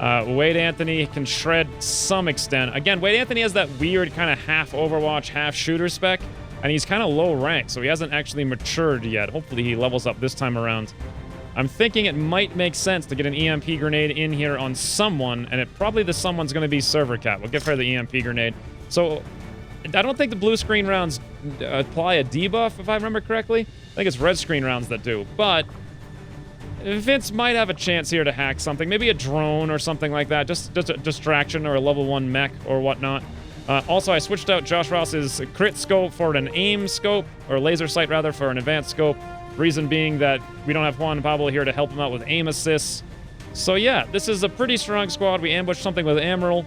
Speaker 1: Wade Anthony can shred some extent. Again, Wade Anthony has that weird kind of half Overwatch, half shooter spec, and he's kind of low rank, so he hasn't actually matured yet. Hopefully he levels up this time around. I'm thinking it might make sense to get an EMP grenade in here on someone, and probably the someone's going to be Server Cat. We'll give her the EMP grenade. So, I don't think the blue screen rounds apply a debuff, if I remember correctly. I think it's red screen rounds that do, but Vince might have a chance here to hack something. Maybe a drone or something like that. Just a distraction or a level 1 mech or whatnot. Also, I switched out Josh Ross's crit scope for an aim scope, or laser sight rather, for an advanced scope. Reason being that we don't have Juan Pablo here to help him out with aim assists. So yeah, this is a pretty strong squad. We ambushed something with Amaral.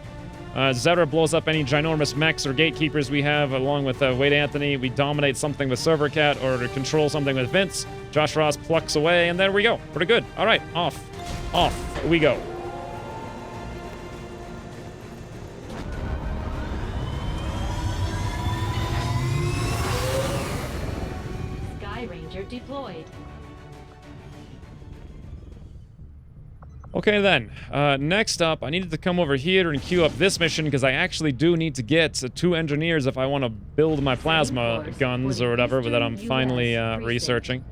Speaker 1: Zera blows up any ginormous mechs or gatekeepers we have, along with Wade Anthony. We dominate something with Server Cat, or control something with Vince. Josh Ross plucks away, and there we go. Pretty good. All right, off we go.
Speaker 3: Sky Ranger deployed.
Speaker 1: Okay then, next up, I needed to come over here and queue up this mission because I actually do need to get 2 engineers if I want to build my plasma guns or whatever that I'm finally researching.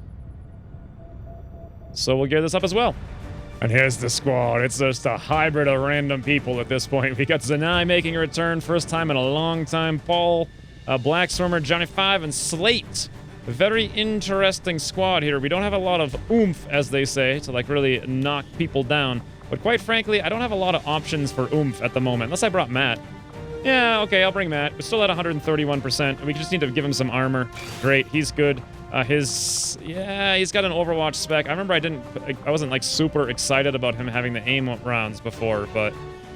Speaker 1: So we'll gear this up as well. And here's the squad. It's just a hybrid of random people at this point. We got Zanai making a return, first time in a long time. Paul, Black Swimmer, Johnny 5, and Slate. Very interesting squad here. We don't have a lot of oomph, as they say, to like really knock people down. But quite frankly, I don't have a lot of options for oomph at the moment, unless I brought Matt. Yeah, okay, I'll bring Matt. We're still at 131%, and we just need to give him some armor. Great, he's good. He's got an Overwatch spec. I remember I wasn't like super excited about him having the aim rounds before, but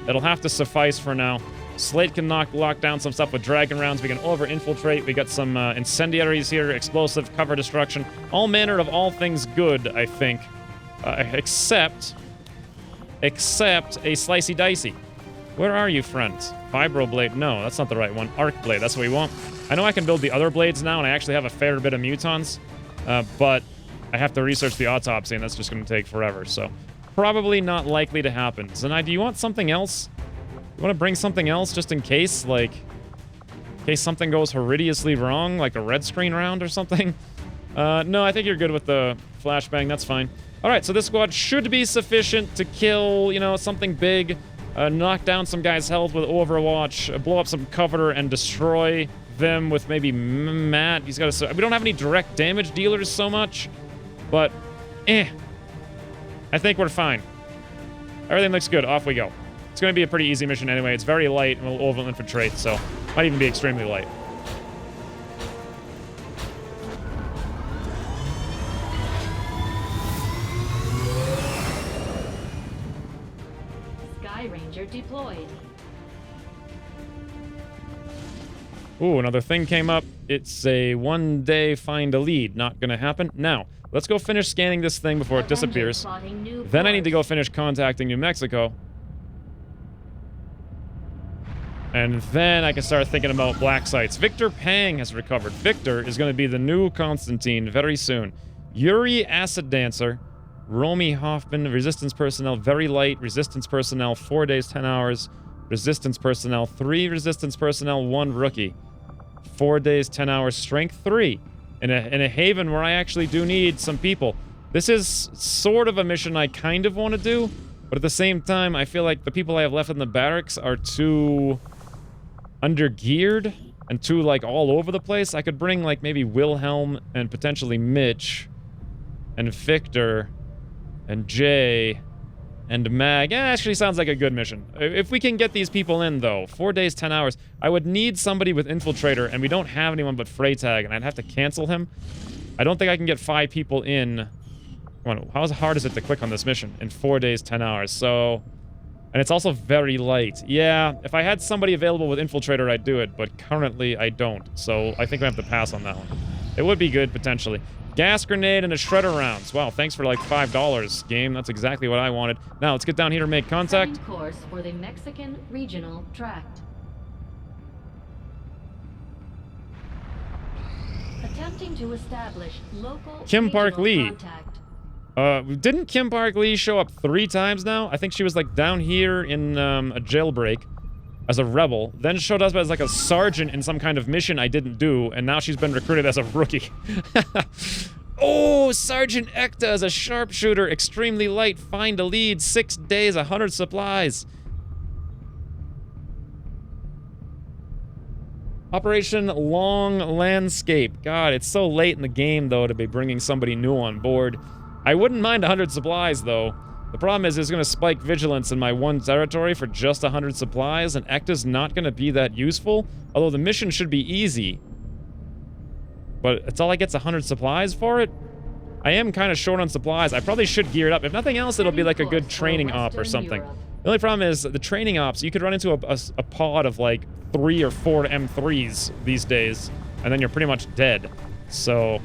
Speaker 1: it'll have to suffice for now. Slate can lock down some stuff with dragon rounds. We can over-infiltrate. We got some incendiaries here, explosive, cover destruction. All manner of all things good, I think. Except a slicey dicey. Where are you, friends? Vibroblade? No, that's not the right one. Arc blade, that's what we want. I know I can build the other blades now, and I actually have a fair bit of mutons, but I have to research the autopsy, and that's just going to take forever, so probably not likely to happen. Zanai, do you want something else? You want to bring something else just in case, like, in case something goes horridously wrong, like a red screen round or something? No, I think you're good with the flashbang. That's fine. All right, so this squad should be sufficient to kill, you know, something big, knock down some guys' health with Overwatch, blow up some cover, and destroy them with maybe Matt. He's got we don't have any direct damage dealers so much, but I think we're fine. Everything looks good. Off we go. It's going to be a pretty easy mission anyway. It's very light, and we'll over-infiltrate, so might even be extremely light.
Speaker 3: Sky Ranger deployed.
Speaker 1: Ooh, another thing came up. It's a one-day find a lead. Not going to happen. Now, let's go finish scanning this thing before it disappears. Then I need to go finish contacting New Mexico. And then I can start thinking about black sites. Victor Pang has recovered. Victor is going to be the new Constantine very soon. Yuri Acid Dancer. Romy Hoffman, Resistance Personnel, very light. Resistance Personnel, 4 days, 10 hours. Resistance Personnel, 3 Resistance Personnel, 1 Rookie. 4 days, 10 hours, Strength 3. In a haven where I actually do need some people. This is sort of a mission I kind of want to do, but at the same time, I feel like the people I have left in the barracks are too undergeared and too, like, all over the place. I could bring, like, maybe Wilhelm and potentially Mitch and Victor and Jay and Mag. Yeah, actually sounds like a good mission. If we can get these people in, though, 4 days, 10 hours, I would need somebody with Infiltrator, and we don't have anyone but Freytag, and I'd have to cancel him. I don't think I can get 5 people in. Come on, how hard is it to click on this mission in 4 days, 10 hours? So, and it's also very light. Yeah, if I had somebody available with Infiltrator, I'd do it, but currently I don't. So I think I have to pass on that one. It would be good, potentially. Gas grenade and a shredder rounds. Wow, thanks for like $5, game. That's exactly what I wanted. Now, let's get down here and make contact.
Speaker 3: Setting course for the Mexican Regional Tract. Attempting to establish local
Speaker 1: Kim Park
Speaker 3: regional
Speaker 1: Lee.
Speaker 3: contact.
Speaker 1: Didn't Kim Park Lee show up 3 times now? I think she was like down here in a jailbreak as a rebel, then showed up as like a sergeant in some kind of mission I didn't do, and now she's been recruited as a rookie. Oh, Sergeant Ekta as a sharpshooter, extremely light, find a lead, 6 days, 100 supplies. Operation Long Landscape. God, it's so late in the game, though, to be bringing somebody new on board. I wouldn't mind 100 supplies, though. The problem is it's going to spike vigilance in my one territory for just 100 supplies, and Ekta's not going to be that useful, although the mission should be easy. But it's all I get's 100 supplies for it? I am kind of short on supplies. I probably should gear it up. If nothing else, it'll be like a good training op or something. The only problem is the training ops, you could run into a pod of like 3 or 4 M3s these days, and then you're pretty much dead. So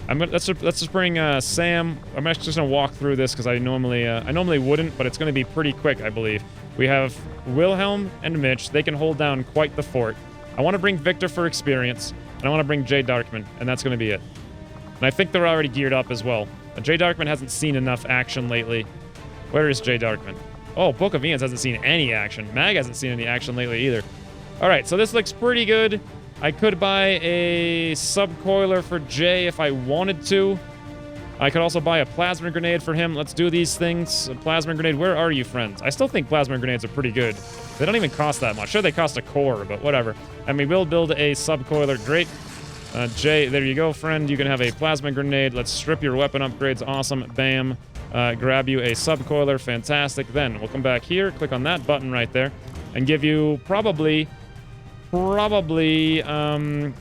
Speaker 1: let's just bring Sam. I'm actually just gonna walk through this because I normally wouldn't, but it's gonna be pretty quick, I believe. We have Wilhelm and Mitch. They can hold down quite the fort. I want to bring Victor for experience, and I want to bring Jay Darkman, and that's gonna be it. And I think they're already geared up as well. Jay Darkman hasn't seen enough action lately. Where is Jay Darkman? Oh, Book of Eons hasn't seen any action. Mag hasn't seen any action lately either. All right, so this looks pretty good. I could buy a subcoiler for Jay if I wanted to. I could also buy a plasma grenade for him. Let's do these things. A plasma grenade. Where are you, friends? I still think plasma grenades are pretty good. They don't even cost that much. Sure, they cost a core, but whatever. And we will build a subcoiler. Great. Jay, there you go, friend. You can have a plasma grenade. Let's strip your weapon upgrades. Awesome. Bam. Grab you a subcoiler. Fantastic. Then we'll come back here, click on that button right there, and give you probably an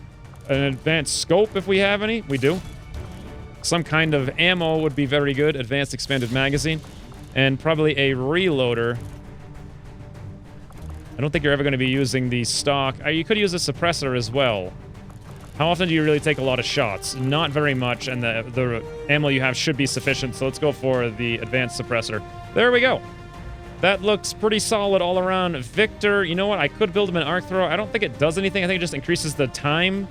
Speaker 1: advanced scope if we have any. We do. Some kind of ammo would be very good. Advanced expanded magazine. And probably a reloader. I don't think you're ever going to be using the stock. You could use a suppressor as well. How often do you really take a lot of shots? Not very much, and the ammo you have should be sufficient, so let's go for the advanced suppressor. There we go. That looks pretty solid all around. Victor, you know what? I could build him an arc thrower. I don't think it does anything. I think it just increases the time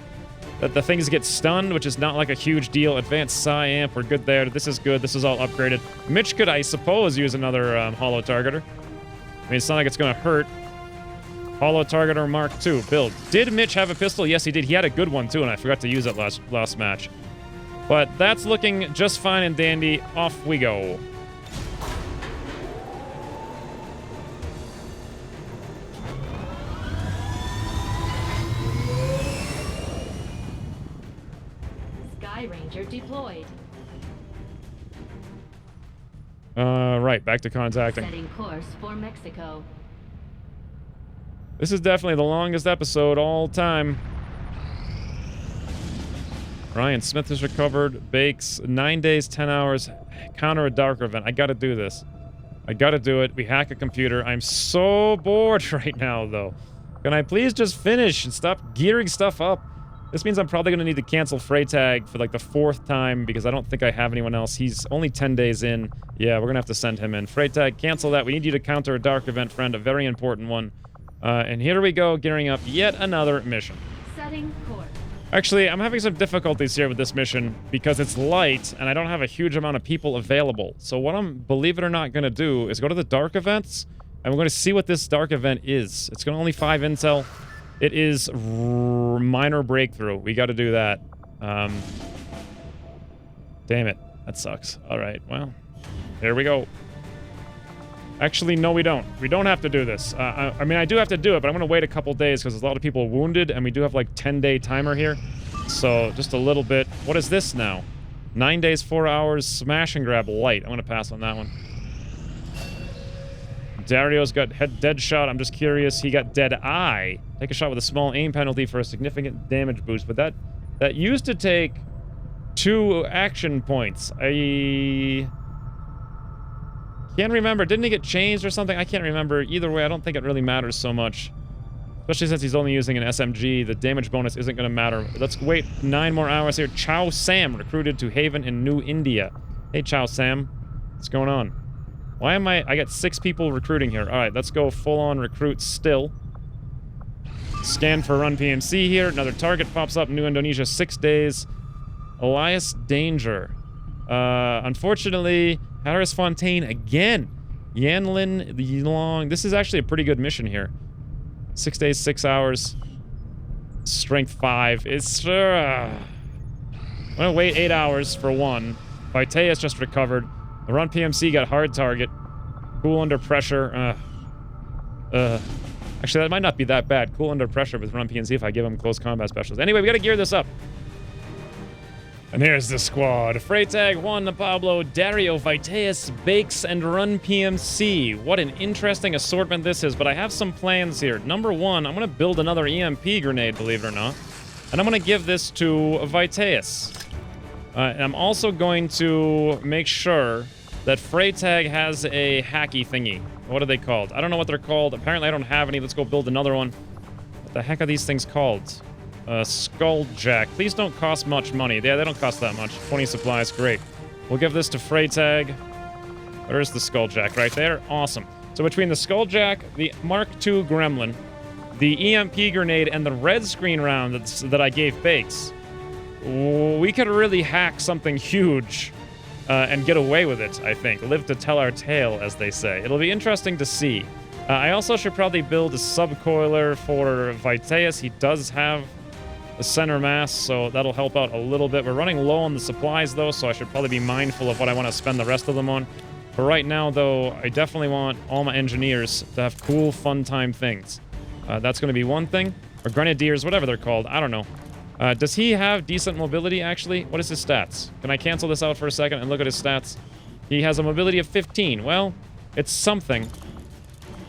Speaker 1: that the things get stunned, which is not like a huge deal. Advanced psi amp, we're good there. This is good. This is all upgraded. Mitch could, I suppose, use another hollow targeter. I mean, it's not like it's going to hurt. Hollow Targeter Mark II build. Did Mitch have a pistol? Yes, he did. He had a good one, too, and I forgot to use it last match. But that's looking just fine and dandy. Off we go.
Speaker 3: Sky Ranger deployed.
Speaker 1: Right, back to contacting.
Speaker 3: Setting course for Mexico.
Speaker 1: This is definitely the longest episode all time. Ryan Smith is recovered. Bakes. 9 days, 10 hours. Counter a dark event. I gotta do this. I gotta do it. We hack a computer. I'm so bored right now, though. Can I please just finish and stop gearing stuff up? This means I'm probably gonna need to cancel Freytag for like the 4th time because I don't think I have anyone else. He's only 10 days in. Yeah, we're gonna have to send him in. Freytag, cancel that. We need you to counter a dark event, friend. A very important one. And here we go, gearing up yet another mission.
Speaker 3: Setting course.
Speaker 1: Actually, I'm having some difficulties here with this mission because it's light and I don't have a huge amount of people available. So what I'm, believe it or not, going to do is go to the dark events and we're going to see what this dark event is. It's going to only 5 intel. It is minor breakthrough. We got to do that. Damn it. That sucks. All right, well, here we go. Actually, no, we don't. We don't have to do this. I mean, I do have to do it, but I'm going to wait a couple days because there's a lot of people wounded, and we do have like 10-day timer here. So, just a little bit. What is this now? 9 days, 4 hours, smash and grab light. I'm going to pass on that one. Dario's got dead shot. I'm just curious. He got dead eye. Take a shot with a small aim penalty for a significant damage boost. But that used to take 2 action points. I can't remember. Didn't he get changed or something? I can't remember. Either way, I don't think it really matters so much. Especially since he's only using an SMG. The damage bonus isn't going to matter. Let's wait 9 more hours here. Chow Sam recruited to Haven in New India. Hey, Chow Sam. What's going on? Why am I got 6 people recruiting here. All right, let's go full-on recruit still. Scan for run PMC here. Another target pops up. New Indonesia, 6 days. Elias Danger. Unfortunately... Harris Fontaine again. Yanlin Long. This is actually a pretty good mission here. 6 days, 6 hours. Strength 5. It's... I'm gonna wait 8 hours for one. Viteas just recovered. The run PMC got hard target. Cool under pressure. Actually, that might not be that bad. Cool under pressure with run PMC if I give him close combat specials. Anyway, we gotta gear this up. And here's the squad. Freytag, Juan Pablo, Dario, Viteas, Bakes, and Run PMC. What an interesting assortment this is, but I have some plans here. Number 1, I'm going to build another EMP grenade, believe it or not. And I'm going to give this to Viteas. And I'm also going to make sure that Freytag has a hacky thingy. What are they called? I don't know what they're called. Apparently I don't have any. Let's go build another one. What the heck are these things called? Skulljack. Please don't cost much money. Yeah, they don't cost that much. 20 supplies. Great. We'll give this to Freytag. Where's the Skulljack? Right there. Awesome. So between the Skulljack, the Mark II Gremlin, the EMP grenade, and the red screen round that I gave Bakes, we could really hack something huge and get away with it, I think. Live to tell our tale, as they say. It'll be interesting to see. I also should probably build a subcoiler for Viteas. He does have a center mass, so that'll help out a little bit. We're running low on the supplies, though, so I should probably be mindful of what I want to spend the rest of them on. For right now, though, I definitely want all my engineers to have cool, fun-time things. That's going to be one thing. Or grenadiers, whatever they're called. I don't know. Does he have decent mobility, actually? What is his stats? Can I cancel this out for a second and look at his stats? He has a mobility of 15. Well, it's something.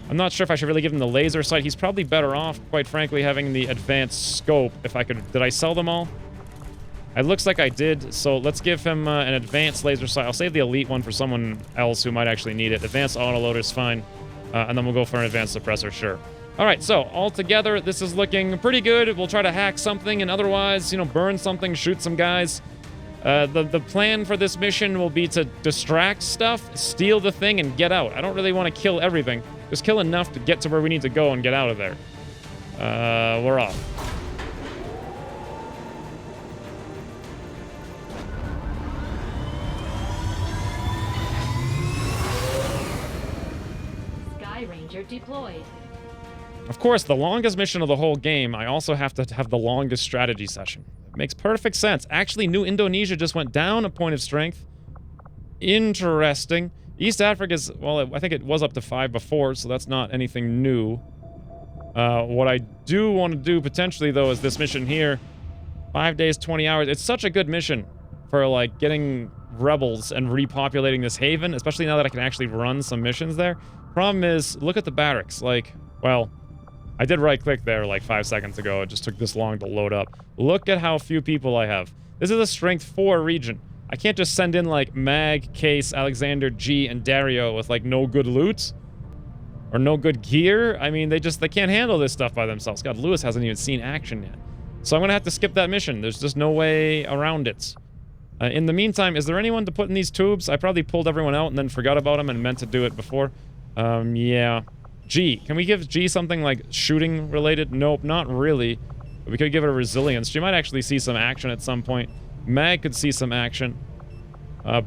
Speaker 1: I'm not sure if I should really give him the laser sight. He's probably better off, quite frankly, having the advanced scope. If I could... Did I sell them all? It looks like I did, so let's give him an advanced laser sight. I'll save the elite one for someone else who might actually need it. Advanced autoloader's fine. And then we'll go for an advanced suppressor, sure. All right, so altogether, this is looking pretty good. We'll try to hack something and otherwise, you know, burn something, shoot some guys. The plan for this mission will be to distract stuff, steal the thing, and get out. I don't really want to kill everything. Just kill enough to get to where we need to go and get out of there. We're off.
Speaker 3: Sky Ranger deployed.
Speaker 1: Of course, the longest mission of the whole game, I also have to have the longest strategy session. It makes perfect sense. Actually, New Indonesia just went down a point of strength. Interesting. East Africa's, well, I think it was up to 5 before, so that's not anything new. What I do want to do potentially, though, is this mission here. 5 days, 20 hours. It's such a good mission for, like, getting rebels and repopulating this haven, especially now that I can actually run some missions there. Problem is, look at the barracks. Like, well... I did right-click there like 5 seconds ago. It just took this long to load up. Look at how few people I have. This is a strength 4 region. I can't just send in like Mag, Case, Alexander, G, and Dario with like no good loot. Or no good gear. I mean, they can't handle this stuff by themselves. God, Lewis hasn't even seen action yet. So I'm gonna have to skip that mission. There's just no way around it. In the meantime, is there anyone to put in these tubes? I probably pulled everyone out and then forgot about them and meant to do it before. Yeah. G. Can we give G something like shooting related? Nope, not really. But we could give it a resilience. She might actually see some action at some point. Mag could see some action.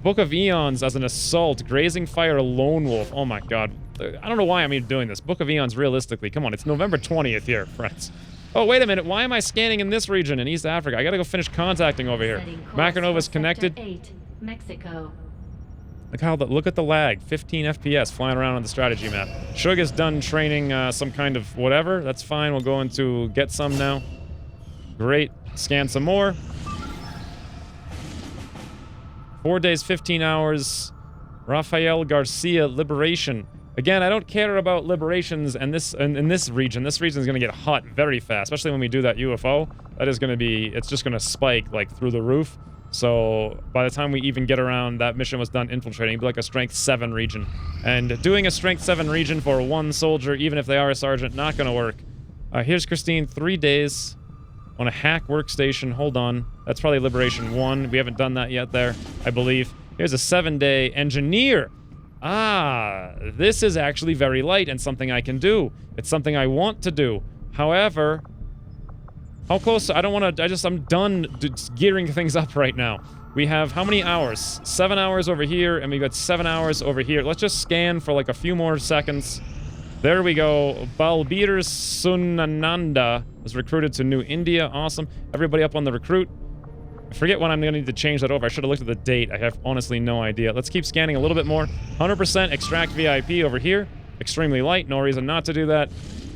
Speaker 1: Book of Eons as an assault. Grazing Fire Lone Wolf. Oh my god. I don't know why I'm even doing this. Book of Eons, realistically. Come on, it's November 20th here, friends. Oh, wait a minute. Why am I scanning in this region in East Africa? I gotta go finish contacting over here. Macronova's connected.
Speaker 3: 8, Mexico.
Speaker 1: Look at the lag. 15 FPS flying around on the strategy map. Shug is done training some kind of whatever. That's fine. We'll go into get some now. Great. Scan some more. 4 days, 15 hours. Rafael Garcia, Liberation. Again, I don't care about liberations and in this region. This region is going to get hot very fast, especially when we do that UFO. That is going to be, it's just going to spike like through the roof. So by the time we even get around, that mission was done infiltrating. It'd be like a strength 7 region. And doing a strength 7 region for one soldier, even if they are a sergeant, not going to work. Here's Christine, 3 days on a hack workstation. Hold on. That's probably Liberation 1. We haven't done that yet there, I believe. Here's a 7-day engineer. Ah, this is actually very light and something I can do. It's something I want to do. However... How close? I don't want to... I'm done gearing things up right now. We have how many hours? 7 hours over here, and we've got 7 hours over here. Let's just scan for like a few more seconds. There we go. Balbir Sunananda was recruited to New India. Awesome. Everybody up on the recruit. I forget when I'm going to need to change that over. I should have looked at the date. I have honestly no idea. Let's keep scanning a little bit more. 100% extract VIP over here. Extremely light. No reason not to do that.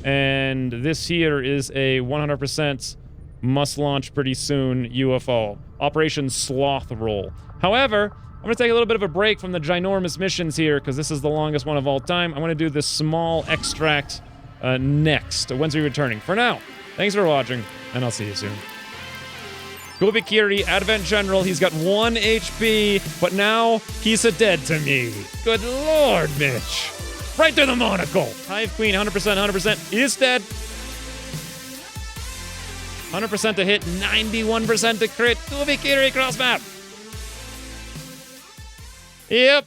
Speaker 1: And this here is a 100% must launch pretty soon UFO. Operation Sloth Roll. However, I'm going to take a little bit of a break from the ginormous missions here because this is the longest one of all time. I'm going to do this small extract next. When's we returning? For now, thanks for watching, and I'll see you soon. Kubikiri, Advent General, he's got 1 HP, but now he's a dead to me. Good lord, Mitch. Right to the monocle. Hive Queen, 100%, 100%, is dead. 100% to hit, 91% to crit. Kubikiri cross map. Yep.